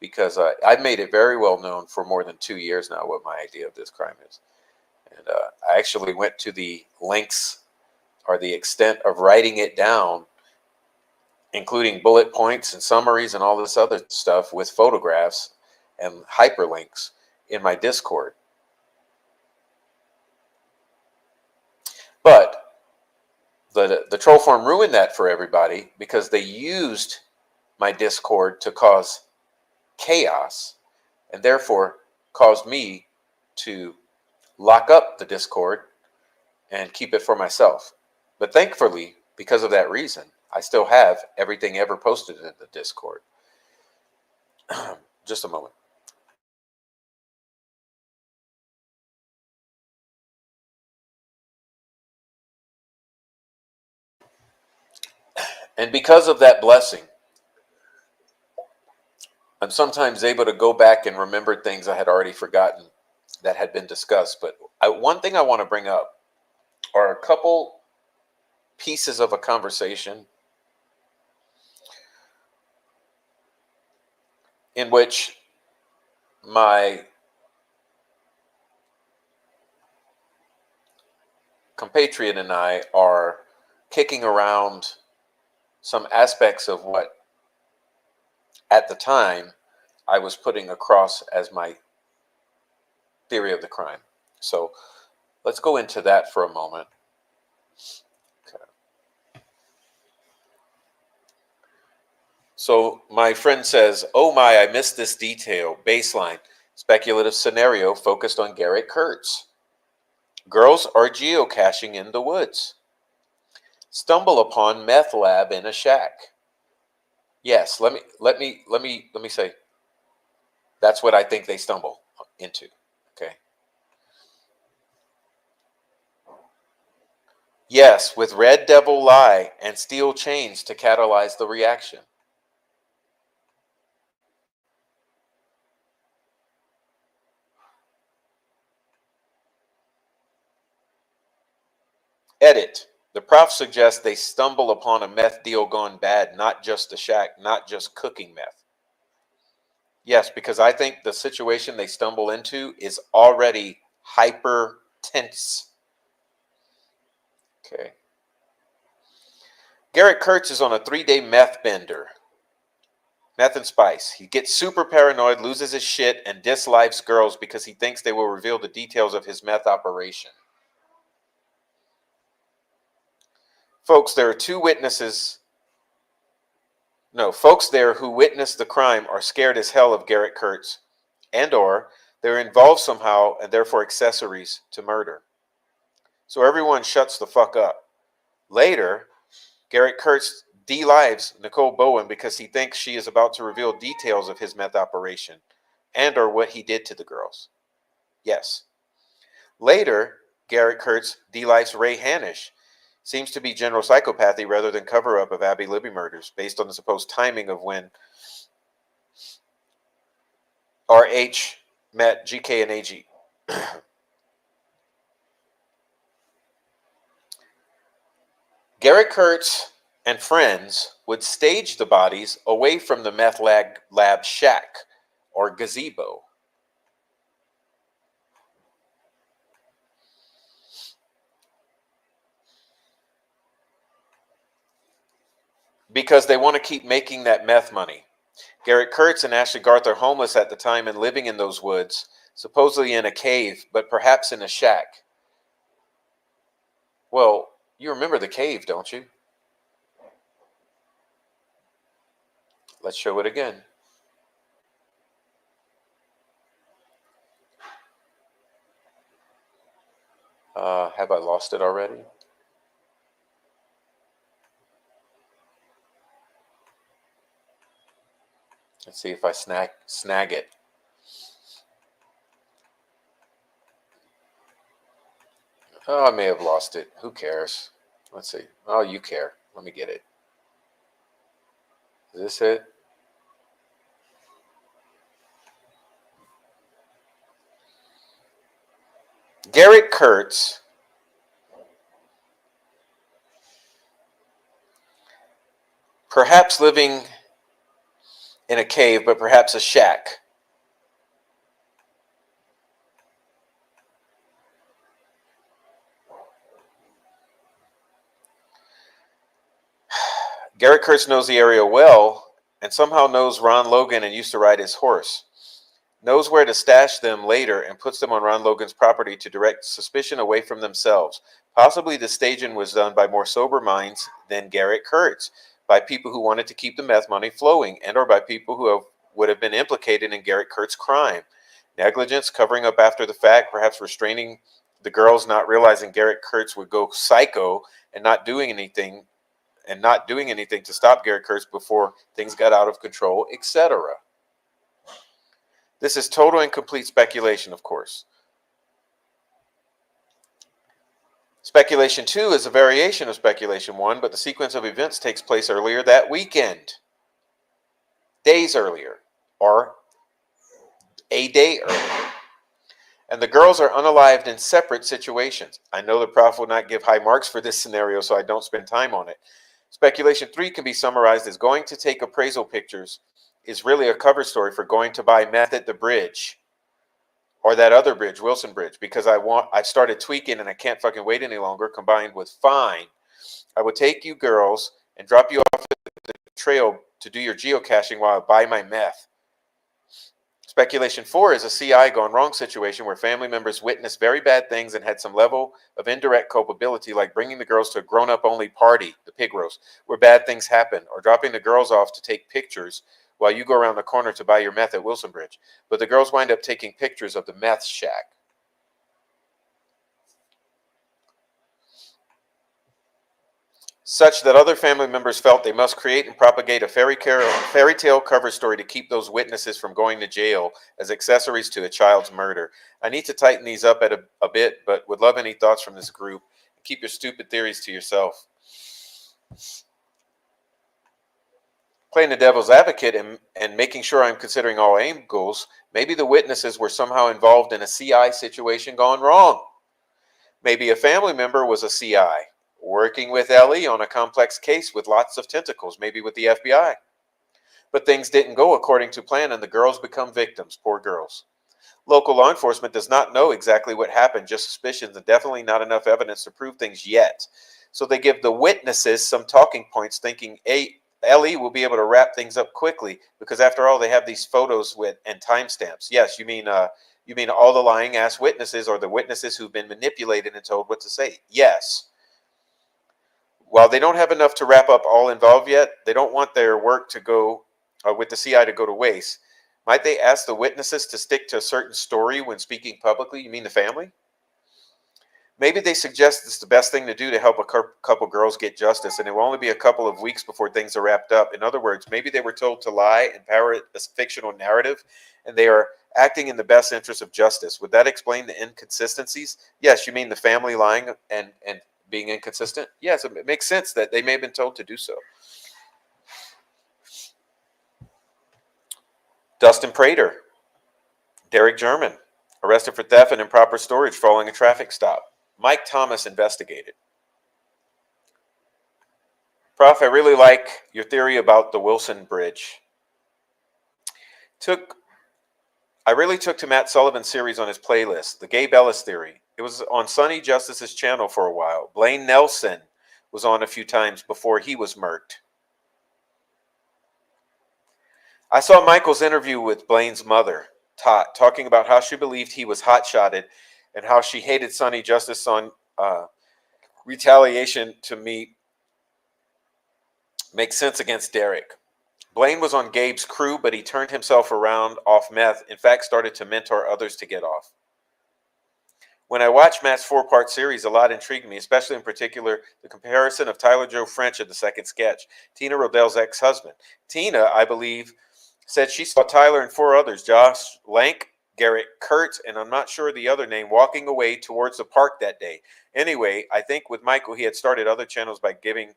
Because I've made it very well known for more than 2 years now what my idea of this crime is. And I actually went to the lengths or the extent of writing it down, including bullet points and summaries and all this other stuff with photographs and hyperlinks in my Discord. But the troll farm ruined that for everybody because they used my Discord to cause chaos and therefore caused me to lock up the Discord and keep it for myself. But thankfully, because of that reason, I still have everything ever posted in the Discord. Just a moment. And because of that blessing, I'm sometimes able to go back and remember things I had already forgotten that had been discussed. But one thing I want to bring up are a couple pieces of a conversation in which my compatriot and I are kicking around some aspects of what at the time I was putting across as my theory of the crime. So let's go into that for a moment. Okay. So my friend says, oh my, I missed this detail. Baseline. Speculative scenario focused on Garrett Kurtz. Girls are geocaching in the woods. Stumble upon meth lab in a shack. Yes, let me say that's what I think they stumble into. Okay. Yes, with red devil lie and steel chains to catalyze the reaction. Edit. The prof suggests they stumble upon a meth deal gone bad, not just a shack, not just cooking meth. Yes, because I think the situation they stumble into is already hyper tense. Okay. Garrett Kurtz is on a 3-day meth bender. Meth and spice. He gets super paranoid, loses his shit, and dislikes girls because he thinks they will reveal the details of his meth operation. Folks, there are two witnesses. No, folks there who witnessed the crime are scared as hell of Garrett Kurtz, and or they're involved somehow and therefore accessories to murder. So everyone shuts the fuck up. Later, Garrett Kurtz de-lives Nicole Bowen because he thinks she is about to reveal details of his meth operation and or what he did to the girls. Yes. Later, Garrett Kurtz de-lives Ray Hanish. Seems to be general psychopathy rather than cover-up of Abby Libby murders based on the supposed timing of when RH met GK and AG. Garrett Kurtz and friends would stage the bodies away from the meth lab shack or gazebo. Because they want to keep making that meth money. Garrett Kurtz and Ashley Garth are homeless at the time and living in those woods, supposedly in a cave, but perhaps in a shack. Well, you remember the cave, don't you? Let's show it again. Have I lost it already? Let's see if I snag it. Oh, I may have lost it. Who cares? Let's see. Oh, you care. Let me get it. Is this it? Garrett Kurtz perhaps living in a cave, but perhaps a shack. Garrett Kurtz knows the area well and somehow knows Ron Logan and used to ride his horse. Knows where to stash them later and puts them on Ron Logan's property to direct suspicion away from themselves. Possibly the staging was done by more sober minds than Garrett Kurtz, by people who wanted to keep the meth money flowing and or by people who would have been implicated in Garrett Kurtz's crime. Negligence, covering up after the fact, perhaps restraining the girls, not realizing Garrett Kurtz would go psycho and not doing anything to stop Garrett Kurtz before things got out of control, etc. This is total and complete speculation, of course. Speculation 2 is a variation of speculation 1, but the sequence of events takes place earlier that weekend. Days earlier, or a day earlier. And the girls are unalived in separate situations. I know the prof will not give high marks for this scenario, so I don't spend time on it. Speculation 3 can be summarized as going to take appraisal pictures is really a cover story for going to buy meth at the bridge. Or that other bridge, Wilson Bridge, because I've started tweaking and I can't fucking wait any longer, combined with fine. I would take you girls and drop you off at the trail to do your geocaching while I buy my meth. Speculation 4 is a CI gone wrong situation where family members witnessed very bad things and had some level of indirect culpability, like bringing the girls to a grown-up only party, the pig roast, where bad things happen, or dropping the girls off to take pictures while you go around the corner to buy your meth at Wilson Bridge. But the girls wind up taking pictures of the meth shack. Such that other family members felt they must create and propagate a fairy tale cover story to keep those witnesses from going to jail as accessories to a child's murder. I need to tighten these up a bit, but would love any thoughts from this group. Keep your stupid theories to yourself. Playing the devil's advocate and making sure I'm considering all angles, maybe the witnesses were somehow involved in a CI situation gone wrong. Maybe a family member was a CI, working with Ellie on a complex case with lots of tentacles, maybe with the FBI. But things didn't go according to plan and the girls become victims, poor girls. Local law enforcement does not know exactly what happened, just suspicions and definitely not enough evidence to prove things yet. So they give the witnesses some talking points thinking Ellie will be able to wrap things up quickly because after all they have these photos with and timestamps. Yes, you mean all the lying ass witnesses or the witnesses who've been manipulated and told what to say? Yes. While they don't have enough to wrap up all involved yet, they don't want their work to go with the CI to go to waste. Might they ask the witnesses to stick to a certain story when speaking publicly? You mean the family? Maybe they suggest it's the best thing to do to help a couple girls get justice, and it will only be a couple of weeks before things are wrapped up. In other words, maybe they were told to lie and parrot a fictional narrative, and they are acting in the best interest of justice. Would that explain the inconsistencies? Yes, you mean the family lying and being inconsistent? Yes, it makes sense that they may have been told to do so. Dustin Prater, Derek German, arrested for theft and improper storage following a traffic stop. Mike Thomas investigated. Prof, I really like your theory about the Wilson Bridge. I really took to Matt Sullivan's series on his playlist, The Gabe Ellis Theory. It was on Sonny Justice's channel for a while. Blaine Nelson was on a few times before he was murked. I saw Michael's interview with Blaine's mother, Tot, talking about how she believed he was hot-shotted and how she hated Sonny Justice on retaliation to make sense against Derek. Blaine was on Gabe's crew, but he turned himself around off meth, in fact started to mentor others to get off. When I watched Matt's 4-part series, a lot intrigued me, especially in particular the comparison of Tyler Joe French in the second sketch, Tina Rodell's ex-husband. Tina, I believe, said she saw Tyler and 4 others, Josh Lank, Garrett Kurtz, and I'm not sure the other name, walking away towards the park that day. Anyway, I think with Michael, he had started other channels by giving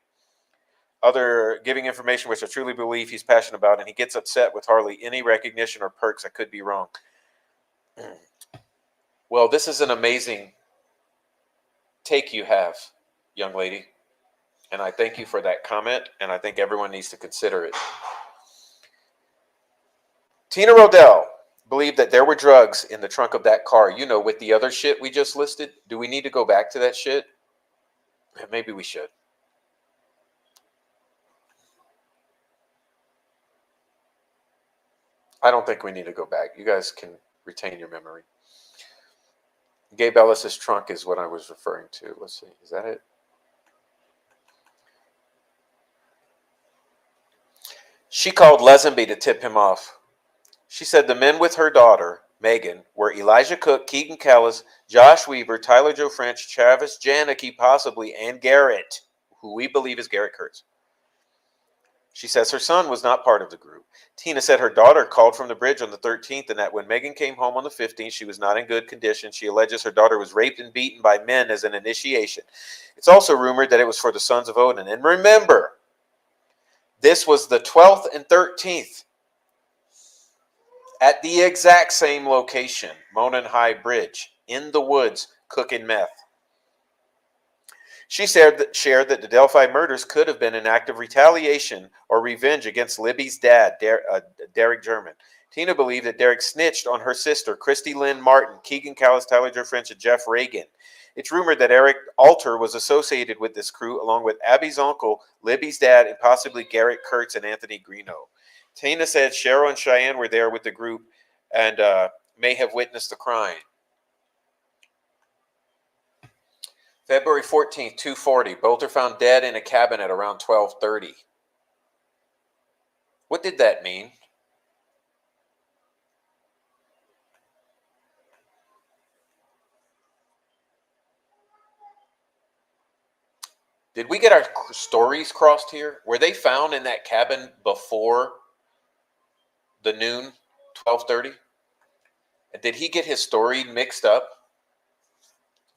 information which I truly believe he's passionate about, and he gets upset with hardly any recognition or perks. I could be wrong. Well, this is an amazing take you have, young lady, and I thank you for that comment, and I think everyone needs to consider it. Tina Rodell believed that there were drugs in the trunk of that car, with the other shit we just listed. Do we need to go back to that shit? Maybe we should. I don't think we need to go back. You guys can retain your memory. Gabe Ellis's trunk is what I was referring to. Let's see. Is that it? She called Lesenby to tip him off. She said the men with her daughter, Megan, were Elijah Cook, Keegan Callis, Josh Weaver, Tyler Joe French, Travis Janicki possibly, and Garrett, who we believe is Garrett Kurtz. She says her son was not part of the group. Tina said her daughter called from the bridge on the 13th and that when Megan came home on the 15th, she was not in good condition. She alleges her daughter was raped and beaten by men as an initiation. It's also rumored that it was for the sons of Odin. And remember, this was the 12th and 13th at the exact same location, Monon High Bridge, in the woods, cooking meth. She shared that the Delphi murders could have been an act of retaliation or revenge against Libby's dad, Derek German. Tina believed that Derek snitched on her sister, Christy Lynn Martin, Keegan Callis, Tyler Joe French, and Jeff Reagan. It's rumored that Eric Alter was associated with this crew, along with Abby's uncle, Libby's dad, and possibly Garrett Kurtz and Anthony Greeno. Tina said Cheryl and Cheyenne were there with the group and may have witnessed the crime. February 14th, 2:40. Both are found dead in a cabin at around 12:30. What did that mean? Did we get our stories crossed here? Were they found in that cabin before the noon, 12:30? And did he get his story mixed up?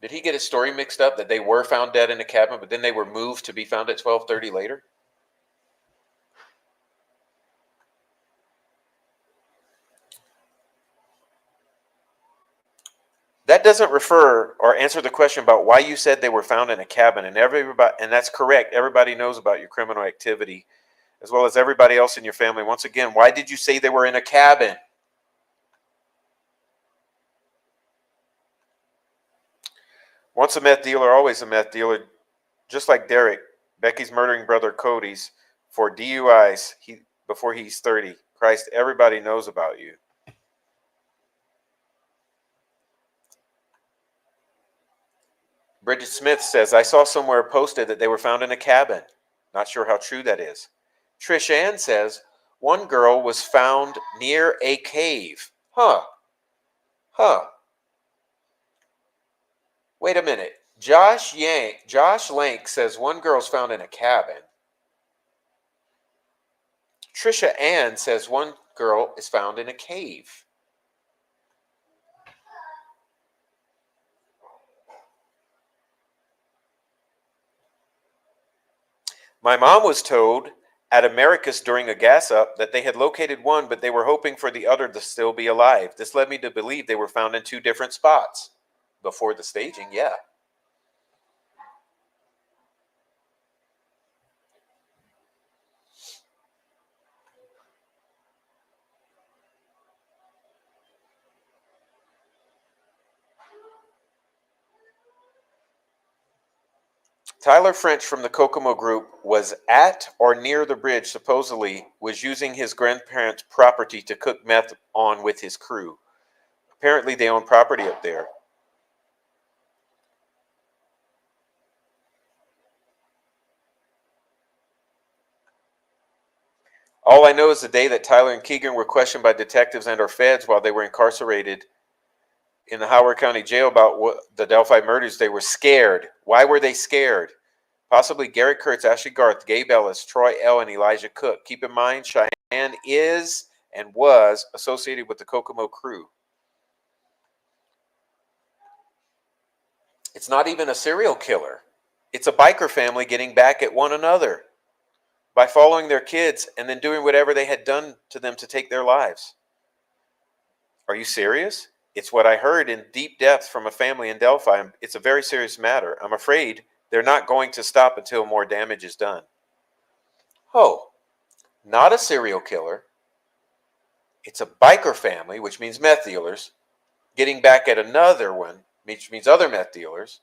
Did he get his story mixed up that they were found dead in a cabin, but then they were moved to be found at 12:30 later? That doesn't refer or answer the question about why you said they were found in a cabin. And that's correct. Everybody knows about your criminal activity, as well as everybody else in your family. Once again, why did you say they were in a cabin? Once a meth dealer, always a meth dealer. Just like Derek, Becky's murdering brother Cody's for DUIs before he's 30. Christ, everybody knows about you. Bridget Smith says, I saw somewhere posted that they were found in a cabin. Not sure how true that is. Trish Ann says, one girl was found near a cave. Huh. Wait a minute. Josh Lank says one girl's found in a cabin. Trisha Ann says one girl is found in a cave. My mom was told at Americus during a gas up that they had located one, but they were hoping for the other to still be alive. This led me to believe they were found in two different spots. Before the staging, yeah. Tyler French from the Kokomo group was at or near the bridge, supposedly was using his grandparents' property to cook meth on with his crew. Apparently they own property up there. All I know is the day that Tyler and Keegan were questioned by detectives and or feds while they were incarcerated in the Howard County Jail about the Delphi murders, they were scared. Why were they scared? Possibly Garrett Kurtz, Ashley Garth, Gabe Ellis, Troy L., and Elijah Cook. Keep in mind, Cheyenne is and was associated with the Kokomo crew. It's not even a serial killer. It's a biker family getting back at one another by following their kids and then doing whatever they had done to them to take their lives. Are you serious? It's what I heard in deep depth from a family in Delphi. It's a very serious matter. I'm afraid they're not going to stop until more damage is done. Oh, not a serial killer. It's a biker family, which means meth dealers, getting back at another one, which means other meth dealers.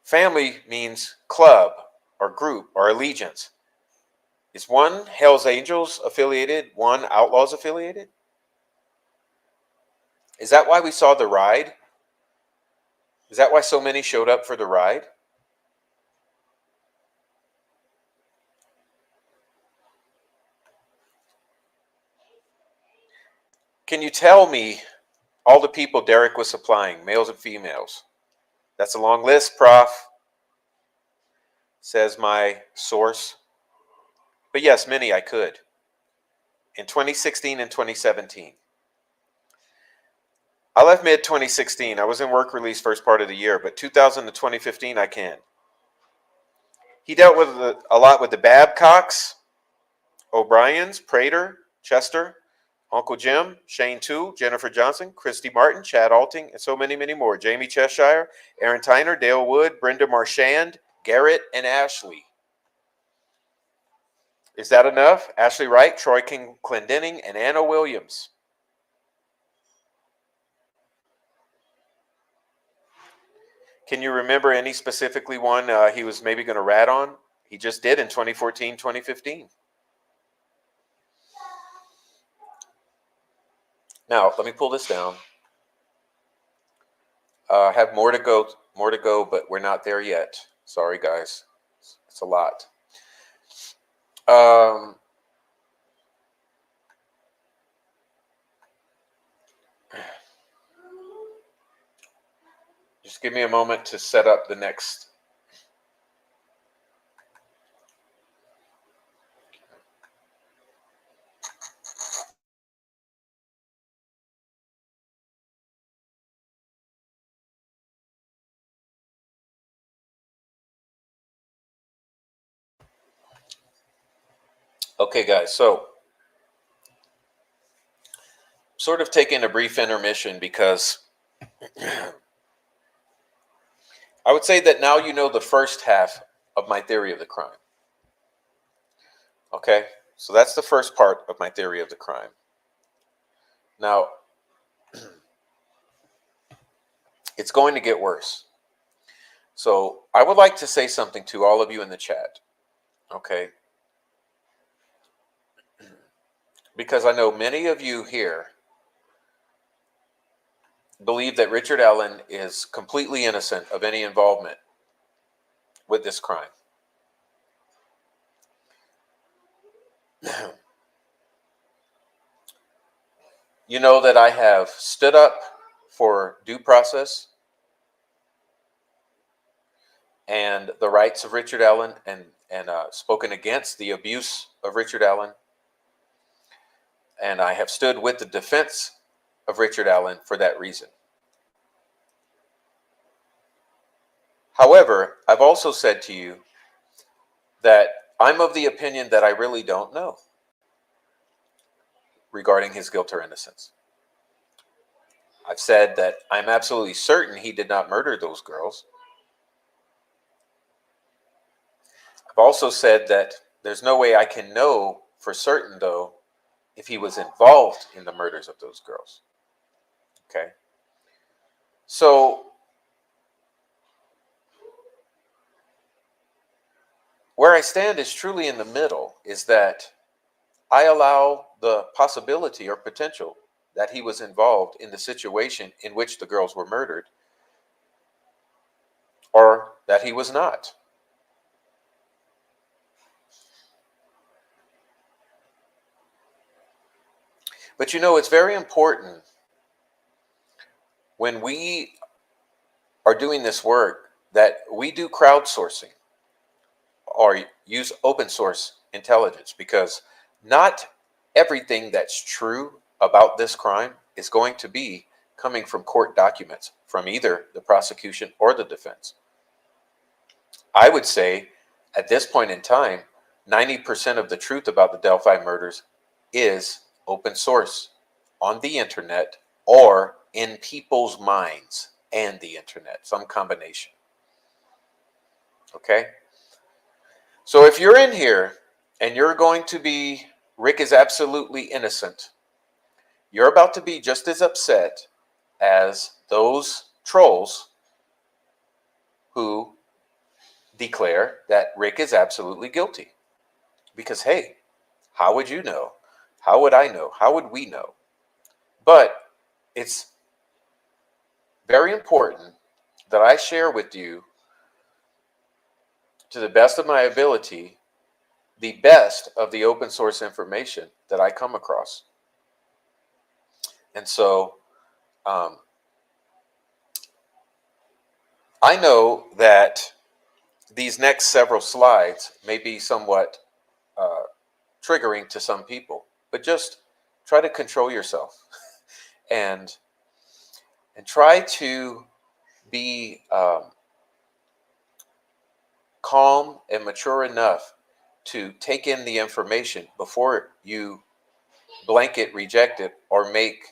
Family means club or group or allegiance. Is one Hell's Angels affiliated, one Outlaws affiliated? Is that why we saw the ride? Is that why so many showed up for the ride? Can you tell me all the people Derek was supplying, males and females? That's a long list, Prof, says my source. But yes, many I could. In 2016 and 2017. I left mid-2016. I was in work release first part of the year, but 2000 to 2015 I can. He dealt with a lot with the Babcocks, O'Briens, Prater, Chester, Uncle Jim, Shane Tu, Jennifer Johnson, Christy Martin, Chad Alting, and so many, many more. Jamie Cheshire, Aaron Tyner, Dale Wood, Brenda Marchand, Garrett, and Ashley. Is that enough? Ashley Wright, Troy King Clendenning, and Anna Williams. Can you remember any specifically one he was maybe going to rat on? He just did in 2014, 2015. Now, let me pull this down. I have more to go, but we're not there yet. Sorry, guys. It's a lot. Just give me a moment to set up the next. Okay, guys, so sort of taking a brief intermission because I would say that now you know the first half of my theory of the crime. Okay, so that's the first part of my theory of the crime. Now, it's going to get worse. So I would like to say something to all of you in the chat. Okay, because I know many of you here believe that Richard Allen is completely innocent of any involvement with this crime. You know that I have stood up for due process and the rights of Richard Allen and spoken against the abuse of Richard Allen. And I have stood with the defense of Richard Allen for that reason. However, I've also said to you that I'm of the opinion that I really don't know regarding his guilt or innocence. I've said that I'm absolutely certain he did not murder those girls. I've also said that there's no way I can know for certain, though, if he was involved in the murders of those girls. Okay? So, where I stand is truly in the middle, is that I allow the possibility or potential that he was involved in the situation in which the girls were murdered, or that he was not. But you know, it's very important when we are doing this work that we do crowdsourcing or use open source intelligence, because not everything that's true about this crime is going to be coming from court documents from either the prosecution or the defense. I would say at this point in time, 90% of the truth about the Delphi murders is open source on the internet or in people's minds and the internet, some combination. Okay? So if you're in here and you're going to be, Rick is absolutely innocent, you're about to be just as upset as those trolls who declare that Rick is absolutely guilty. Because, hey, how would you know? How would I know? How would we know? But it's very important that I share with you, to the best of my ability, the best of the open source information that I come across. And so I know that these next several slides may be somewhat triggering to some people, but just try to control yourself and try to be calm and mature enough to take in the information before you blanket reject it or make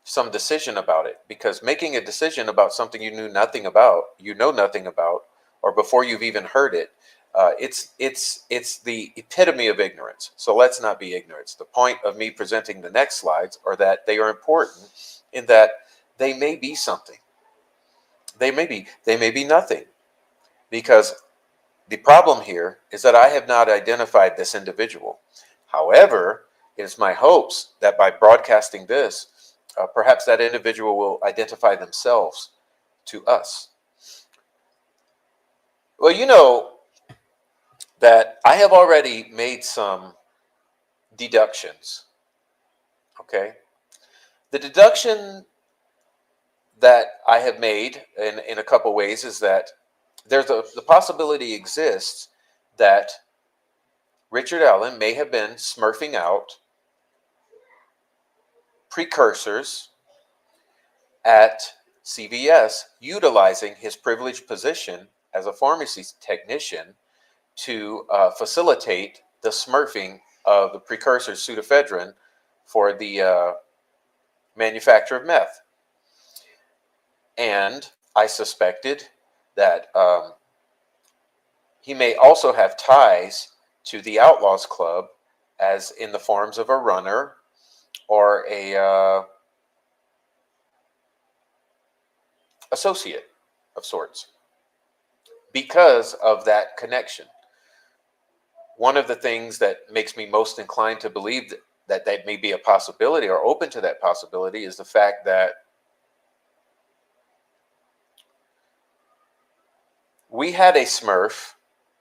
some decision about it. Because making a decision about something you know nothing about, or before you've even heard it, it's the epitome of ignorance. So let's not be ignorant. The point of me presenting the next slides are that they are important in that they may be something. They may be nothing. Because the problem here is that I have not identified this individual. However, it is my hopes that by broadcasting this, perhaps that individual will identify themselves to us. Well, you know that I have already made some deductions. Okay. The deduction that I have made in a couple ways is that the possibility exists that Richard Allen may have been smurfing out precursors at CVS, utilizing his privileged position as a pharmacy technician to facilitate the smurfing of the precursor pseudoephedrine for the manufacture of meth. And I suspected that he may also have ties to the Outlaws Club, as in the forms of a runner or a associate of sorts, because of that connection. One of the things that makes me most inclined to believe that may be a possibility, or open to that possibility, is the fact that we had a Smurf,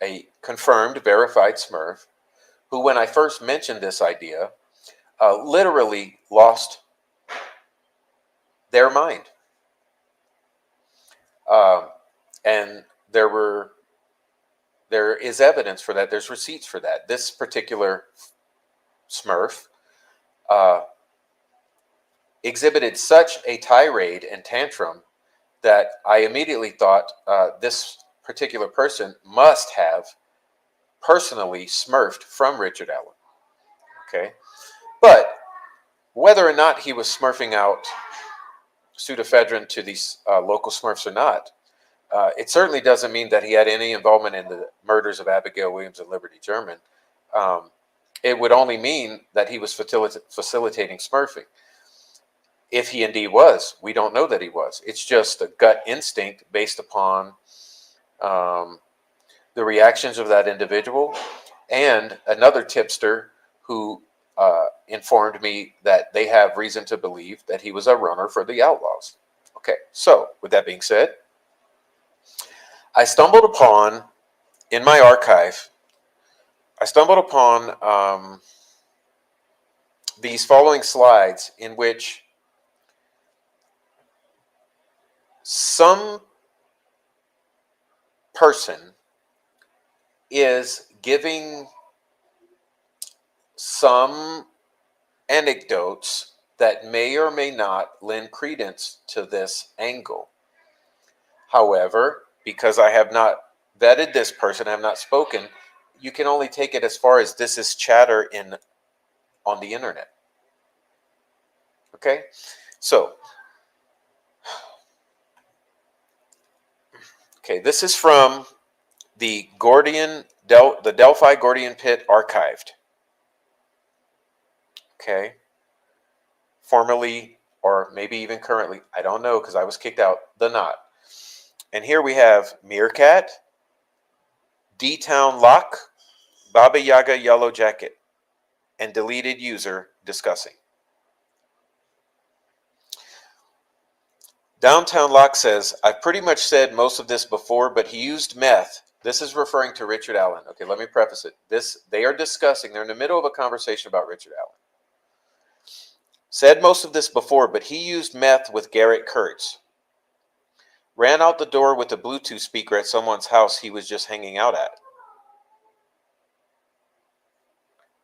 a confirmed, verified Smurf, who, when I first mentioned this idea, literally lost their mind. And there is evidence for that. There's receipts for that. This particular Smurf exhibited such a tirade and tantrum that I immediately thought this particular person must have personally smurfed from Richard Allen. Okay, but whether or not he was smurfing out pseudoephedrine to these local Smurfs or not, it certainly doesn't mean that he had any involvement in the murders of Abigail Williams and Liberty German. It would only mean that he was facilitating smurfing. If he indeed was, we don't know that he was. It's just a gut instinct based upon the reactions of that individual, and another tipster who informed me that they have reason to believe that he was a runner for the Outlaws. Okay, so with that being said, I stumbled upon, in my archive, these following slides in which some person is giving some anecdotes that may or may not lend credence to this angle. However, because I have not vetted this person, I have not spoken, you can only take it as far as this is chatter on the internet. Okay? So, okay, this is from the the Delphi Gordian Pit archived. Okay? Formerly, or maybe even currently, I don't know because I was kicked out, the Knot. And here we have Meerkat, D-Town Lock, Baba Yaga Yellow Jacket, and deleted user discussing. Downtown Lock says, I've pretty much said most of this before, but he used meth. This is referring to Richard Allen. Okay, let me preface it. They are discussing, they're in the middle of a conversation about Richard Allen. Said most of this before, but he used meth with Garrett Kurtz. Ran out the door with a Bluetooth speaker at someone's house he was just hanging out at.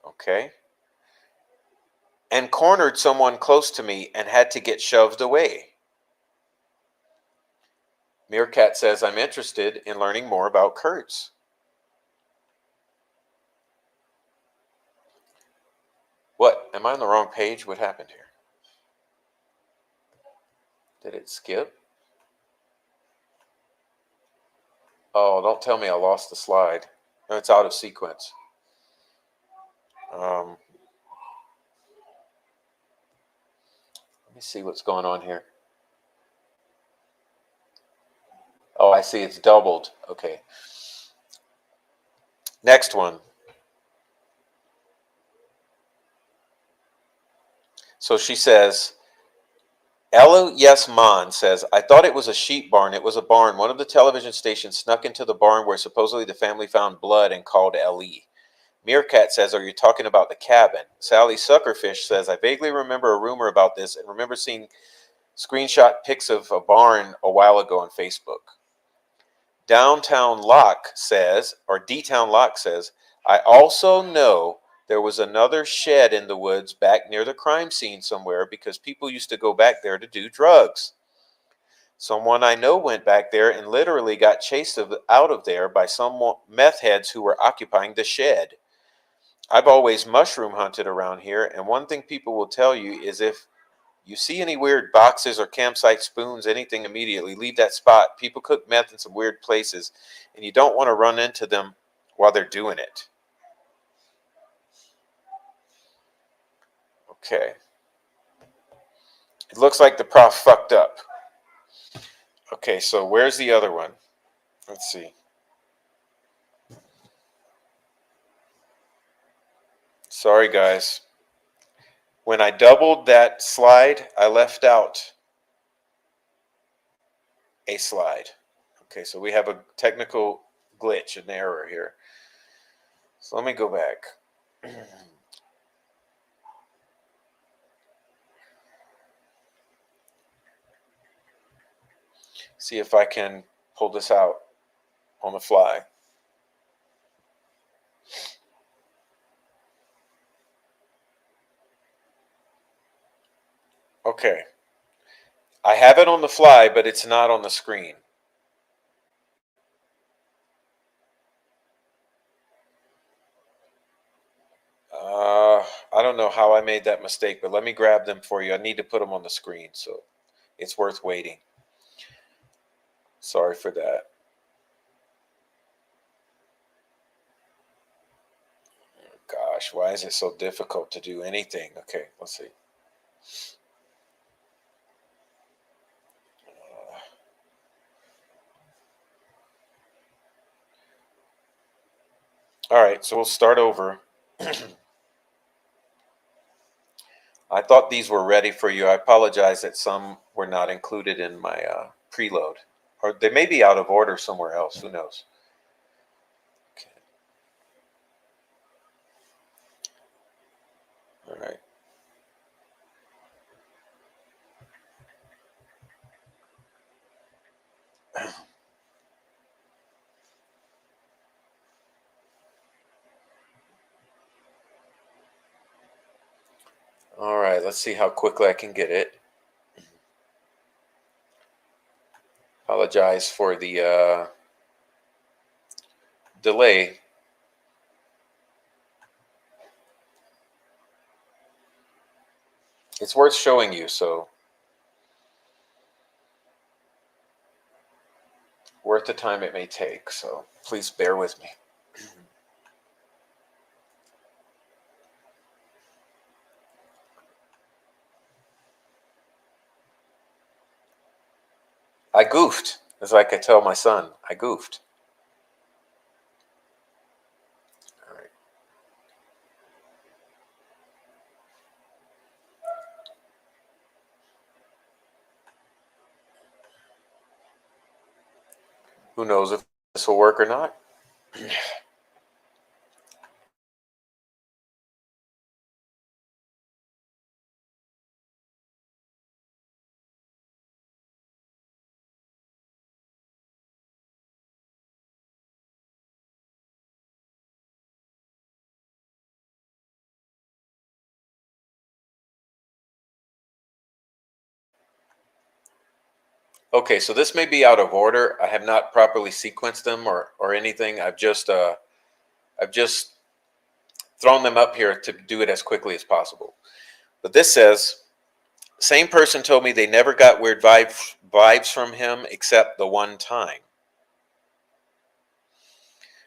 Okay. And cornered someone close to me and had to get shoved away. Meerkat says, I'm interested in learning more about Kurtz. What? Am I on the wrong page? What happened here? Did it skip? Oh, don't tell me I lost the slide. No, it's out of sequence. Let me see what's going on here. Oh, I see it's doubled. Okay. Next one. So she says, Ella Yes Man says, I thought it was a sheep barn. It was a barn. One of the television stations snuck into the barn where supposedly the family found blood and called Ellie. Meerkat says, are you talking about the cabin? Sally Suckerfish says, I vaguely remember a rumor about this and remember seeing screenshot pics of a barn a while ago on Facebook. Downtown Lock says, or D-Town Lock says, I also know there was another shed in the woods back near the crime scene somewhere because people used to go back there to do drugs. Someone I know went back there and literally got chased out of there by some meth heads who were occupying the shed. I've always mushroom hunted around here, and one thing people will tell you is if you see any weird boxes or campsite spoons, anything, immediately leave that spot. People cook meth in some weird places, and you don't want to run into them while they're doing it. Okay. It looks like the prof fucked up. Okay, so where's the other one? Let's see. Sorry, guys. When I doubled that slide, I left out a slide. Okay, so we have a technical glitch, an error here. So let me go back. See if I can pull this out on the fly. Okay. I have it on the fly, but it's not on the screen. I don't know how I made that mistake, but let me grab them for you. I need to put them on the screen, so it's worth waiting. Sorry for that. Gosh, why is it so difficult to do anything? Okay, let's see. All right, so we'll start over. I thought these were ready for you. I apologize that some were not included in my preload. Or they may be out of order somewhere else. Who knows? Okay. All right. All right, let's see how quickly I can get it. Apologize for the delay. It's worth showing you, so worth the time it may take. So please bear with me. I goofed. It's like I tell my son, I goofed. All right. Who knows if this will work or not? Okay, so this may be out of order. I have not properly sequenced them or anything. I've just thrown them up here to do it as quickly as possible. But this says, same person told me they never got weird vibes from him except the one time.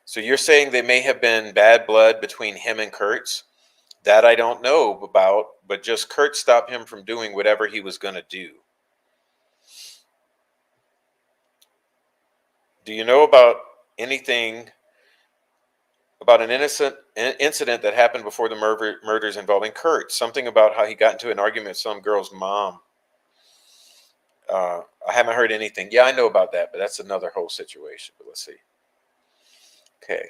So you're saying they may have been bad blood between him and Kurtz? That I don't know about, but just Kurt stopped him from doing whatever he was going to do. Do you know about anything about an innocent incident that happened before the murders involving Kurt? Something about how he got into an argument with some girl's mom. I haven't heard anything. Yeah, I know about that, but that's another whole situation. But let's see. Okay.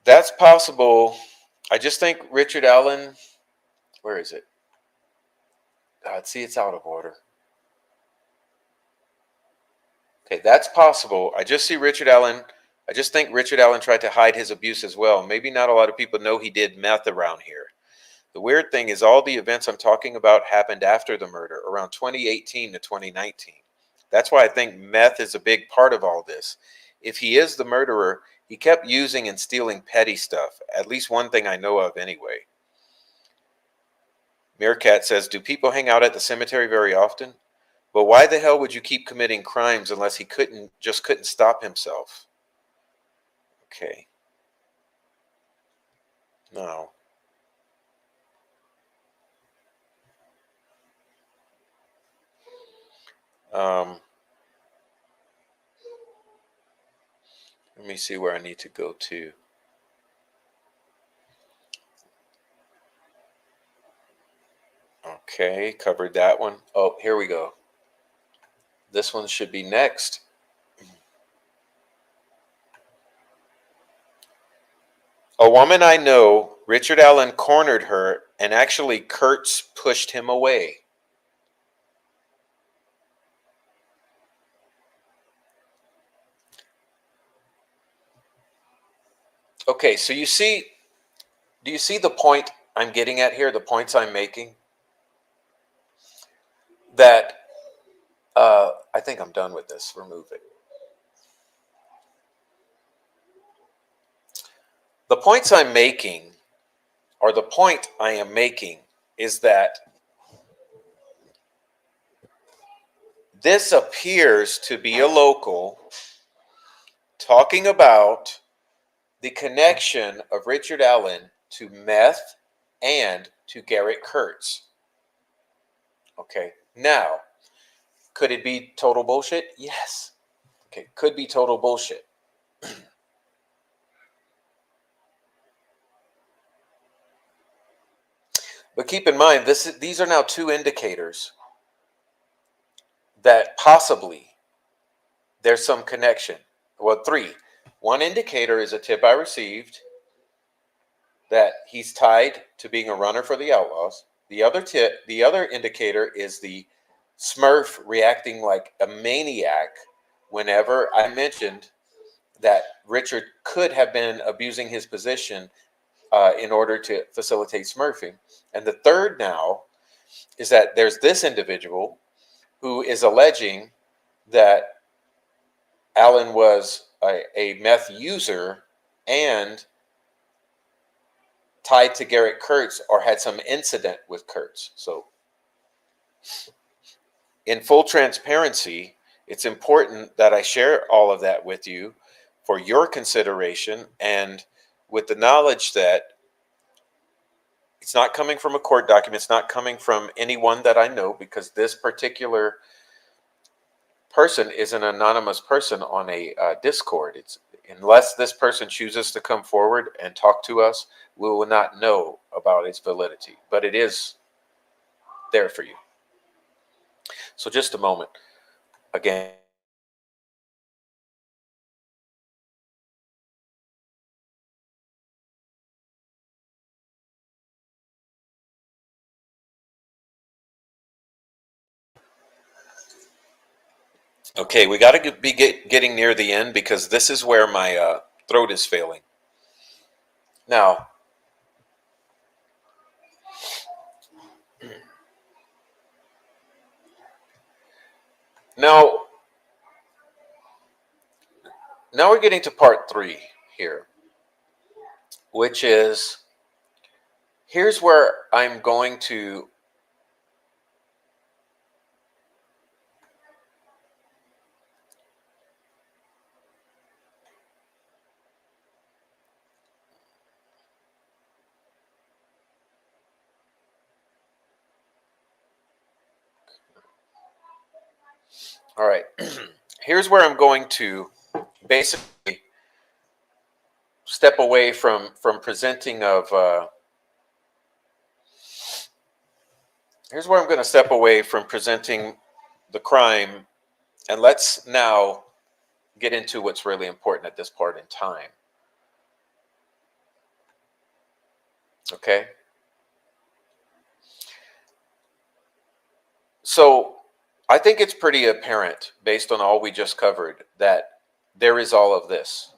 That's possible. I just think Richard Allen, where is it? God, see, it's out of order. Okay, that's possible. I just see Richard Allen. I just think Richard Allen tried to hide his abuse as well. Maybe not a lot of people know he did meth around here. The weird thing is all the events I'm talking about happened after the murder, around 2018 to 2019. That's why I think meth is a big part of all this. If he is the murderer, he kept using and stealing petty stuff. At least one thing I know of anyway. Meerkat says, do people hang out at the cemetery very often? But why the hell would you keep committing crimes unless he couldn't stop himself? Okay. No. Let me see where I need to go to. Okay, covered that one. Oh, here we go. This one should be next. A woman I know, Richard Allen cornered her, and actually Kurtz pushed him away. Okay, so do you see the point I'm getting at here, the points I'm making? That, I think I'm done with this. Remove it. The points I'm making, or the point I am making, is that this appears to be a local talking about the connection of Richard Allen to meth and to Garrett Kurtz. Okay, now, could it be total bullshit? Yes. Okay, could be total bullshit. But keep in mind, these are now two indicators that possibly there's some connection. Well, three. One indicator is a tip I received that he's tied to being a runner for the Outlaws. The other indicator is the Smurf reacting like a maniac whenever I mentioned that Richard could have been abusing his position in order to facilitate smurfing. And the third now is that there's this individual who is alleging that Allen was a meth user and tied to Garrett Kurtz or had some incident with Kurtz. So in full transparency, it's important that I share all of that with you for your consideration and with the knowledge that it's not coming from a court document. It's not coming from anyone that I know, because this particular person is an anonymous person on a Discord. It's unless this person chooses to come forward and talk to us, we will not know about its validity. But it is there for you. So just a moment. Again. Okay, we got to be getting near the end because this is where my throat is failing. Now, now we're getting to part 3 here, which is, here's where I'm going to all right. Here's where I'm going to basically step away from presenting of Here's where I'm going to step away from presenting the crime, and let's now get into what's really important at this part in time. Okay? So I think it's pretty apparent, based on all we just covered, that there is all of this.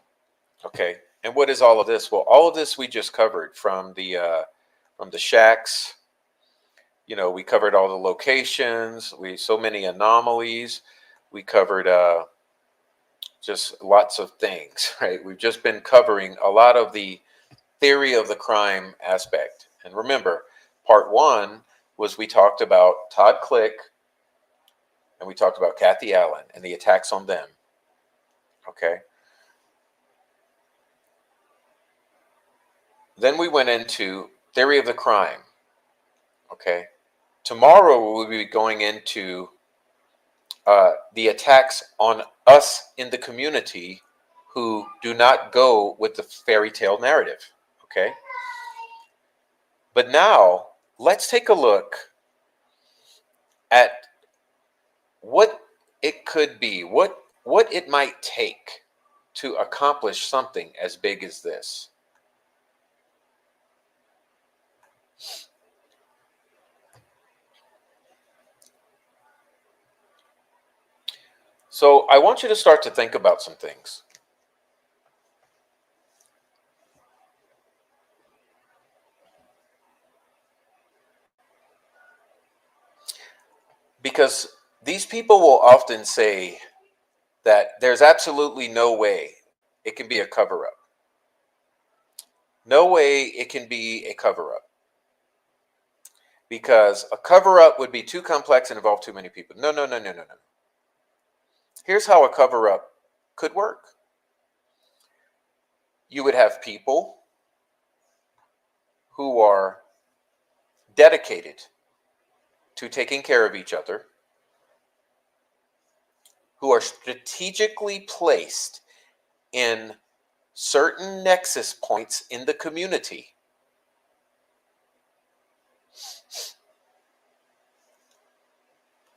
Okay? And what is all of this? Well, all of this we just covered from the shacks. You know, we covered all the locations. So many anomalies. We covered just lots of things, right? We've just been covering a lot of the theory of the crime aspect. And remember, part one was we talked about Todd Click and we talked about Kathy Allen and the attacks on them. Okay. Then we went into theory of the crime. Okay. Tomorrow we'll be going into the attacks on us in the community who do not go with the fairy tale narrative. Okay. But now let's take a look at what it could be, what it might take to accomplish something as big as this. So I want you to start to think about some things. Because these people will often say that there's absolutely no way it can be a cover up. No way it can be a cover up. Because a cover up would be too complex and involve too many people. No, no, no, no, no, no. Here's how a cover up could work. You would have people who are dedicated to taking care of each other, who are strategically placed in certain nexus points in the community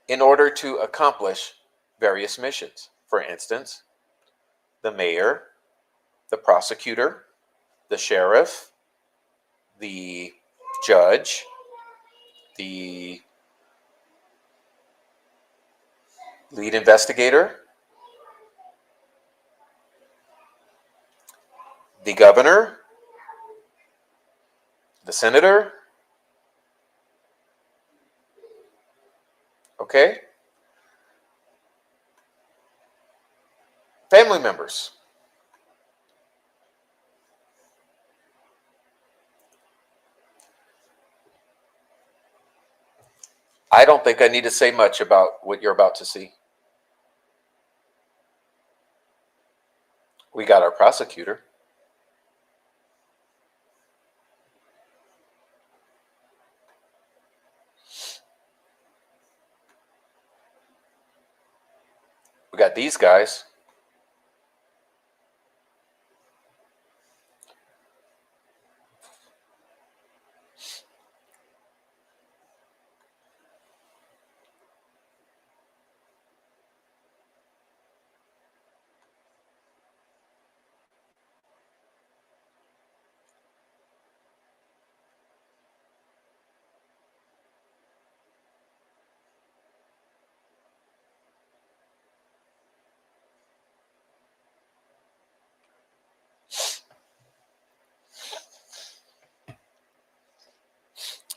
in order to accomplish various missions. For instance, the mayor, the prosecutor, the sheriff, the judge, the lead investigator, the governor, the senator. Okay? Family members. I don't think I need to say much about what you're about to see. We got our prosecutor. We got these guys.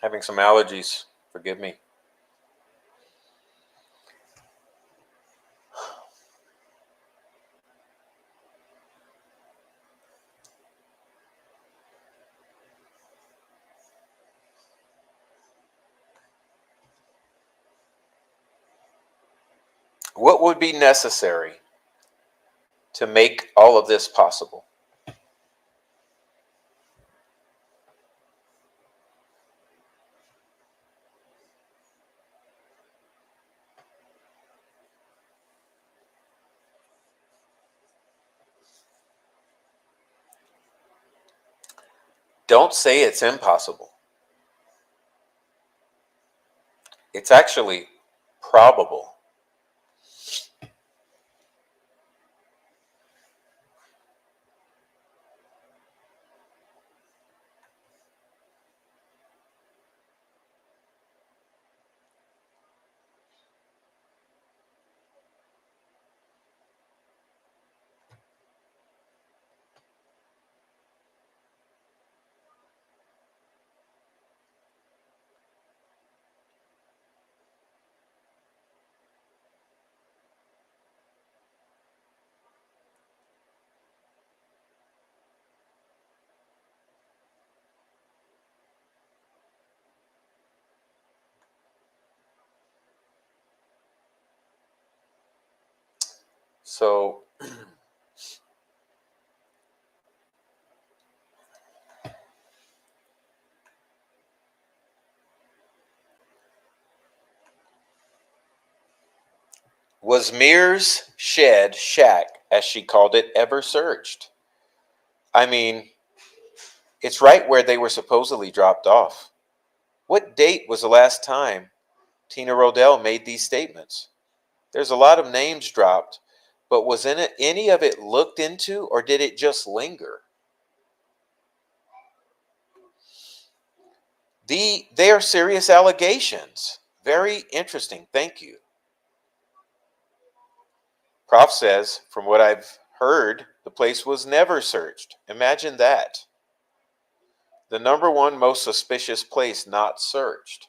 Having some allergies. Forgive me. What would be necessary to make all of this possible? Don't say it's impossible. It's actually probable. So was Mears' shack, as she called it, ever searched? I mean, it's right where they were supposedly dropped off. What date was the last time Tina Rodell made these statements? There's a lot of names dropped, but was any of it looked into, or did it just linger? They are serious allegations. Very interesting. Thank you. Prof says, from what I've heard, the place was never searched. Imagine that. The number one most suspicious place not searched.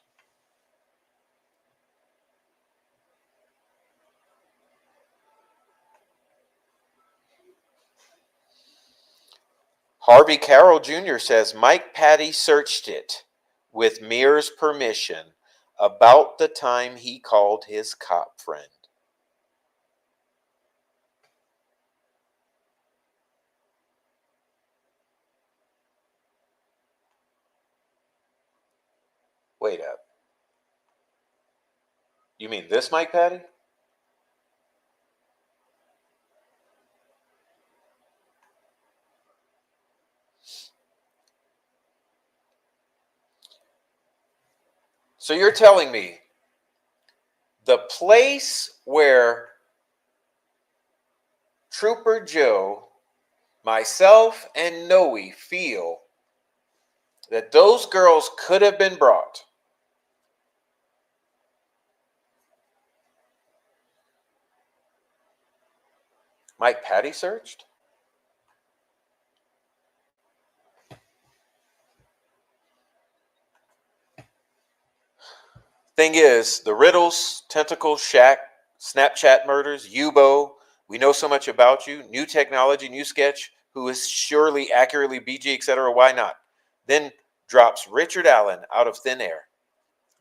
Harvey Carroll Jr. says Mike Patty searched it with Mears' permission about the time he called his cop friend. Wait up. You mean this Mike Patty? So you're telling me the place where Trooper Joe, myself, and Noe feel that those girls could have been brought, Mike Patty searched? Thing is, the Riddles, Tentacle, Shack, Snapchat murders, Yubo, we know so much about you, new technology, new sketch, who is surely accurately BG, etc. Why not? Then drops Richard Allen out of thin air.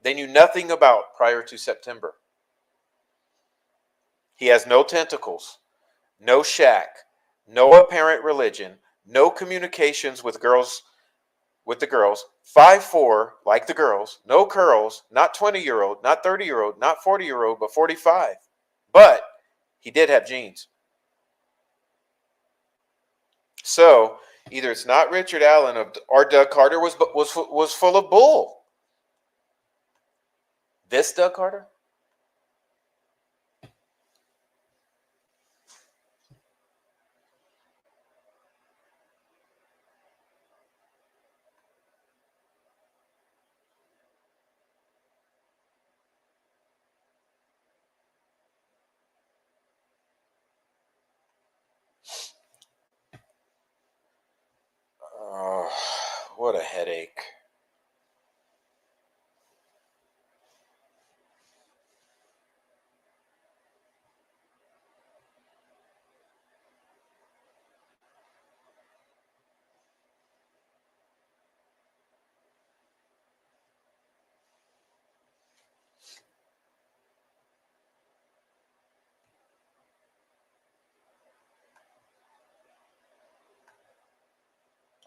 They knew nothing about prior to September. He has no tentacles, no shack, no apparent religion, no communications with the girls, 5'4", like the girls, no curls, not 20-year-old, not 30-year-old, not 40-year-old, but 45. But he did have genes. So either it's not Richard Allen or Doug Carter was full of bull. This Doug Carter? Oh, what a headache.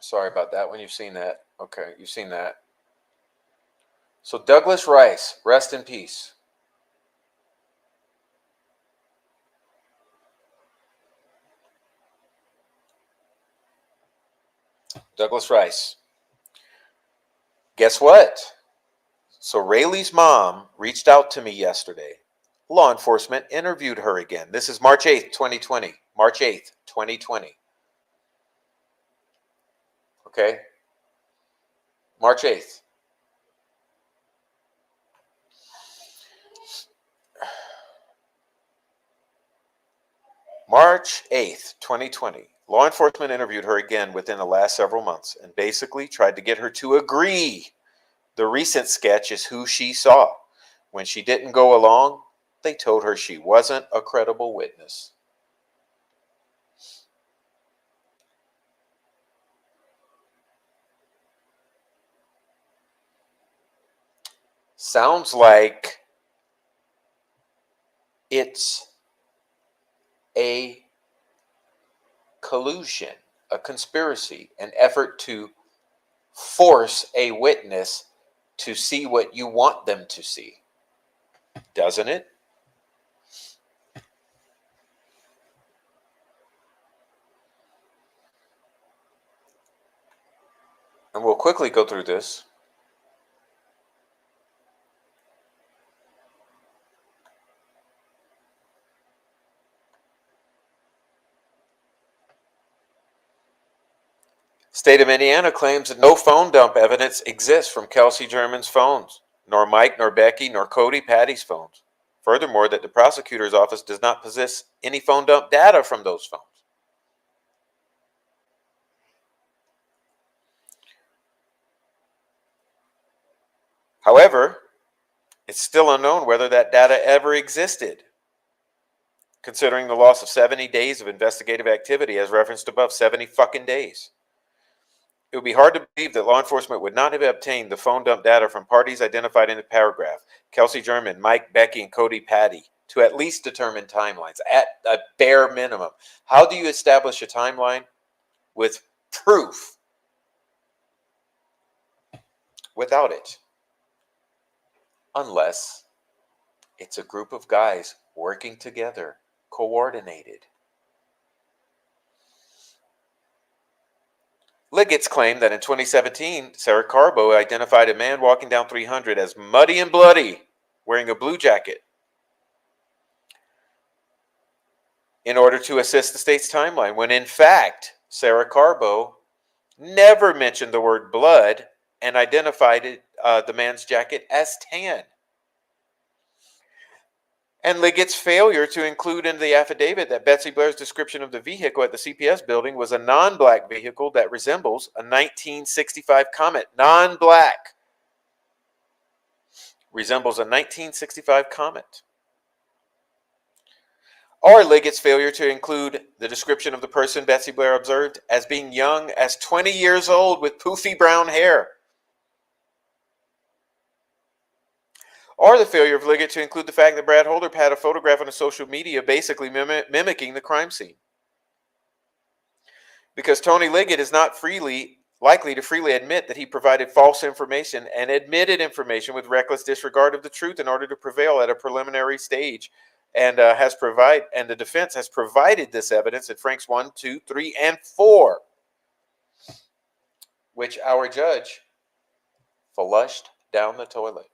Sorry about that when you've seen that. Okay, you've seen that. So Douglas Rice, rest in peace. Douglas Rice. Guess what? So Rayleigh's mom reached out to me yesterday. Law enforcement interviewed her again. This is March 8th, 2020. March 8th, 2020. Okay? March 8th. March 8th, 2020. Law enforcement interviewed her again within the last several months and basically tried to get her to agree the recent sketch is who she saw. When she didn't go along, they told her she wasn't a credible witness. Sounds like it's a collusion, a conspiracy, an effort to force a witness to see what you want them to see. Doesn't it? And we'll quickly go through this. State of Indiana claims that no phone dump evidence exists from Kelsey German's phones, nor Mike, nor Becky, nor Cody Patty's phones. Furthermore, that the prosecutor's office does not possess any phone dump data from those phones. However, it's still unknown whether that data ever existed, considering the loss of 70 days of investigative activity as referenced above, 70 fucking days. It would be hard to believe that law enforcement would not have obtained the phone dump data from parties identified in the paragraph, Kelsey German, Mike, Becky, and Cody Patty, to at least determine timelines, at a bare minimum. How do you establish a timeline? With proof. Without it. Unless it's a group of guys working together, coordinated. Liggett's claim that in 2017, Sarah Carbo identified a man walking down 300 as muddy and bloody, wearing a blue jacket, in order to assist the state's timeline, when in fact, Sarah Carbo never mentioned the word blood and identified the man's jacket as tan. And Liggett's failure to include in the affidavit that Betsy Blair's description of the vehicle at the CPS building was a non-black vehicle that resembles a 1965 Comet. Non-black. Resembles a 1965 Comet. Or Liggett's failure to include the description of the person Betsy Blair observed as being young as 20 years old with poofy brown hair. Or the failure of Liggett to include the fact that Brad Holder had a photograph on his social media basically mimicking the crime scene. Because Tony Liggett is not likely to freely admit that he provided false information and admitted information with reckless disregard of the truth in order to prevail at a preliminary stage, and the defense has provided this evidence in Franks 1, 2, 3, and 4, which our judge flushed down the toilet.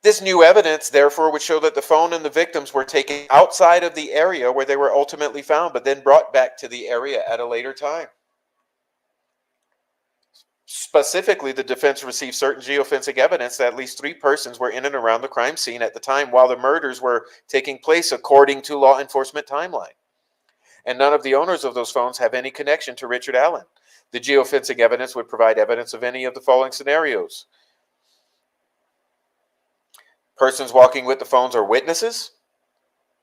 This new evidence, therefore, would show that the phone and the victims were taken outside of the area where they were ultimately found, but then brought back to the area at a later time. Specifically, the defense received certain geofencing evidence that at least 3 persons were in and around the crime scene at the time while the murders were taking place according to law enforcement timeline. And none of the owners of those phones have any connection to Richard Allen. The geofencing evidence would provide evidence of any of the following scenarios. Persons walking with the phones are witnesses.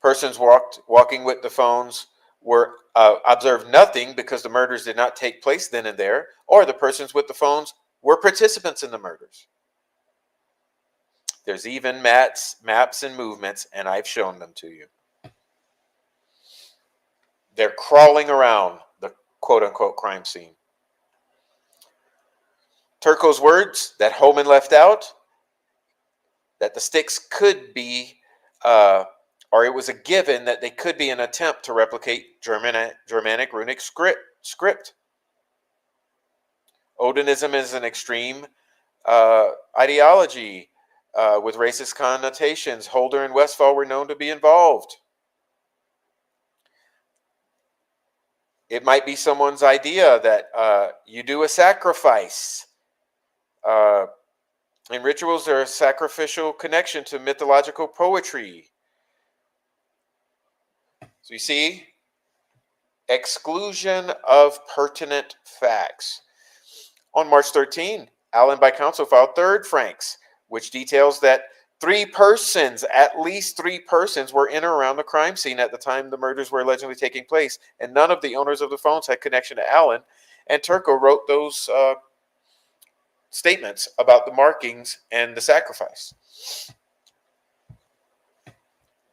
Persons walking with the phones were observed nothing because the murders did not take place then and there, or the persons with the phones were participants in the murders. There's even maps and movements, and I've shown them to you. They're crawling around the quote-unquote crime scene. Turco's words that Holman left out, that the sticks could be or it was a given that they could be an attempt to replicate Germanic runic script. Odinism is an extreme ideology with racist connotations. Holder and Westphal were known to be involved. It might be someone's idea that you do a sacrifice. In rituals, there is sacrificial connection to mythological poetry. So you see, exclusion of pertinent facts. On March 13, Allen by counsel filed third Franks, which details that at least three persons were in or around the crime scene at the time the murders were allegedly taking place, and none of the owners of the phones had connection to Allen. And Turco wrote those statements about the markings and the sacrifice.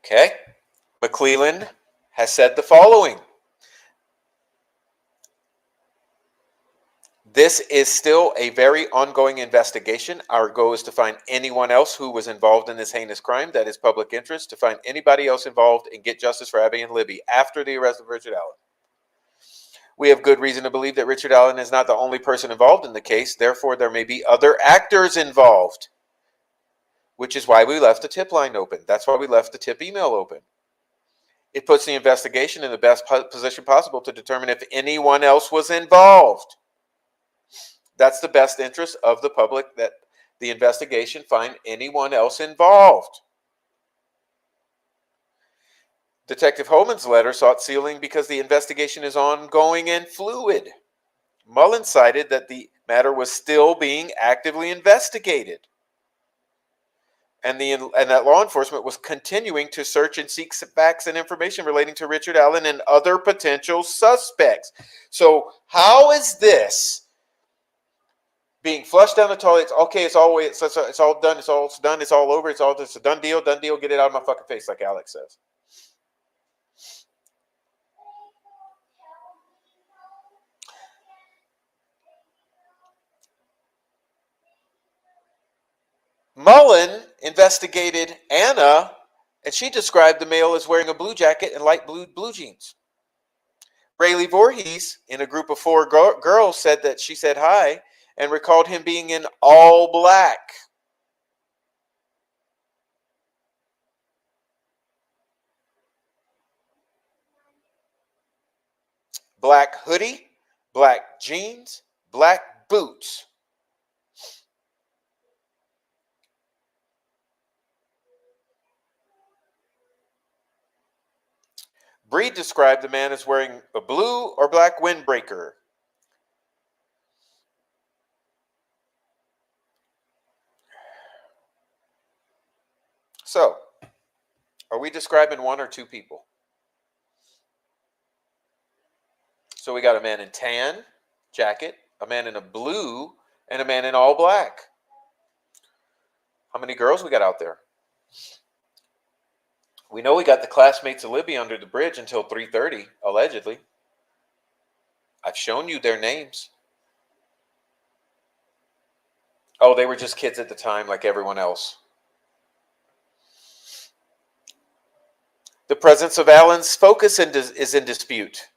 Okay? McClellan has said the following. This is still a very ongoing investigation. Our goal is to find anyone else who was involved in this heinous crime. That is public interest, to find anybody else involved and get justice for Abby and Libby after the arrest of Richard Allen. We have good reason to believe that Richard Allen is not the only person involved in the case. Therefore, there may be other actors involved, which is why we left the tip line open. That's why we left the tip email open. It puts the investigation in the best position possible to determine if anyone else was involved. That's the best interest of the public, that the investigation find anyone else involved. Detective Holman's letter sought sealing because the investigation is ongoing and fluid. Mullen cited that the matter was still being actively investigated, and that law enforcement was continuing to search and seek facts and information relating to Richard Allen and other potential suspects. So how is this being flushed down the toilet? Okay, it's all done, it's all over, it's a done deal, get it out of my fucking face, like Alex says. Mullen investigated Anna, and she described the male as wearing a blue jacket and light blue jeans. Rayleigh Voorhees, in a group of 4 girls, said that she said hi and recalled him being in all black. Black hoodie, black jeans, black boots. Breed described the man as wearing a blue or black windbreaker. So, are we describing 1 or 2 people? So we got a man in tan jacket, a man in a blue, and a man in all black. How many girls we got out there? We know we got the classmates of Libby under the bridge until 3:30, allegedly. I've shown you their names. Oh, they were just kids at the time, like everyone else. The presence of Allen's focus is in dispute.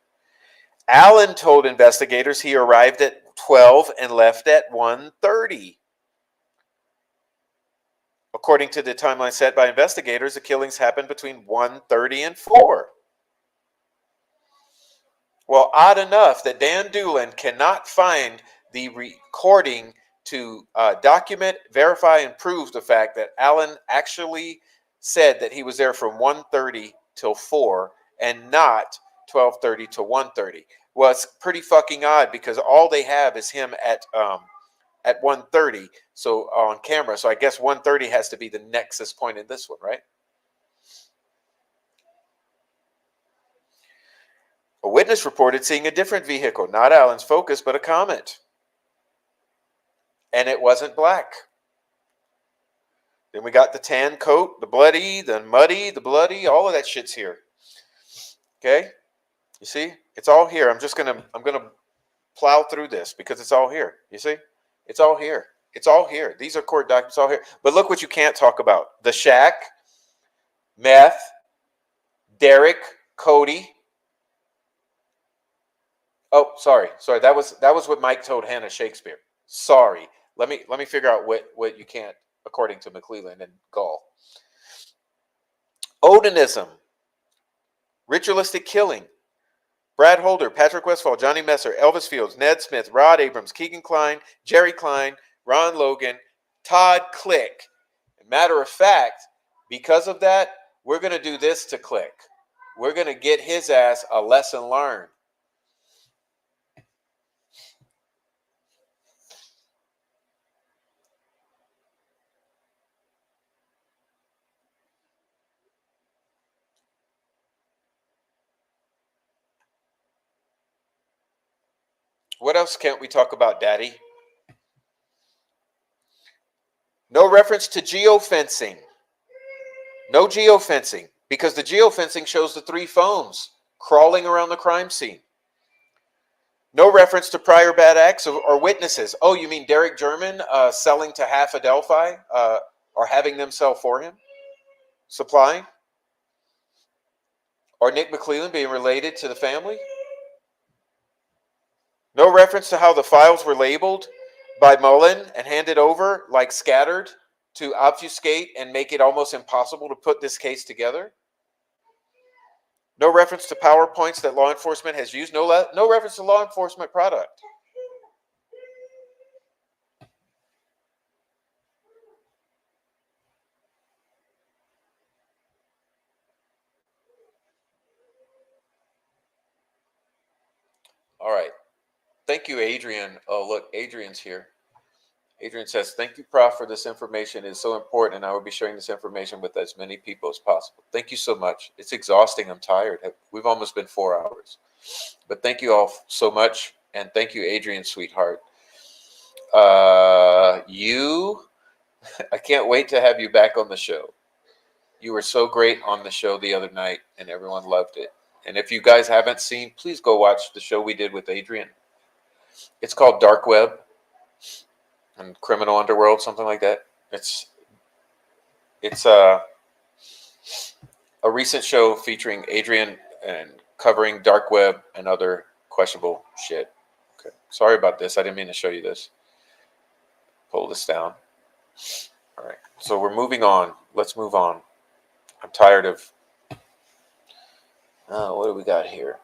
Allen told investigators he arrived at 12 and left at 1:30. According to the timeline set by investigators, the killings happened between 1:30 and 4. Well, odd enough that Dan Doolin cannot find the recording to document, verify, and prove the fact that Allen actually said that he was there from 1:30 till 4 and not 12:30 to 1:30. Well, it's pretty fucking odd because all they have is him at 1:30, so on camera. So I guess 1:30 has to be the nexus point in this one, right? A witness reported seeing a different vehicle, not Allen's Focus, but a Comet. And it wasn't black. Then we got the tan coat, the bloody, the muddy, the bloody, all of that shit's here. Okay? You see? It's all here. I'm gonna plow through this because it's all here. You see? It's all here. It's all here. These are court documents all here. But look what you can't talk about. The shack, meth, Derek, Cody. Oh, sorry. That was what Mike told Hannah Shakespeare. Sorry. Let me figure out what you can't, according to McClellan and Gall. Odinism, ritualistic killing. Brad Holder, Patrick Westphal, Johnny Messer, Elvis Fields, Ned Smith, Rod Abrams, Keegan Klein, Jerry Klein, Ron Logan, Todd Click. Matter of fact, because of that, we're going to do this to Click. We're going to get his ass a lesson learned. What else can't we talk about, Daddy? No reference to geofencing. No geofencing, because the geofencing shows the 3 phones crawling around the crime scene. No reference to prior bad acts or witnesses. Oh, you mean Derek German selling to half of DELPHI or having them sell for him? Supplying? Or Nick McClellan being related to the family? No reference to how the files were labeled by Mullen and handed over like scattered to obfuscate and make it almost impossible to put this case together? No reference to PowerPoints that law enforcement has used. No reference to law enforcement product. All right. Thank you, Adrian. Oh, look, Adrian's here. Adrian says, thank you, Prof, for this information. It is so important, and I will be sharing this information with as many people as possible. Thank you so much. It's exhausting. I'm tired. We've almost been 4 hours. But thank you all so much, and thank you, Adrian, sweetheart. I can't wait to have you back on the show. You were so great on the show the other night, and everyone loved it. And if you guys haven't seen, please go watch the show we did with Adrian. It's called Dark Web and Criminal Underworld, something like that. It's a recent show featuring Adrian and covering dark web and other questionable shit. Okay, sorry about this. I didn't mean to show you this. Pull this down. All right, so we're moving on. Let's move on. I'm tired of. What do we got here?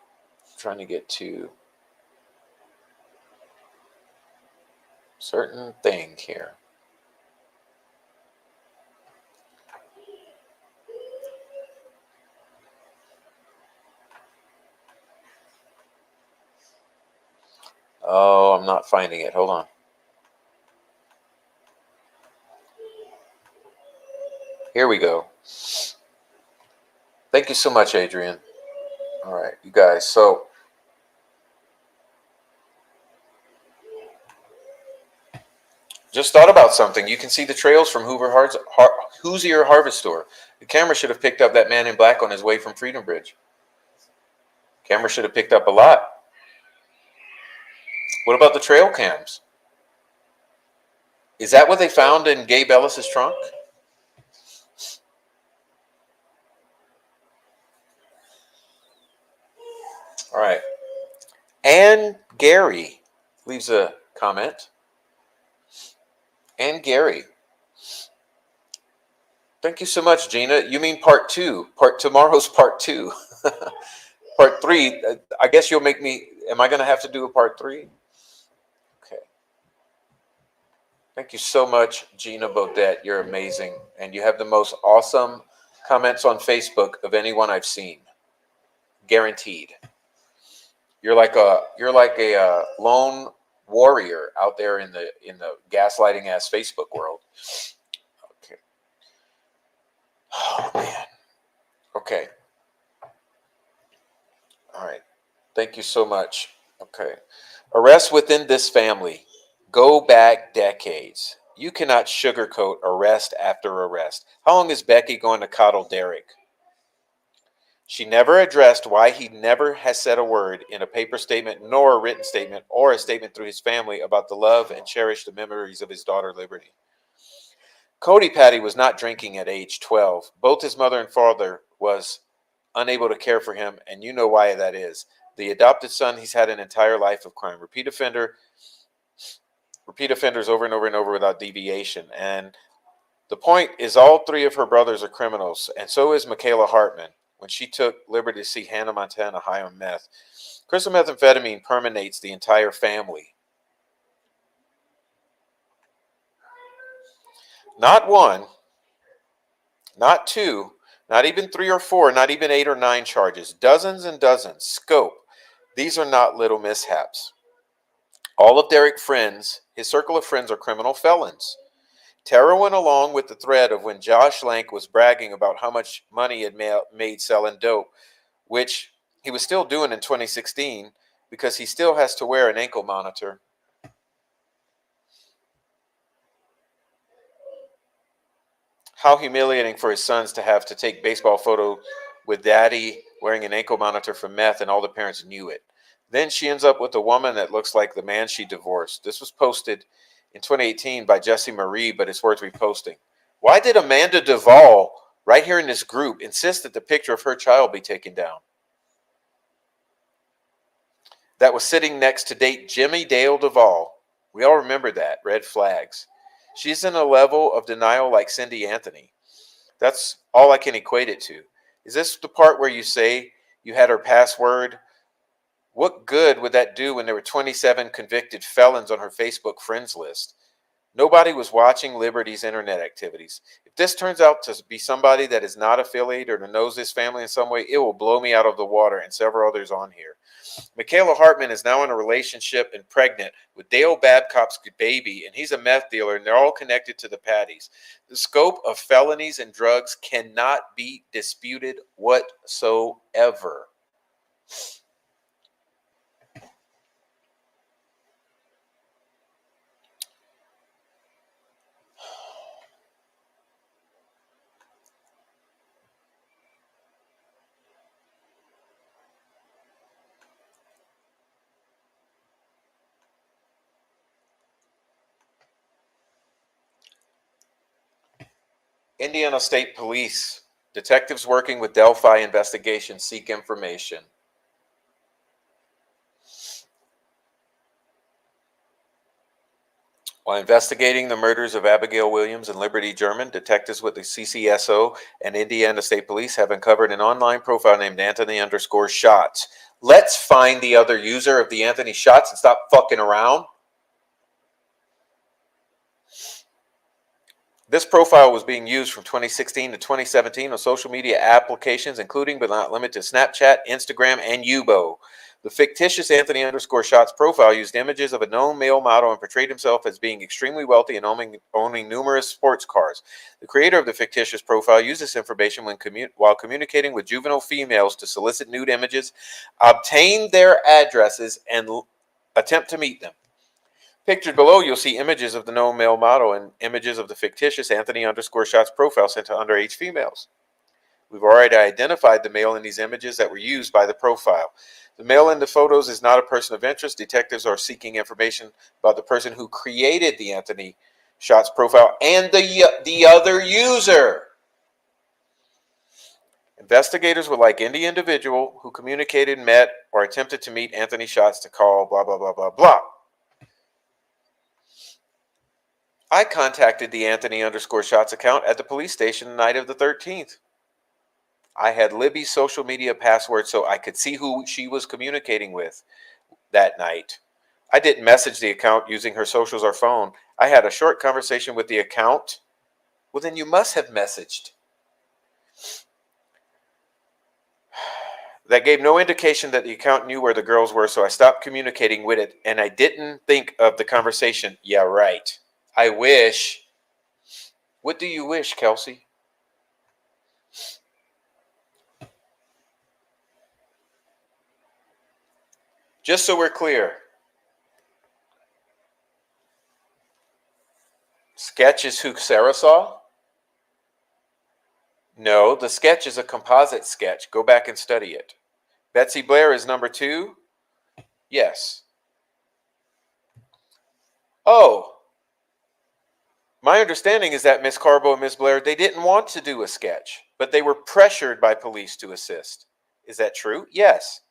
I'm trying to get to certain thing here. Oh, I'm not finding it. Hold on. Here we go. Thank you so much, Adrian. All right, you guys. So just thought about something. You can see the trails from Hoosier Harvest Store. The camera should have picked up that man in black on his way from Freedom Bridge. Camera should have picked up a lot. What about the trail cams? Is that what they found in Gabe Ellis's trunk? All right. And Gary leaves a comment. And Gary. Thank you so much, Gina. You mean part 2? Tomorrow's part 2. Part 3. I guess you'll make me. Am I going to have to do a part 3? Okay. Thank you so much, Gina Bodette. You're amazing, and you have the most awesome comments on Facebook of anyone I've seen. Guaranteed. You're like a lone warrior out there in the gaslighting ass Facebook world. Okay. Oh man. Okay. All right. Thank you so much. Okay. Arrests within this family go back decades. You cannot sugarcoat arrest after arrest. How long is Becky going to coddle Derek? She never addressed why he never has said a word in a paper statement, nor a written statement, or a statement through his family about the love and cherish the memories of his daughter, Liberty. Cody Patty was not drinking at age 12. Both his mother and father was unable to care for him, and you know why that is. The adopted son, he's had an entire life of crime. Repeat offenders over and over and over without deviation. And the point is all three of her brothers are criminals, and so is Michaela Hartman when she took liberty to see Hannah Montana high on meth. Crystal methamphetamine permeates the entire family. Not one, not two, not even 3 or 4, not even 8 or 9 charges. Dozens and dozens. Scope. These are not little mishaps. All of Derek's friends, his circle of friends, are criminal felons. Tara went along with the thread of when Josh Lank was bragging about how much money he had made selling dope, which he was still doing in 2016 because he still has to wear an ankle monitor. How humiliating for his sons to have to take baseball photo with daddy wearing an ankle monitor for meth, and all the parents knew it. Then she ends up with a woman that looks like the man she divorced. This was posted in 2018 by Jessie Marie, but it's worth reposting. Why did Amanda Duvall, right here in this group, insist that the picture of her child be taken down? That was sitting next to date Jimmy Dale Duvall. We all remember that. Red flags. She's in a level of denial like Cindy Anthony. That's all I can equate it to. Is this the part where you say you had her password? What good would that do when there were 27 convicted felons on her Facebook friends list? Nobody was watching Liberty's internet activities. If this turns out to be somebody that is not affiliated or knows this family in some way, it will blow me out of the water and several others on here. Michaela Hartman is now in a relationship and pregnant with Dale Babcock's baby, and he's a meth dealer, and they're all connected to the Patties. The scope of felonies and drugs cannot be disputed whatsoever. Indiana State Police. Detectives working with DELPHI investigation seek information. While investigating the murders of Abigail Williams and Liberty German, detectives with the CCSO and Indiana State Police have uncovered an online profile named Anthony_Shots. Let's find the other user of the Anthony Shots and stop fucking around. This profile was being used from 2016 to 2017 on social media applications, including but not limited to Snapchat, Instagram, and Yubo. The fictitious Anthony_Shots profile used images of a known male model and portrayed himself as being extremely wealthy and owning numerous sports cars. The creator of the fictitious profile used this information while communicating with juvenile females to solicit nude images, obtain their addresses, and attempt to meet them. Pictured below, you'll see images of the known male model and images of the fictitious Anthony_Shots profile sent to underage females. We've already identified the male in these images that were used by the profile. The male in the photos is not a person of interest. Detectives are seeking information about the person who created the Anthony_Shots profile and the other user. Investigators would like any individual who communicated, met, or attempted to meet Anthony Shots to call blah, blah, blah, blah, blah. I contacted the Anthony_Shots account at the police station the night of the 13th. I had Libby's social media password so I could see who she was communicating with that night. I didn't message the account using her socials or phone. I had a short conversation with the account. Well, then you must have messaged. That gave no indication that the account knew where the girls were, so I stopped communicating with it, and I didn't think of the conversation. Yeah, right. I wish. What do you wish, Kelsey? Just so we're clear. Sketch is who Sarah saw? No, the sketch is a composite sketch. Go back and study it. Betsy Blair is number 2? Yes. Oh. My understanding is that Miss Carbo and Miss Blair, they didn't want to do a sketch, but they were pressured by police to assist. Is that true? Yes.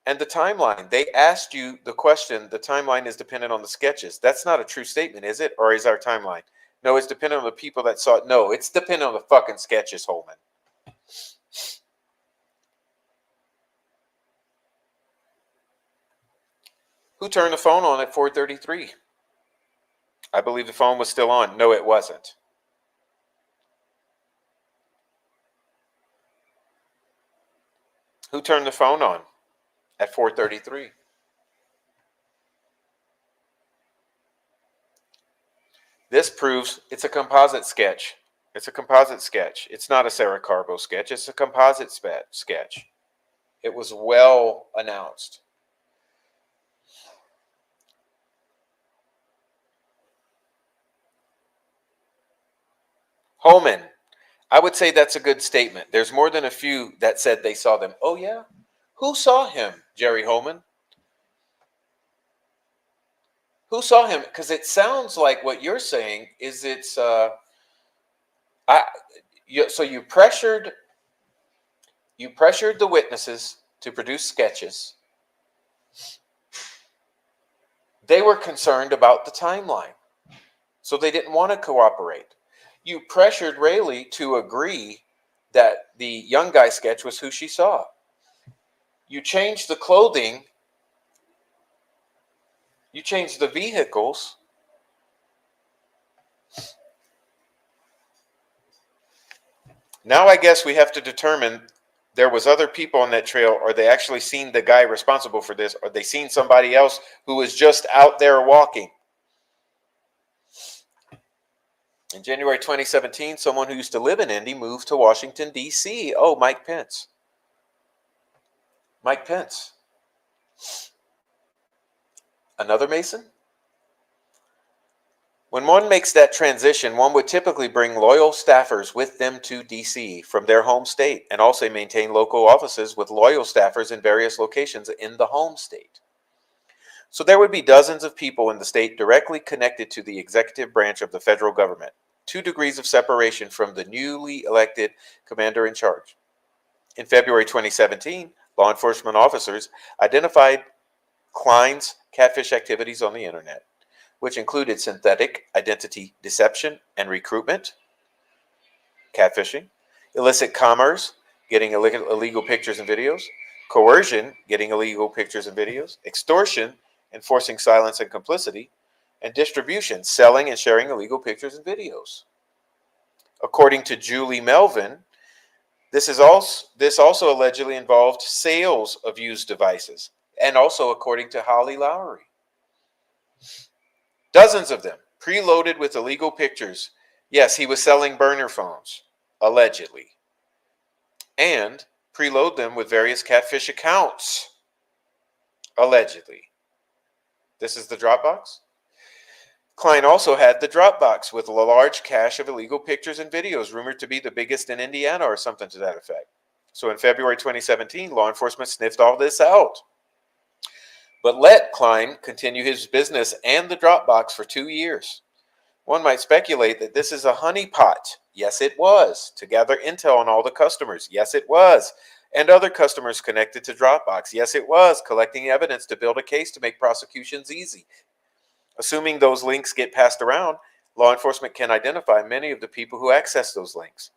And the timeline, they asked you the question, the timeline is dependent on the sketches. That's not a true statement, is it? Or is our timeline? No, it's dependent on the people that saw it. No, it's dependent on the fucking sketches, Holman. Who turned the phone on at 4:33? I believe the phone was still on. No, it wasn't. Who turned the phone on at 4:33? This proves it's a composite sketch. It's a composite sketch. It's not a Sarah Carbo sketch. It's a composite sketch. It was well announced. Holman, I would say that's a good statement. There's more than a few that said they saw them. Oh, yeah? Who saw him, Jerry Holman? Who saw him? Because it sounds like what you're saying is it's so you pressured the witnesses to produce sketches. They were concerned about the timeline, so they didn't want to cooperate. You pressured Rayleigh to agree that the young guy sketch was who she saw. You changed the clothing. You changed the vehicles. Now I guess we have to determine there was other people on that trail, or they actually seen the guy responsible for this, or they seen somebody else who was just out there walking. In January 2017, someone who used to live in Indy moved to Washington, D.C. Oh, Mike Pence. Mike Pence. Another Mason? When one makes that transition, one would typically bring loyal staffers with them to D.C. from their home state and also maintain local offices with loyal staffers in various locations in the home state. So there would be dozens of people in the state directly connected to the executive branch of the federal government, 2 degrees of separation from the newly elected commander in charge. In February 2017, law enforcement officers identified Klein's catfish activities on the internet, which included synthetic identity deception and recruitment, catfishing, illicit commerce, getting illegal pictures and videos, coercion, getting illegal pictures and videos, extortion, enforcing silence and complicity, and distribution, selling and sharing illegal pictures and videos. According to Julie Melvin, this also allegedly involved sales of used devices, and also according to Holly Lowry. Dozens of them, preloaded with illegal pictures. Yes, he was selling burner phones, allegedly. And preload them with various catfish accounts, allegedly. This is the Dropbox. Klein also had the Dropbox with a large cache of illegal pictures and videos, rumored to be the biggest in Indiana or something to that effect. So in February 2017, law enforcement sniffed all this out, but let Klein continue his business and the Dropbox for 2 years. One might speculate that this is a honeypot. Yes, it was. To gather intel on all the customers. Yes, it was. And other customers connected to Dropbox. Yes, it was. Collecting evidence to build a case to make prosecutions easy. Assuming those links get passed around, law enforcement can identify many of the people who access those links.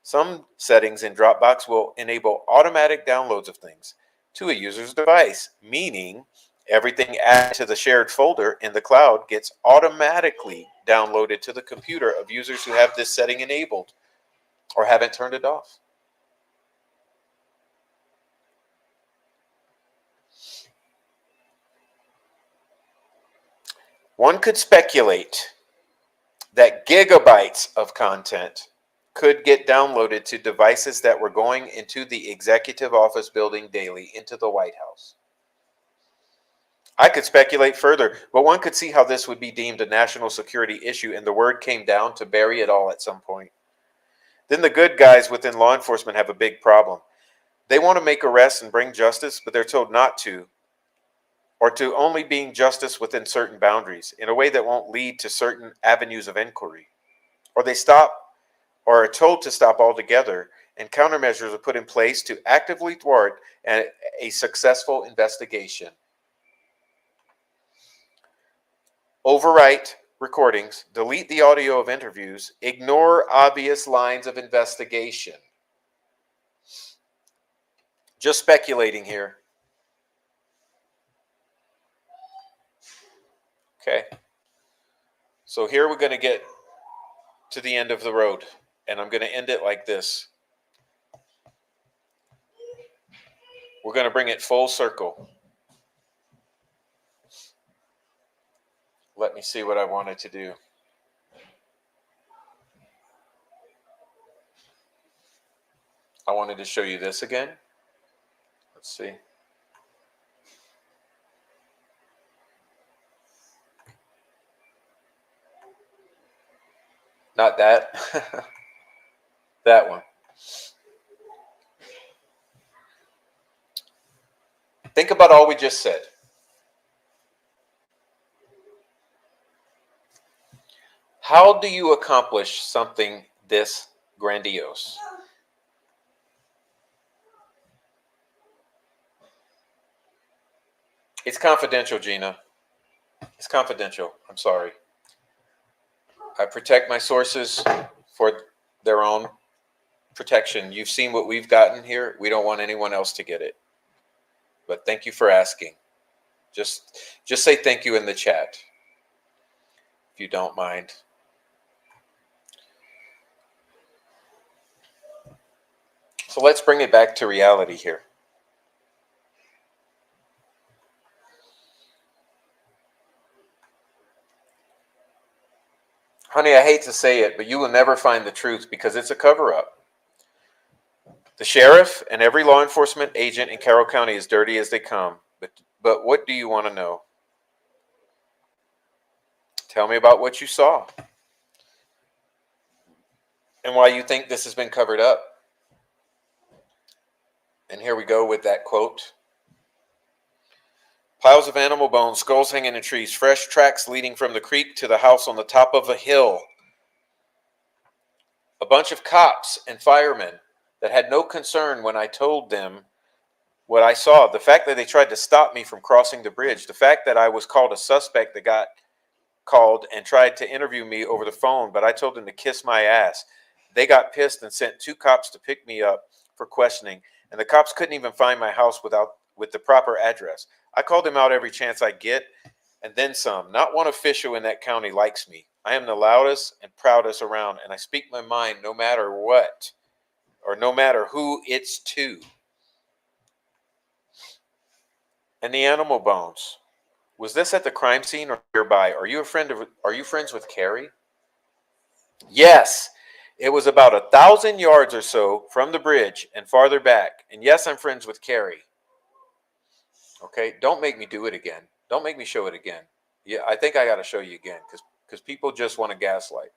Some settings in Dropbox will enable automatic downloads of things to a user's device, meaning everything added to the shared folder in the cloud gets automatically downloaded to the computer of users who have this setting enabled or haven't turned it off. One could speculate that gigabytes of content could get downloaded to devices that were going into the executive office building daily, into the White House. I could speculate further, but one could see how this would be deemed a national security issue, and the word came down to bury it all at some point. Then the good guys within law enforcement have a big problem. They want to make arrests and bring justice, but they're told not to, or to only being justice within certain boundaries, in a way that won't lead to certain avenues of inquiry. Or they stop, or are told to stop altogether, and countermeasures are put in place to actively thwart a successful investigation. Overwrite recordings, delete the audio of interviews, ignore obvious lines of investigation. Just speculating here. Okay. So here we're going to get to the end of the road, and I'm going to end it like this. We're going to bring it full circle. Let me see what I wanted to do. I wanted to show you this again. Let's see. Not that. That one. Think about all we just said. How do you accomplish something this grandiose? It's confidential, Gina. It's confidential. I'm sorry. I protect my sources for their own protection. You've seen what we've gotten here. We don't want anyone else to get it. But thank you for asking. Just say thank you in the chat, if you don't mind. So let's bring it back to reality here. Honey, I hate to say it, but you will never find the truth because it's a cover-up. The sheriff and every law enforcement agent in Carroll County is dirty as they come. But what do you want to know? Tell me about what you saw and why you think this has been covered up. And here we go with that quote. Piles of animal bones, skulls hanging in trees, fresh tracks leading from the creek to the house on the top of a hill. A bunch of cops and firemen that had no concern when I told them what I saw. The fact that they tried to stop me from crossing the bridge. The fact that I was called a suspect that got called and tried to interview me over the phone, but I told them to kiss my ass. They got pissed and sent 2 cops to pick me up for questioning. And the cops couldn't even find my house with the proper address. I called them out every chance I get, and then some. Not one official in that county likes me. I am the loudest and proudest around, and I speak my mind no matter what, or no matter who it's to. And the animal bones. Was this at the crime scene or nearby? Are you friends with Carrie? Yes. It was about 1,000 yards or so from the bridge and farther back. And yes, I'm friends with Carrie. Okay, don't make me do it again. Don't make me show it again. Yeah, I think I got to show you again because people just want to gaslight.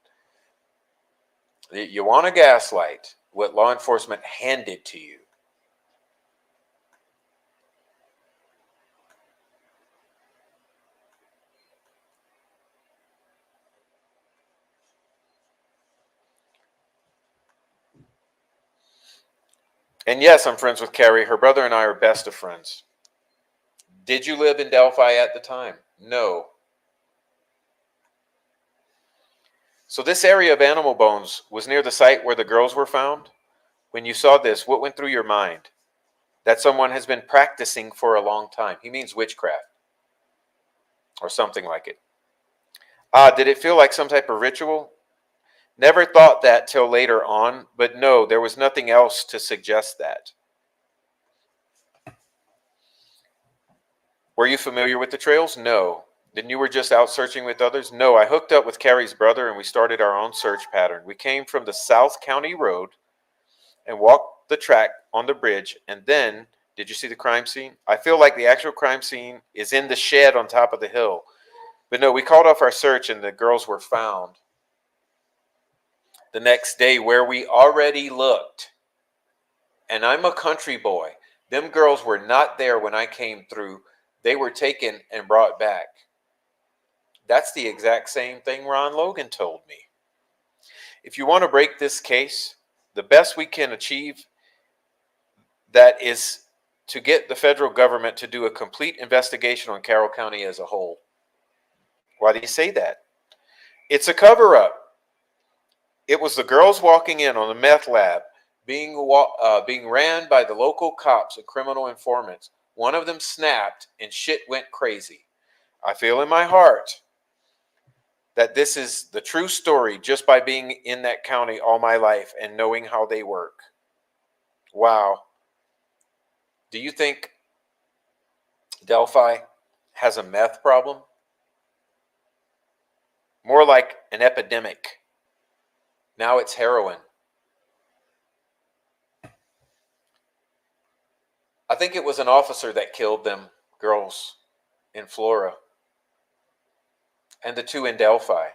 You want to gaslight what law enforcement handed to you. And yes, I'm friends with Carrie. Her brother and I are best of friends. Did you live in Delphi at the time? No. So this area of animal bones was near the site where the girls were found. When you saw this, what went through your mind? That someone has been practicing for a long time. He means witchcraft or something like it. Did it feel like some type of ritual? Never thought that till later on, but no, there was nothing else to suggest that. Were you familiar with the trails? No. Then you were just out searching with others? No, I hooked up with Carrie's brother and we started our own search pattern. We came from the South County Road and walked the track on the bridge. And then, did you see the crime scene? I feel like the actual crime scene is in the shed on top of the hill. But no, we called off our search and the girls were found the next day where we already looked. And I'm a country boy. Them girls were not there when I came through. They were taken and brought back. That's the exact same thing Ron Logan told me. If you want to break this case, the best we can achieve, that is to get the federal government to do a complete investigation on Carroll County as a whole. Why do you say that? It's a cover-up. It was the girls walking in on the meth lab, being ran by the local cops and criminal informants. One of them snapped and shit went crazy. I feel in my heart that this is the true story just by being in that county all my life and knowing how they work. Wow. Do you think Delphi has a meth problem? More like an epidemic. Now it's heroin. I think it was an officer that killed them girls in Flora and the two in Delphi.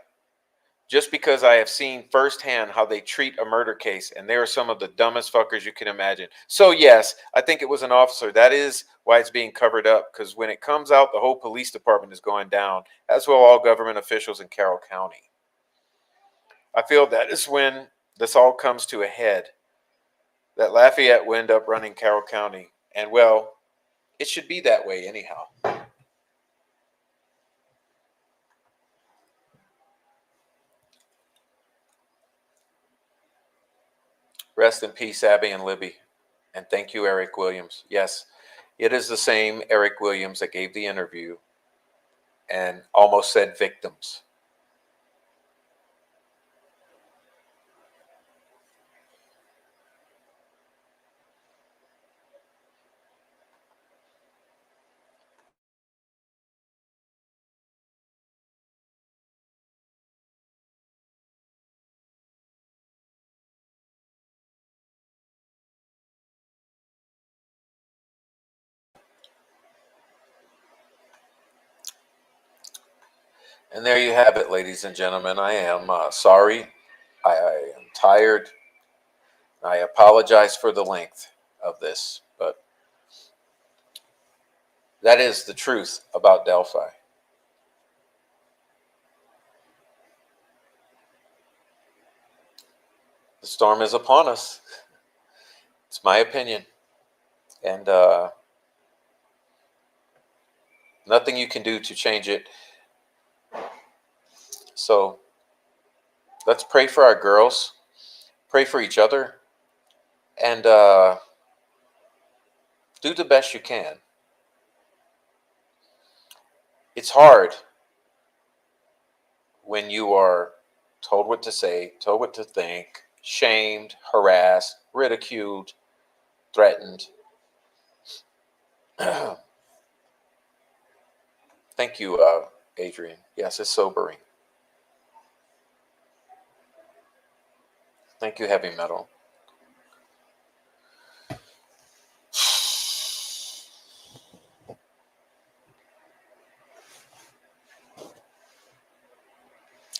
Just because I have seen firsthand how they treat a murder case, and they are some of the dumbest fuckers you can imagine. So yes, I think it was an officer. That is why it's being covered up, because when it comes out, the whole police department is going down, as well all government officials in Carroll County. I feel that is when this all comes to a head, that Lafayette will end up running Carroll County. And well, it should be that way anyhow. Rest in peace, Abby and Libby. And thank you, Eric Williams. Yes, it is the same Eric Williams that gave the interview and almost said victims. And there you have it, ladies and gentlemen. I am sorry. I am tired. I apologize for the length of this, but that is the truth about Delphi. The storm is upon us. It's my opinion. And nothing you can do to change it. So let's pray for our girls, pray for each other, and do the best you can. It's hard when you are told what to say, told what to think, shamed, harassed, ridiculed, threatened. Thank you, Adrian. Yes, it's sobering. Thank you, Heavy Metal.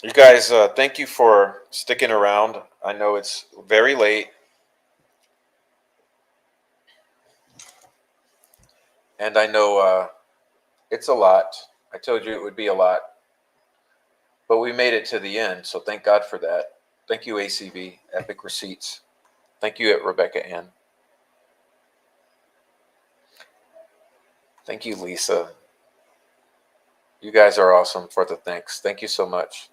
You guys, thank you for sticking around. I know it's very late. And I know it's a lot. I told you it would be a lot. But we made it to the end, so thank God for that. Thank you, ACV, Epic Receipts. Thank you, Rebecca Ann. Thank you, Lisa. You guys are awesome for the thanks. Thank you so much.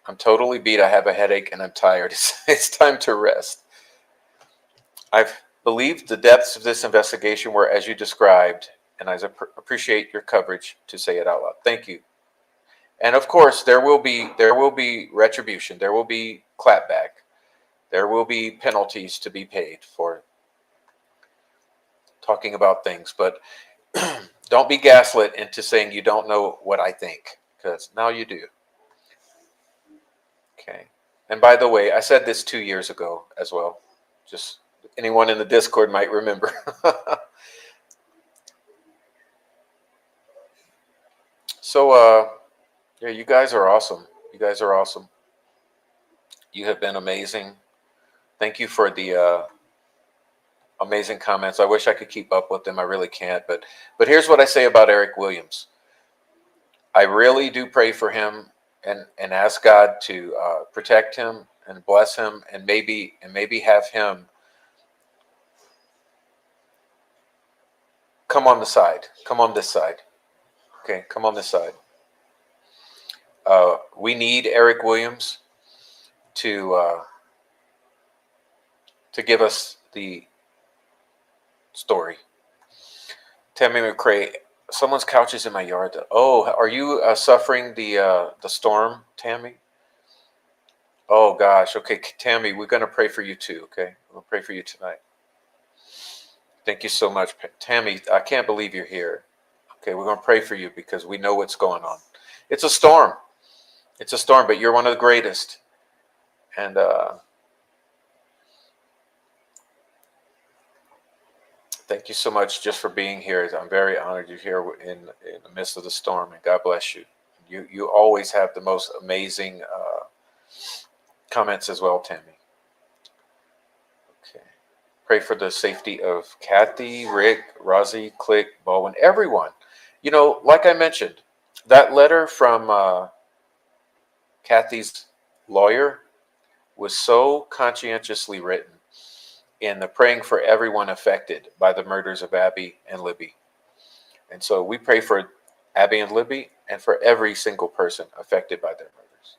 I'm totally beat. I have a headache and I'm tired. It's time to rest. I've believed the depths of this investigation were as you described, and I appreciate your coverage to say it out loud. Thank you. And of course, there will be retribution. There will be clapback. There will be penalties to be paid for talking about things. But don't be gaslit into saying you don't know what I think, because now you do. Okay. And by the way, I said this 2 years ago as well. Just anyone in the Discord might remember. So, yeah, you guys are awesome. You guys are awesome. You have been amazing. Thank you for the amazing comments. I wish I could keep up with them. I really can't. But here's what I say about Eric Williams. I really do pray for him and ask God to protect him and bless him, and maybe have him come on the side. Come on this side. Okay, come on this side. We need Eric Williams to give us the story. Tammy McCrae, someone's couch is in my yard. Oh, are you suffering the storm, Tammy? Oh gosh. Okay, Tammy, we're gonna pray for you too. Okay, we'll pray for you tonight. Thank you so much, Tammy. I can't believe you're here. Okay, we're gonna pray for you because we know what's going on. It's a storm. It's a storm, but you're one of the greatest. And thank you so much just for being here. I'm very honored you're here in the midst of the storm, and God bless you. You always have the most amazing comments as well, Tammy. Okay. Pray for the safety of Kathy, Rick, Rosie, Click, Bowen, everyone. You know, like I mentioned, that letter from Kathy's lawyer was so conscientiously written in the praying for everyone affected by the murders of Abby and Libby. And so we pray for Abby and Libby and for every single person affected by their murders.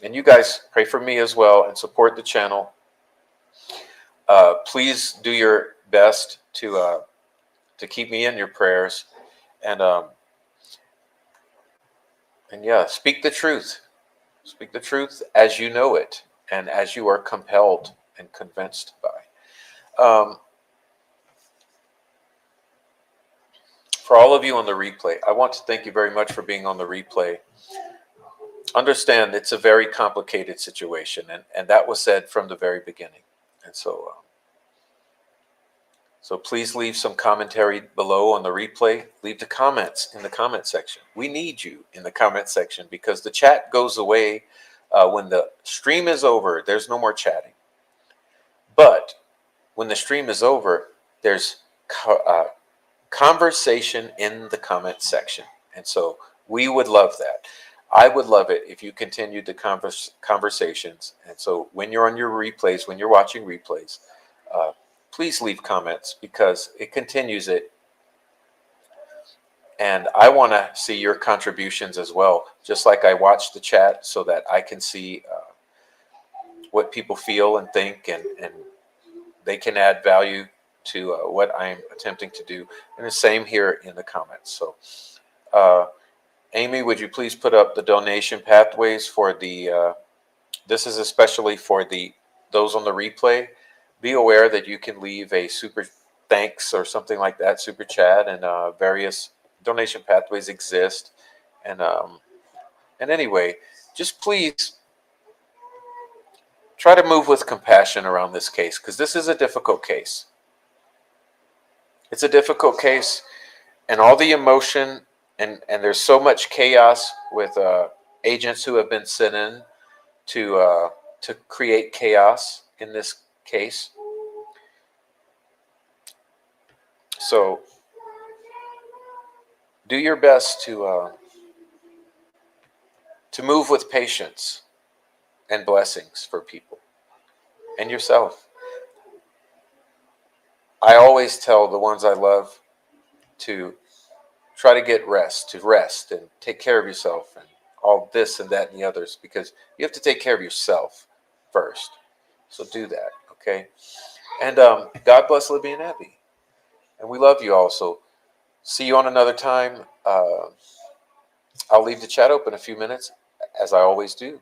And you guys pray for me as well and support the channel. Please do your best to keep me in your prayers. And yeah, speak the truth. Speak the truth as you know it and as you are compelled and convinced by. For all of you on the replay, I want to thank you very much for being on the replay. Understand it's a very complicated situation, and that was said from the very beginning. And so please leave some commentary below on the replay. Leave the comments in the comment section. We need you in the comment section because the chat goes away when the stream is over. There's no more chatting. But when the stream is over, there's conversation in the comment section. And so we would love that. I would love it if you continued the conversations. And so when you're on your replays, when you're watching replays, please leave comments because it continues it. And I want to see your contributions as well, just like I watch the chat so that I can see what people feel and think, and they can add value to what I'm attempting to do. And the same here in the comments. So Amy, would you please put up the donation pathways for the, this is especially for those on the replay. Be aware that you can leave a super thanks or something like that, super chat, and various donation pathways exist. And anyway, just please try to move with compassion around this case, because this is a difficult case. It's a difficult case, and all the emotion, and there's so much chaos with agents who have been sent in to create chaos in this case. So do your best to move with patience and blessings for people and yourself. I always tell the ones I love to try to get rest, to rest and take care of yourself and all this and that and the others, because you have to take care of yourself first. So do that, okay? And God bless Libby and Abby. And we love you all. So see you on another time. I'll leave the chat open a few minutes, as I always do.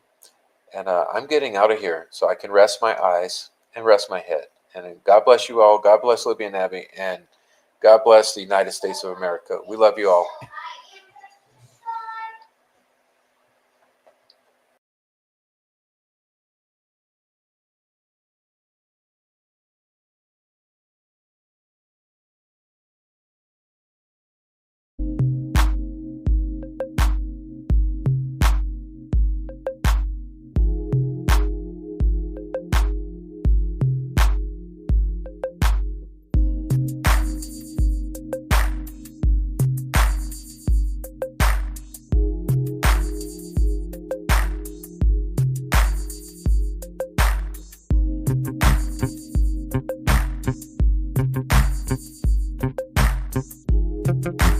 And I'm getting out of here so I can rest my eyes and rest my head. And God bless you all. God bless Libby and Abby. And God bless the United States of America. We love you all. you.